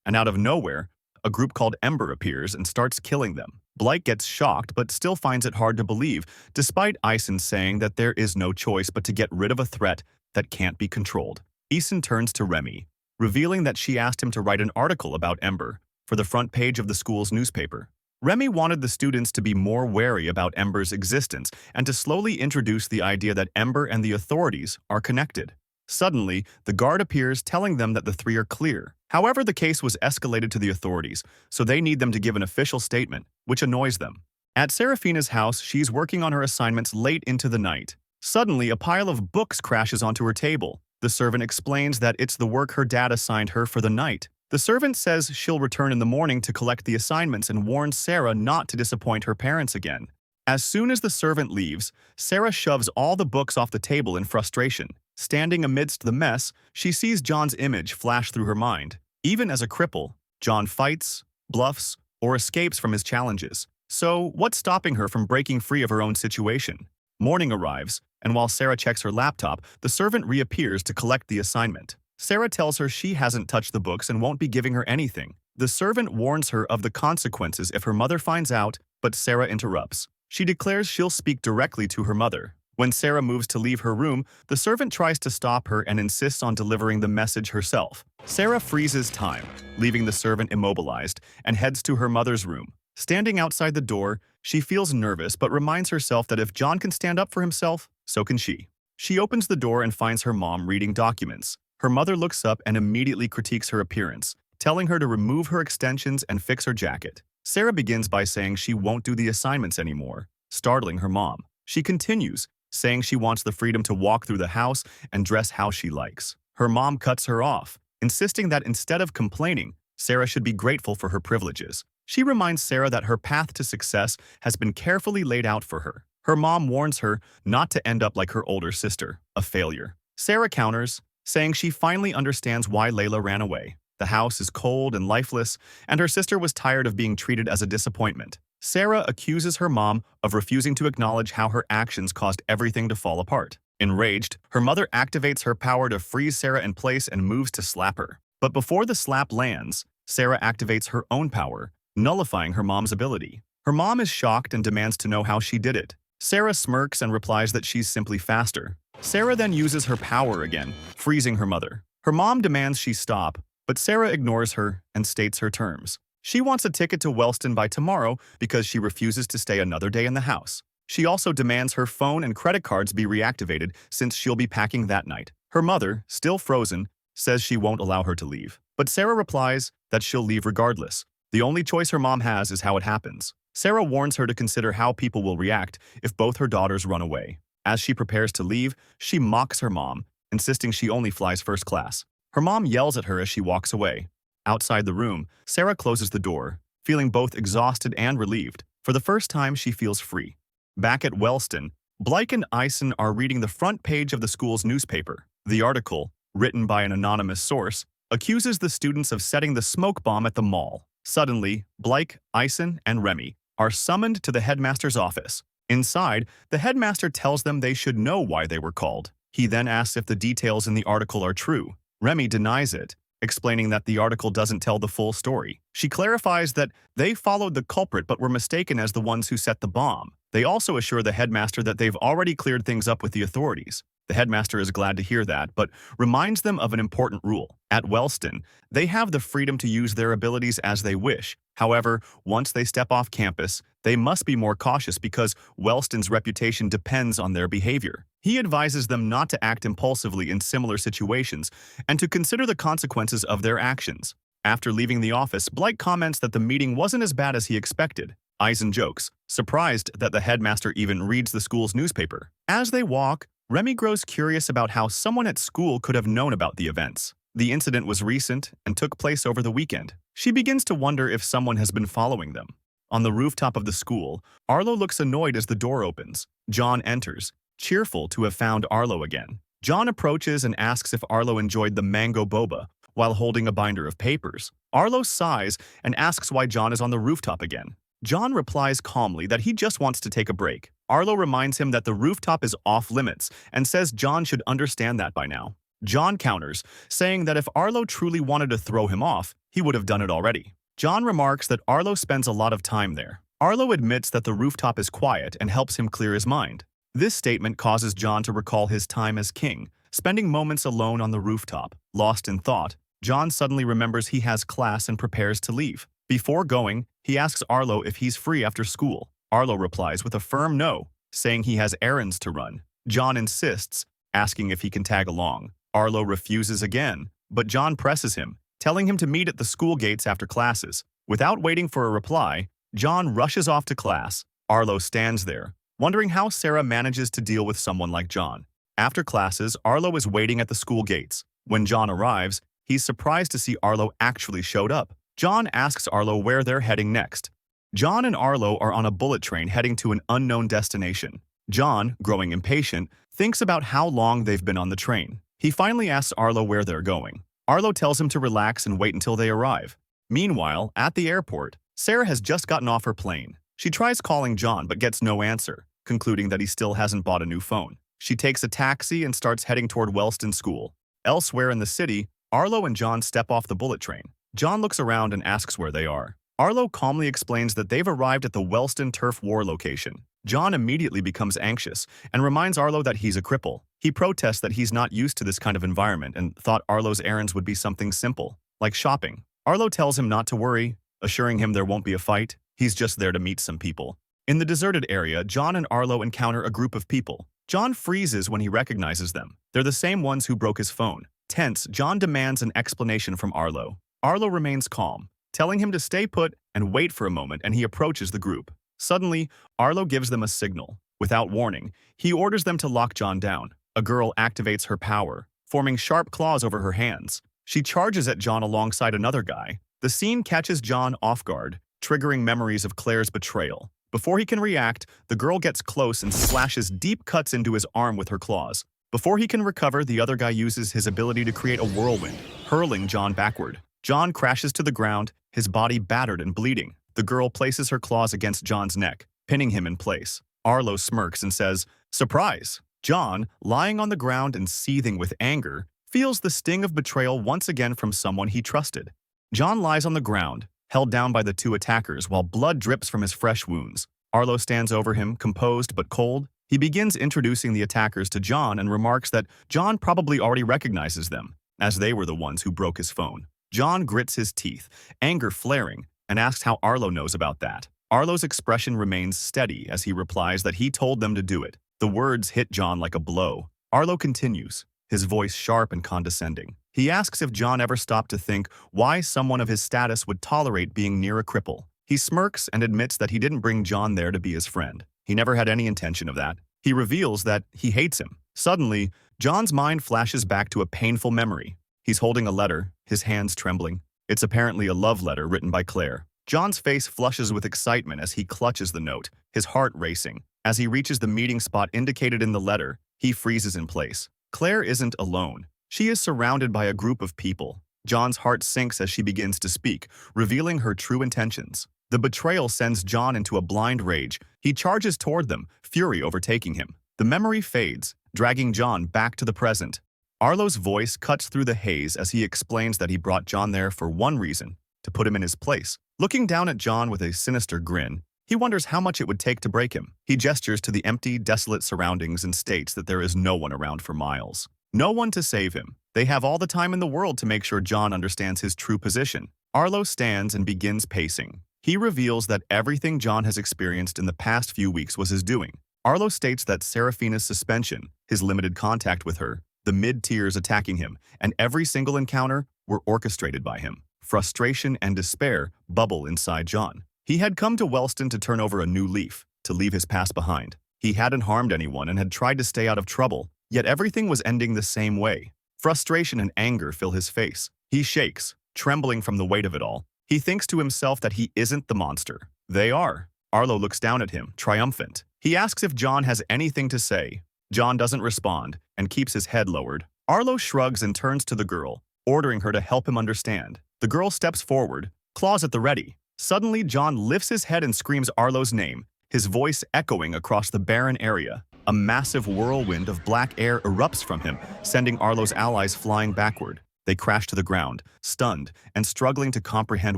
and out of nowhere, a group called Ember appears and starts killing them. Blake gets shocked but still finds it hard to believe, despite Aizen saying that there is no choice but to get rid of a threat that can't be controlled. Aizen turns to Remy, revealing that she asked him to write an article about Ember for the front page of the school's newspaper. Remy wanted the students to be more wary about Ember's existence and to slowly introduce the idea that Ember and the authorities are connected. Suddenly, the guard appears telling them that the three are clear. However, the case was escalated to the authorities, so they need them to give an official statement, which annoys them. At Seraphina's house, she's working on her assignments late into the night. Suddenly, a pile of books crashes onto her table. The servant explains that it's the work her dad assigned her for the night. The servant says she'll return in the morning to collect the assignments and warns Sarah not to disappoint her parents again. As soon as the servant leaves, Sarah shoves all the books off the table in frustration. Standing amidst the mess, she sees John's image flash through her mind. Even as a cripple, John fights, bluffs, or escapes from his challenges. So, what's stopping her from breaking free of her own situation? Morning arrives, and while Sarah checks her laptop, the servant reappears to collect the assignment. Sarah tells her she hasn't touched the books and won't be giving her anything. The servant warns her of the consequences if her mother finds out, but Sarah interrupts. She declares she'll speak directly to her mother. When Sarah moves to leave her room, the servant tries to stop her and insists on delivering the message herself. Sarah freezes time, leaving the servant immobilized, and heads to her mother's room. Standing outside the door, she feels nervous but reminds herself that if John can stand up for himself, so can she. She opens the door and finds her mom reading documents. Her mother looks up and immediately critiques her appearance, telling her to remove her extensions and fix her jacket. Sarah begins by saying she won't do the assignments anymore, startling her mom. She continues, saying she wants the freedom to walk through the house and dress how she likes. Her mom cuts her off, insisting that instead of complaining, Sarah should be grateful for her privileges. She reminds Sarah that her path to success has been carefully laid out for her. Her mom warns her not to end up like her older sister, a failure. Sarah counters, saying she finally understands why Layla ran away. The house is cold and lifeless, and her sister was tired of being treated as a disappointment. Sarah accuses her mom of refusing to acknowledge how her actions caused everything to fall apart. Enraged, her mother activates her power to freeze Sarah in place and moves to slap her. But before the slap lands, Sarah activates her own power, nullifying her mom's ability. Her mom is shocked and demands to know how she did it. Sarah smirks and replies that she's simply faster. Sarah then uses her power again, freezing her mother. Her mom demands she stop, but Sarah ignores her and states her terms. She wants a ticket to Wellston by tomorrow because she refuses to stay another day in the house. She also demands her phone and credit cards be reactivated since she'll be packing that night. Her mother, still frozen, says she won't allow her to leave. But Sarah replies that she'll leave regardless. The only choice her mom has is how it happens. Sarah warns her to consider how people will react if both her daughters run away. As she prepares to leave, she mocks her mom, insisting she only flies first class. Her mom yells at her as she walks away. Outside the room, Sarah closes the door, feeling both exhausted and relieved. For the first time, she feels free. Back at Wellston, Blake and Ison are reading the front page of the school's newspaper. The article, written by an anonymous source, accuses the students of setting the smoke bomb at the mall. Suddenly, Blake, Ison, and Remy are summoned to the headmaster's office. Inside, the headmaster tells them they should know why they were called. He then asks if the details in the article are true. Remy denies it, explaining that the article doesn't tell the full story. She clarifies that they followed the culprit but were mistaken as the ones who set the bomb. They also assure the headmaster that they've already cleared things up with the authorities. The headmaster is glad to hear that, but reminds them of an important rule. At Wellston, they have the freedom to use their abilities as they wish. However, once they step off campus, they must be more cautious because Wellston's reputation depends on their behavior. He advises them not to act impulsively in similar situations and to consider the consequences of their actions. After leaving the office, Blake comments that the meeting wasn't as bad as he expected. Eisen jokes, surprised that the headmaster even reads the school's newspaper. As they walk, Remy grows curious about how someone at school could have known about the events. The incident was recent and took place over the weekend. She begins to wonder if someone has been following them. On the rooftop of the school, Arlo looks annoyed as the door opens. John enters, cheerful to have found Arlo again. John approaches and asks if Arlo enjoyed the mango boba while holding a binder of papers. Arlo sighs and asks why John is on the rooftop again. John replies calmly that he just wants to take a break. Arlo reminds him that the rooftop is off limits and says John should understand that by now. John counters, saying that if Arlo truly wanted to throw him off, he would have done it already. John remarks that Arlo spends a lot of time there. Arlo admits that the rooftop is quiet and helps him clear his mind. This statement causes John to recall his time as king, spending moments alone on the rooftop. Lost in thought, John suddenly remembers he has class and prepares to leave. Before going, he asks Arlo if he's free after school. Arlo replies with a firm no, saying he has errands to run. John insists, asking if he can tag along. Arlo refuses again, but John presses him, telling him to meet at the school gates after classes. Without waiting for a reply, John rushes off to class. Arlo stands there, wondering how Sarah manages to deal with someone like John. After classes, Arlo is waiting at the school gates. When John arrives, He's surprised to see Arlo actually showed up. John asks Arlo where they're heading next. John and Arlo are on a bullet train heading to an unknown destination. John, growing impatient, thinks about how long they've been on the train. He finally asks Arlo where they're going. Arlo tells him to relax and wait until they arrive. Meanwhile, at the airport, Sarah has just gotten off her plane. She tries calling John but gets no answer, concluding that he still hasn't bought a new phone. She takes a taxi and starts heading toward Wellston School. Elsewhere in the city, Arlo and John step off the bullet train. John looks around and asks where they are. Arlo calmly explains that they've arrived at the Wellston Turf War location. John immediately becomes anxious and reminds Arlo that he's a cripple. He protests that he's not used to this kind of environment and thought Arlo's errands would be something simple, like shopping. Arlo tells him not to worry, assuring him there won't be a fight. He's just there to meet some people. In the deserted area, John and Arlo encounter a group of people. John freezes when he recognizes them. They're the same ones who broke his phone. Tense, John demands an explanation from Arlo. Arlo remains calm, telling him to stay put and wait for a moment, and he approaches the group. Suddenly, Arlo gives them a signal. Without warning, he orders them to lock John down. A girl activates her power, forming sharp claws over her hands. She charges at John alongside another guy. The scene catches John off guard, triggering memories of Claire's betrayal. Before he can react, the girl gets close and slashes deep cuts into his arm with her claws. Before he can recover, the other guy uses his ability to create a whirlwind, hurling John backward. John crashes to the ground, his body battered and bleeding. The girl places her claws against John's neck, pinning him in place. Arlo smirks and says, "Surprise!" John, lying on the ground and seething with anger, feels the sting of betrayal once again from someone he trusted. John lies on the ground, held down by the two attackers while blood drips from his fresh wounds. Arlo stands over him, composed but cold. He begins introducing the attackers to John and remarks that John probably already recognizes them, as they were the ones who broke his phone. John grits his teeth, anger flaring, and asks how Arlo knows about that. Arlo's expression remains steady as he replies that he told them to do it. The words hit John like a blow. Arlo continues, his voice sharp and condescending. He asks if John ever stopped to think why someone of his status would tolerate being near a cripple. He smirks and admits that he didn't bring John there to be his friend. He never had any intention of that. He reveals that he hates him. Suddenly, John's mind flashes back to a painful memory. He's holding a letter, his hands trembling. It's apparently a love letter written by Claire. John's face flushes with excitement as he clutches the note, his heart racing. As he reaches the meeting spot indicated in the letter, he freezes in place. Claire isn't alone. She is surrounded by a group of people. John's heart sinks as she begins to speak, revealing her true intentions. The betrayal sends John into a blind rage. He charges toward them, fury overtaking him. The memory fades, dragging John back to the present. Arlo's voice cuts through the haze as he explains that he brought John there for one reason, to put him in his place. Looking down at John with a sinister grin, he wonders how much it would take to break him. He gestures to the empty, desolate surroundings and states that there is no one around for miles. No one to save him. They have all the time in the world to make sure John understands his true position. Arlo stands and begins pacing. He reveals that everything John has experienced in the past few weeks was his doing. Arlo states that Seraphina's suspension, his limited contact with her, the mid-tiers attacking him, and every single encounter were orchestrated by him. Frustration and despair bubble inside John. He had come to Wellston to turn over a new leaf, to leave his past behind. He hadn't harmed anyone and had tried to stay out of trouble, yet everything was ending the same way. Frustration and anger fill his face. He shakes, trembling from the weight of it all. He thinks to himself that he isn't the monster. They are. Arlo looks down at him, triumphant. He asks if John has anything to say. John doesn't respond and keeps his head lowered. Arlo shrugs and turns to the girl, ordering her to help him understand. The girl steps forward, claws at the ready. Suddenly, John lifts his head and screams Arlo's name, his voice echoing across the barren area. A massive whirlwind of black air erupts from him, sending Arlo's allies flying backward. They crash to the ground, stunned and struggling to comprehend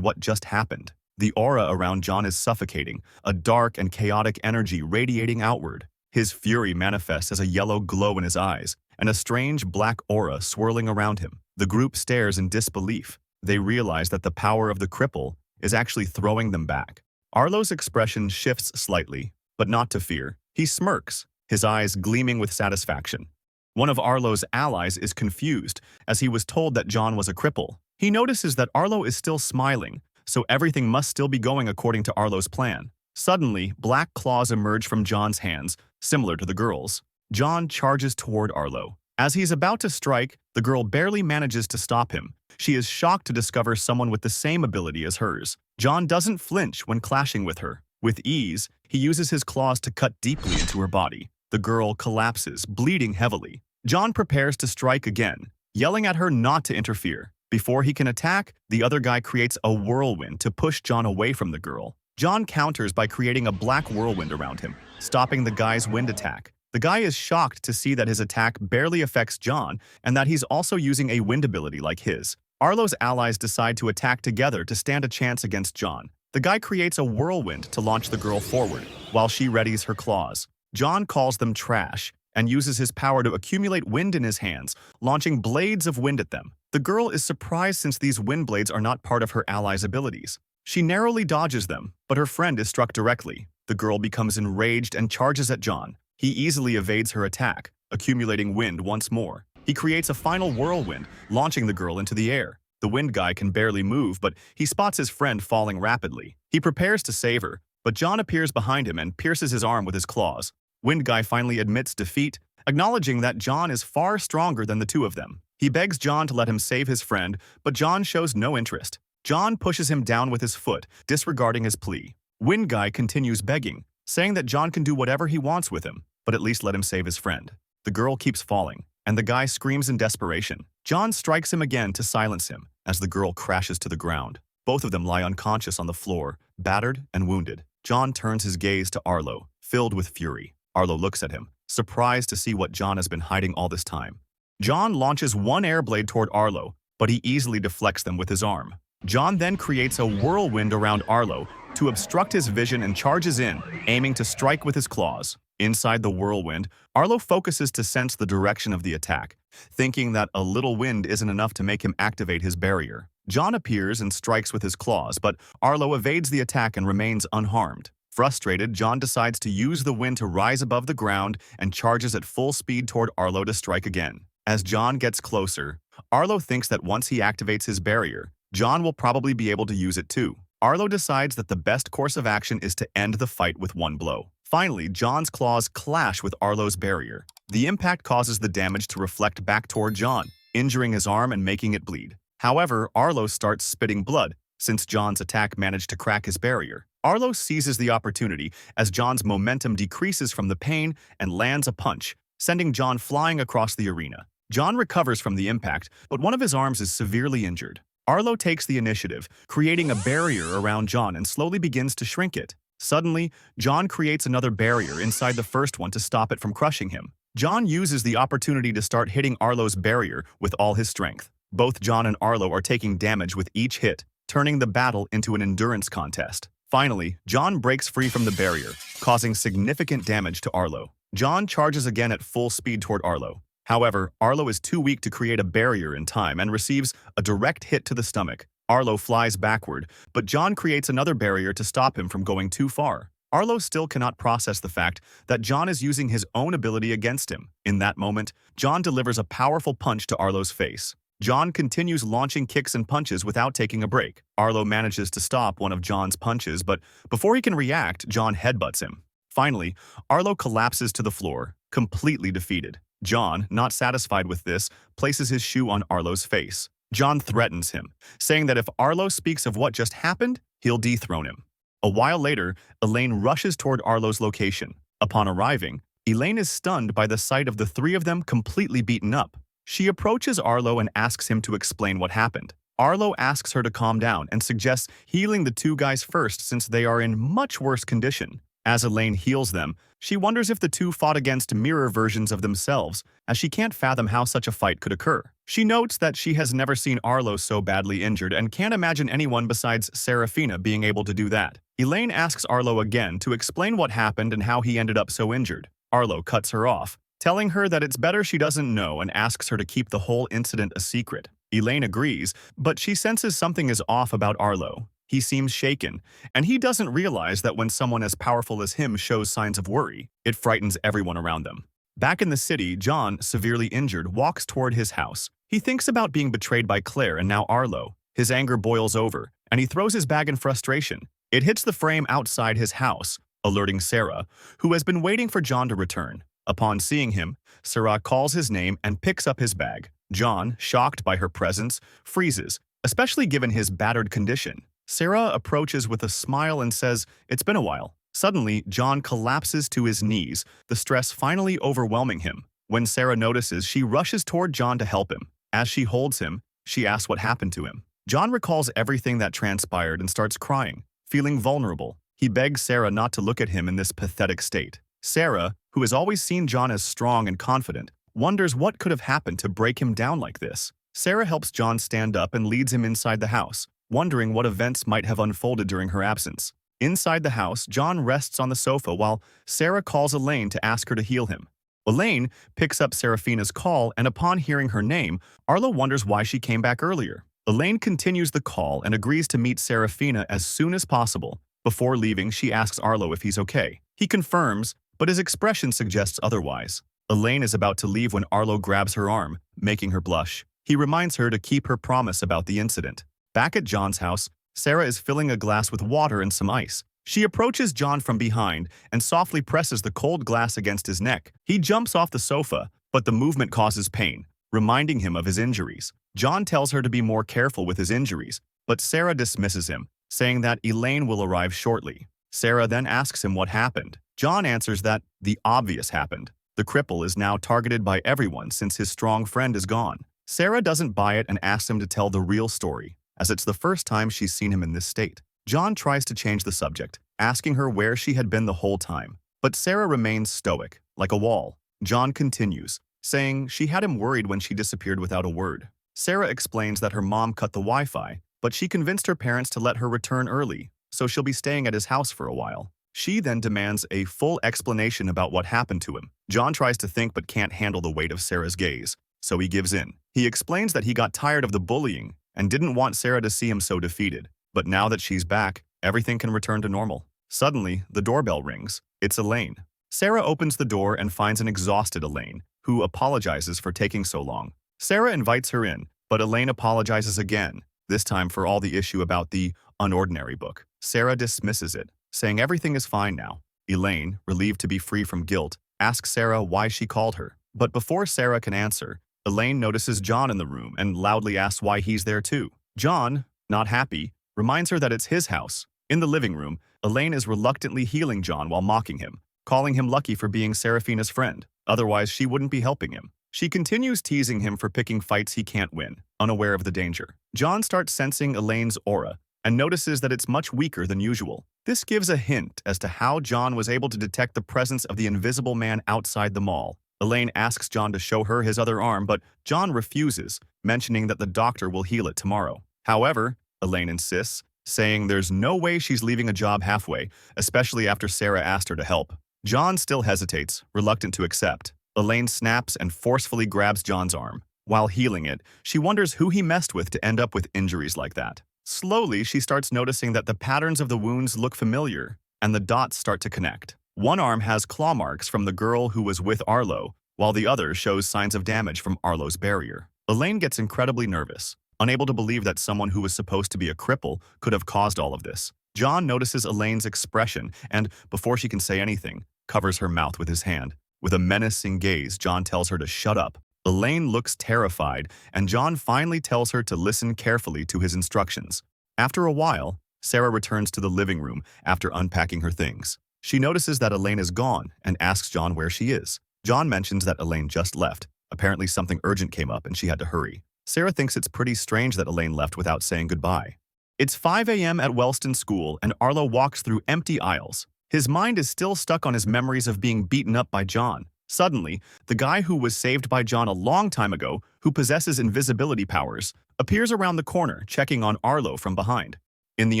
what just happened. The aura around John is suffocating, a dark and chaotic energy radiating outward. His fury manifests as a yellow glow in his eyes, and a strange black aura swirling around him. The group stares in disbelief. They realize that the power of the cripple is actually throwing them back. Arlo's expression shifts slightly, but not to fear. He smirks, his eyes gleaming with satisfaction. One of Arlo's allies is confused, as he was told that John was a cripple. He notices that Arlo is still smiling, so everything must still be going according to Arlo's plan. Suddenly, black claws emerge from John's hands, similar to the girl's. John charges toward Arlo. As he's about to strike, the girl barely manages to stop him. She is shocked to discover someone with the same ability as hers. John doesn't flinch when clashing with her. With ease, he uses his claws to cut deeply into her body. The girl collapses, bleeding heavily. John prepares to strike again, yelling at her not to interfere. Before he can attack, the other guy creates a whirlwind to push John away from the girl. John counters by creating a black whirlwind around him, stopping the guy's wind attack. The guy is shocked to see that his attack barely affects John and that he's also using a wind ability like his. Arlo's allies decide to attack together to stand a chance against John. The guy creates a whirlwind to launch the girl forward, while she readies her claws. John calls them trash and uses his power to accumulate wind in his hands, launching blades of wind at them. The girl is surprised since these wind blades are not part of her allies' abilities. She narrowly dodges them, but her friend is struck directly. The girl becomes enraged and charges at John. He easily evades her attack, accumulating wind once more. He creates a final whirlwind, launching the girl into the air. The wind guy can barely move, but he spots his friend falling rapidly. He prepares to save her, but John appears behind him and pierces his arm with his claws. Wind guy finally admits defeat, acknowledging that John is far stronger than the two of them. He begs John to let him save his friend, but John shows no interest. John pushes him down with his foot, disregarding his plea. Wind guy continues begging, saying that John can do whatever he wants with him, but at least let him save his friend. The girl keeps falling, and the guy screams in desperation. John strikes him again to silence him, as the girl crashes to the ground. Both of them lie unconscious on the floor, battered and wounded. John turns his gaze to Arlo, filled with fury. Arlo looks at him, surprised to see what John has been hiding all this time. John launches one air blade toward Arlo, but he easily deflects them with his arm. John then creates a whirlwind around Arlo to obstruct his vision and charges in, aiming to strike with his claws. Inside the whirlwind, Arlo focuses to sense the direction of the attack, thinking that a little wind isn't enough to make him activate his barrier. John appears and strikes with his claws, but Arlo evades the attack and remains unharmed. Frustrated, John decides to use the wind to rise above the ground and charges at full speed toward Arlo to strike again. As John gets closer, Arlo thinks that once he activates his barrier, John will probably be able to use it too. Arlo decides that the best course of action is to end the fight with one blow. Finally, John's claws clash with Arlo's barrier. The impact causes the damage to reflect back toward John, injuring his arm and making it bleed. However, Arlo starts spitting blood, since John's attack managed to crack his barrier. Arlo seizes the opportunity as John's momentum decreases from the pain and lands a punch, sending John flying across the arena. John recovers from the impact, but one of his arms is severely injured. Arlo takes the initiative, creating a barrier around John and slowly begins to shrink it. Suddenly, John creates another barrier inside the first one to stop it from crushing him. John uses the opportunity to start hitting Arlo's barrier with all his strength. Both John and Arlo are taking damage with each hit, turning the battle into an endurance contest. Finally, John breaks free from the barrier, causing significant damage to Arlo. John charges again at full speed toward Arlo. However, Arlo is too weak to create a barrier in time and receives a direct hit to the stomach. Arlo flies backward, but John creates another barrier to stop him from going too far. Arlo still cannot process the fact that John is using his own ability against him. In that moment, John delivers a powerful punch to Arlo's face. John continues launching kicks and punches without taking a break. Arlo manages to stop one of John's punches, but before he can react, John headbutts him. Finally, Arlo collapses to the floor, completely defeated. John, not satisfied with this, places his shoe on Arlo's face. John threatens him, saying that if Arlo speaks of what just happened, he'll dethrone him. A while later, Elaine rushes toward Arlo's location. Upon arriving, Elaine is stunned by the sight of the three of them completely beaten up. She approaches Arlo and asks him to explain what happened. Arlo asks her to calm down and suggests healing the two guys first since they are in much worse condition. As Elaine heals them, she wonders if the two fought against mirror versions of themselves, as she can't fathom how such a fight could occur. She notes that she has never seen Arlo so badly injured and can't imagine anyone besides Serafina being able to do that. Elaine asks Arlo again to explain what happened and how he ended up so injured. Arlo cuts her off, telling her that it's better she doesn't know and asks her to keep the whole incident a secret. Elaine agrees, but she senses something is off about Arlo. He seems shaken, and he doesn't realize that when someone as powerful as him shows signs of worry, it frightens everyone around them. Back in the city, John, severely injured, walks toward his house. He thinks about being betrayed by Claire and now Arlo. His anger boils over, and he throws his bag in frustration. It hits the frame outside his house, alerting Sarah, who has been waiting for John to return. Upon seeing him, Sarah calls his name and picks up his bag. John, shocked by her presence, freezes, especially given his battered condition. Sarah approaches with a smile and says, "It's been a while." Suddenly, John collapses to his knees, the stress finally overwhelming him. When Sarah notices, she rushes toward John to help him. As she holds him, she asks what happened to him. John recalls everything that transpired and starts crying, feeling vulnerable. He begs Sarah not to look at him in this pathetic state. Sarah, who has always seen John as strong and confident, wonders what could have happened to break him down like this. Sarah helps John stand up and leads him inside the house, wondering what events might have unfolded during her absence. Inside the house, John rests on the sofa while Sarah calls Elaine to ask her to heal him. Elaine picks up Serafina's call, and upon hearing her name, Arlo wonders why she came back earlier. Elaine continues the call and agrees to meet Serafina as soon as possible. Before leaving, she asks Arlo if he's okay. He confirms, but his expression suggests otherwise. Elaine is about to leave when Arlo grabs her arm, making her blush. He reminds her to keep her promise about the incident. Back at John's house, Sarah is filling a glass with water and some ice. She approaches John from behind and softly presses the cold glass against his neck. He jumps off the sofa, but the movement causes pain, reminding him of his injuries. John tells her to be more careful with his injuries, but Sarah dismisses him, saying that Elaine will arrive shortly. Sarah then asks him what happened. John answers that the obvious happened. The cripple is now targeted by everyone since his strong friend is gone. Sarah doesn't buy it and asks him to tell the real story, as it's the first time she's seen him in this state. John tries to change the subject, asking her where she had been the whole time. But Sarah remains stoic, like a wall. John continues, saying she had him worried when she disappeared without a word. Sarah explains that her mom cut the Wi-Fi, but she convinced her parents to let her return early, so she'll be staying at his house for a while. She then demands a full explanation about what happened to him. John tries to think but can't handle the weight of Sarah's gaze, so he gives in. He explains that he got tired of the bullying and didn't want Sarah to see him so defeated. But now that she's back, everything can return to normal. Suddenly, the doorbell rings. It's Elaine. Sarah opens the door and finds an exhausted Elaine, who apologizes for taking so long. Sarah invites her in, but Elaine apologizes again, this time for all the issue about the Unordinary book. Sarah dismisses it, saying everything is fine now. Elaine, relieved to be free from guilt, asks Sarah why she called her. But before Sarah can answer, Elaine notices John in the room and loudly asks why he's there too. John, not happy, reminds her that it's his house. In the living room, Elaine is reluctantly healing John while mocking him, calling him lucky for being Serafina's friend. Otherwise, she wouldn't be helping him. She continues teasing him for picking fights he can't win, unaware of the danger. John starts sensing Elaine's aura and notices that it's much weaker than usual. This gives a hint as to how John was able to detect the presence of the invisible man outside the mall. Elaine asks John to show her his other arm, but John refuses, mentioning that the doctor will heal it tomorrow. However, Elaine insists, saying there's no way she's leaving a job halfway, especially after Sarah asked her to help. John still hesitates, reluctant to accept. Elaine snaps and forcefully grabs John's arm. While healing it, she wonders who he messed with to end up with injuries like that. Slowly, she starts noticing that the patterns of the wounds look familiar, and the dots start to connect. One arm has claw marks from the girl who was with Arlo, while the other shows signs of damage from Arlo's barrier. Elaine gets incredibly nervous, unable to believe that someone who was supposed to be a cripple could have caused all of this. John notices Elaine's expression and, before she can say anything, covers her mouth with his hand. With a menacing gaze, John tells her to shut up. Elaine looks terrified, and John finally tells her to listen carefully to his instructions. After a while, Sarah returns to the living room after unpacking her things. She notices that Elaine is gone and asks John where she is. John mentions that Elaine just left. Apparently something urgent came up and she had to hurry. Sarah thinks it's pretty strange that Elaine left without saying goodbye. It's 5 a.m. at Wellston School, and Arlo walks through empty aisles. His mind is still stuck on his memories of being beaten up by John. Suddenly, the guy who was saved by John a long time ago, who possesses invisibility powers, appears around the corner, checking on Arlo from behind. In the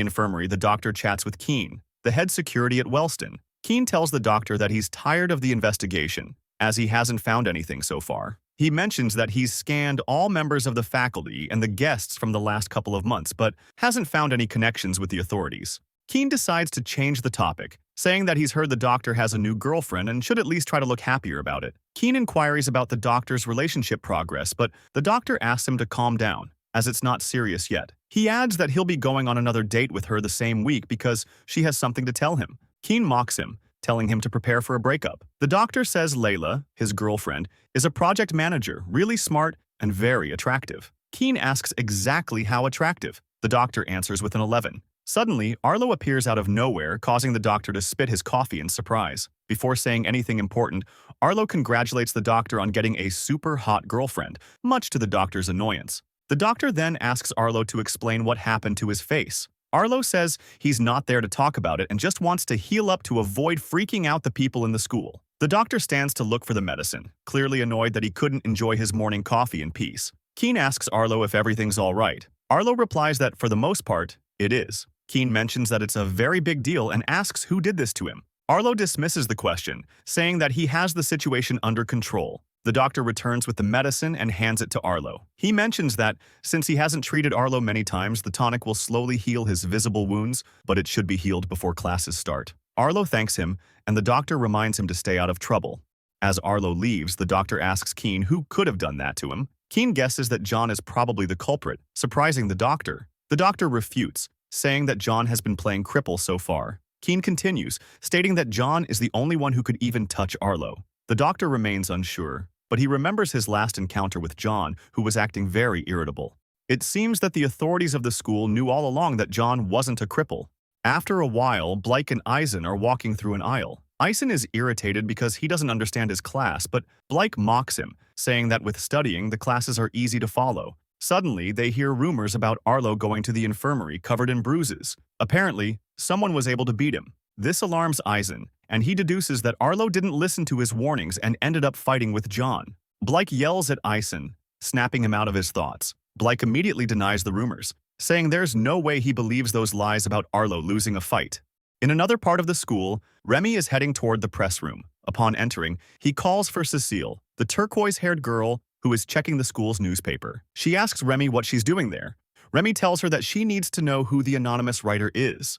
infirmary, the doctor chats with Keen, the head security at Wellston. Keen tells the doctor that he's tired of the investigation, as he hasn't found anything so far. He mentions that he's scanned all members of the faculty and the guests from the last couple of months, but hasn't found any connections with the authorities. Keen decides to change the topic, saying that he's heard the doctor has a new girlfriend and should at least try to look happier about it. Keen inquires about the doctor's relationship progress, but the doctor asks him to calm down, as it's not serious yet. He adds that he'll be going on another date with her the same week because she has something to tell him. Keen mocks him, telling him to prepare for a breakup. The doctor says Layla, his girlfriend, is a project manager, really smart and very attractive. Keen asks exactly how attractive. The doctor answers with an 11. Suddenly, Arlo appears out of nowhere, causing the doctor to spit his coffee in surprise. Before saying anything important, Arlo congratulates the doctor on getting a super hot girlfriend, much to the doctor's annoyance. The doctor then asks Arlo to explain what happened to his face. Arlo says he's not there to talk about it and just wants to heal up to avoid freaking out the people in the school. The doctor stands to look for the medicine, clearly annoyed that he couldn't enjoy his morning coffee in peace. Keen asks Arlo if everything's all right. Arlo replies that for the most part, it is. Keen mentions that it's a very big deal and asks who did this to him. Arlo dismisses the question, saying that he has the situation under control. The doctor returns with the medicine and hands it to Arlo. He mentions that, since he hasn't treated Arlo many times, the tonic will slowly heal his visible wounds, but it should be healed before classes start. Arlo thanks him, and the doctor reminds him to stay out of trouble. As Arlo leaves, the doctor asks Keen who could have done that to him. Keen guesses that John is probably the culprit, surprising the doctor. The doctor refutes, saying that John has been playing cripple so far. Keen continues, stating that John is the only one who could even touch Arlo. The doctor remains unsure, but he remembers his last encounter with John, who was acting very irritable. It seems that the authorities of the school knew all along that John wasn't a cripple. After a while, Blake and Eisen are walking through an aisle. Eisen is irritated because he doesn't understand his class, but Blake mocks him, saying that with studying, the classes are easy to follow. Suddenly, they hear rumors about Arlo going to the infirmary covered in bruises. Apparently, someone was able to beat him. This alarms Eisen, and he deduces that Arlo didn't listen to his warnings and ended up fighting with John. Blake yells at Eisen, snapping him out of his thoughts. Blake immediately denies the rumors, saying there's no way he believes those lies about Arlo losing a fight. In another part of the school, Remy is heading toward the press room. Upon entering, he calls for Cecile, the turquoise-haired girl who is checking the school's newspaper. She asks Remy what she's doing there. Remy tells her that she needs to know who the anonymous writer is.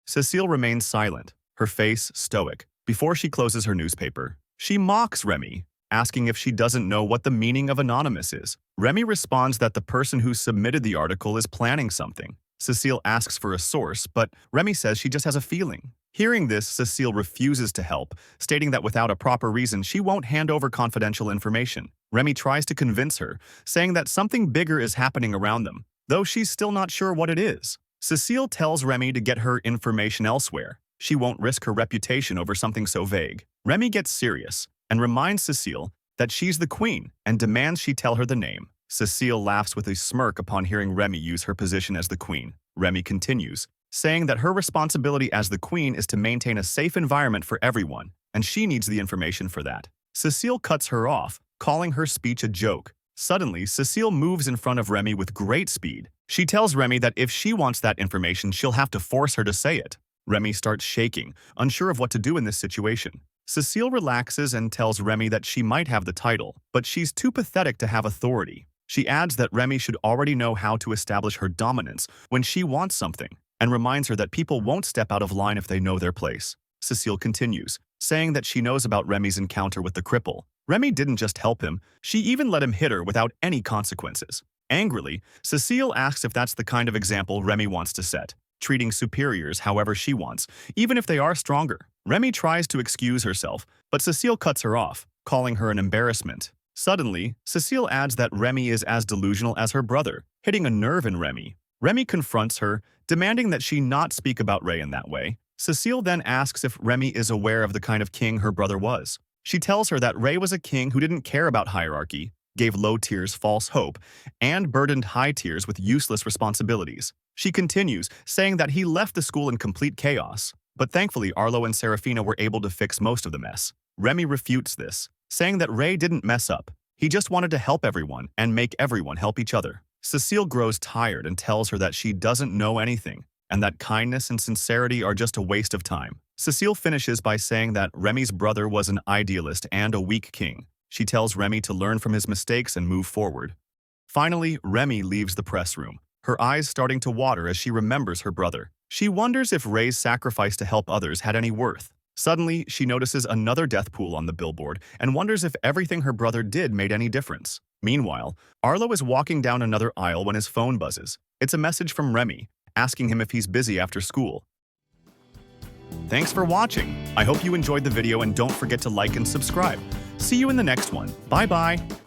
Cecile remains silent, her face stoic, before she closes her newspaper. She mocks Remy, asking if she doesn't know what the meaning of anonymous is. Remy responds that the person who submitted the article is planning something. Cecile asks for a source, but Remy says she just has a feeling. Hearing this, Cecile refuses to help, stating that without a proper reason, she won't hand over confidential information. Remy tries to convince her, saying that something bigger is happening around them, though she's still not sure what it is. Cecile tells Remy to get her information elsewhere. She won't risk her reputation over something so vague. Remy gets serious and reminds Cecile that she's the queen and demands she tell her the name. Cecile laughs with a smirk upon hearing Remy use her position as the queen. Remy continues, saying that her responsibility as the queen is to maintain a safe environment for everyone, and she needs the information for that. Cecile cuts her off, calling her speech a joke. Suddenly, Cecile moves in front of Remy with great speed. She tells Remy that if she wants that information, she'll have to force her to say it. Remy starts shaking, unsure of what to do in this situation. Cecile relaxes and tells Remy that she might have the title, but she's too pathetic to have authority. She adds that Remy should already know how to establish her dominance when she wants something, and reminds her that people won't step out of line if they know their place. Cecile continues, saying that she knows about Remy's encounter with the cripple. Remy didn't just help him, she even let him hit her without any consequences. Angrily, Cecile asks if that's the kind of example Remy wants to set, treating superiors however she wants, even if they are stronger. Remy tries to excuse herself, but Cecile cuts her off, calling her an embarrassment. Suddenly, Cecile adds that Remy is as delusional as her brother, hitting a nerve in Remy. Remy confronts her, demanding that she not speak about Ray in that way. Cecile then asks if Remy is aware of the kind of king her brother was. She tells her that Ray was a king who didn't care about hierarchy, gave low tiers false hope, and burdened high tiers with useless responsibilities. She continues, saying that he left the school in complete chaos, but thankfully Arlo and Serafina were able to fix most of the mess. Remy refutes this, saying that Ray didn't mess up. He just wanted to help everyone and make everyone help each other. Cecile grows tired and tells her that she doesn't know anything, and that kindness and sincerity are just a waste of time. Cecile finishes by saying that Remy's brother was an idealist and a weak king. She tells Remy to learn from his mistakes and move forward. Finally, Remy leaves the press room, her eyes starting to water as she remembers her brother. She wonders if Ray's sacrifice to help others had any worth. Suddenly, she notices another death pool on the billboard and wonders if everything her brother did made any difference. Meanwhile, Arlo is walking down another aisle when his phone buzzes. It's a message from Remy, asking him if he's busy after school. Thanks for watching. I hope you enjoyed the video and don't forget to like and subscribe. See you in the next one. Bye-bye.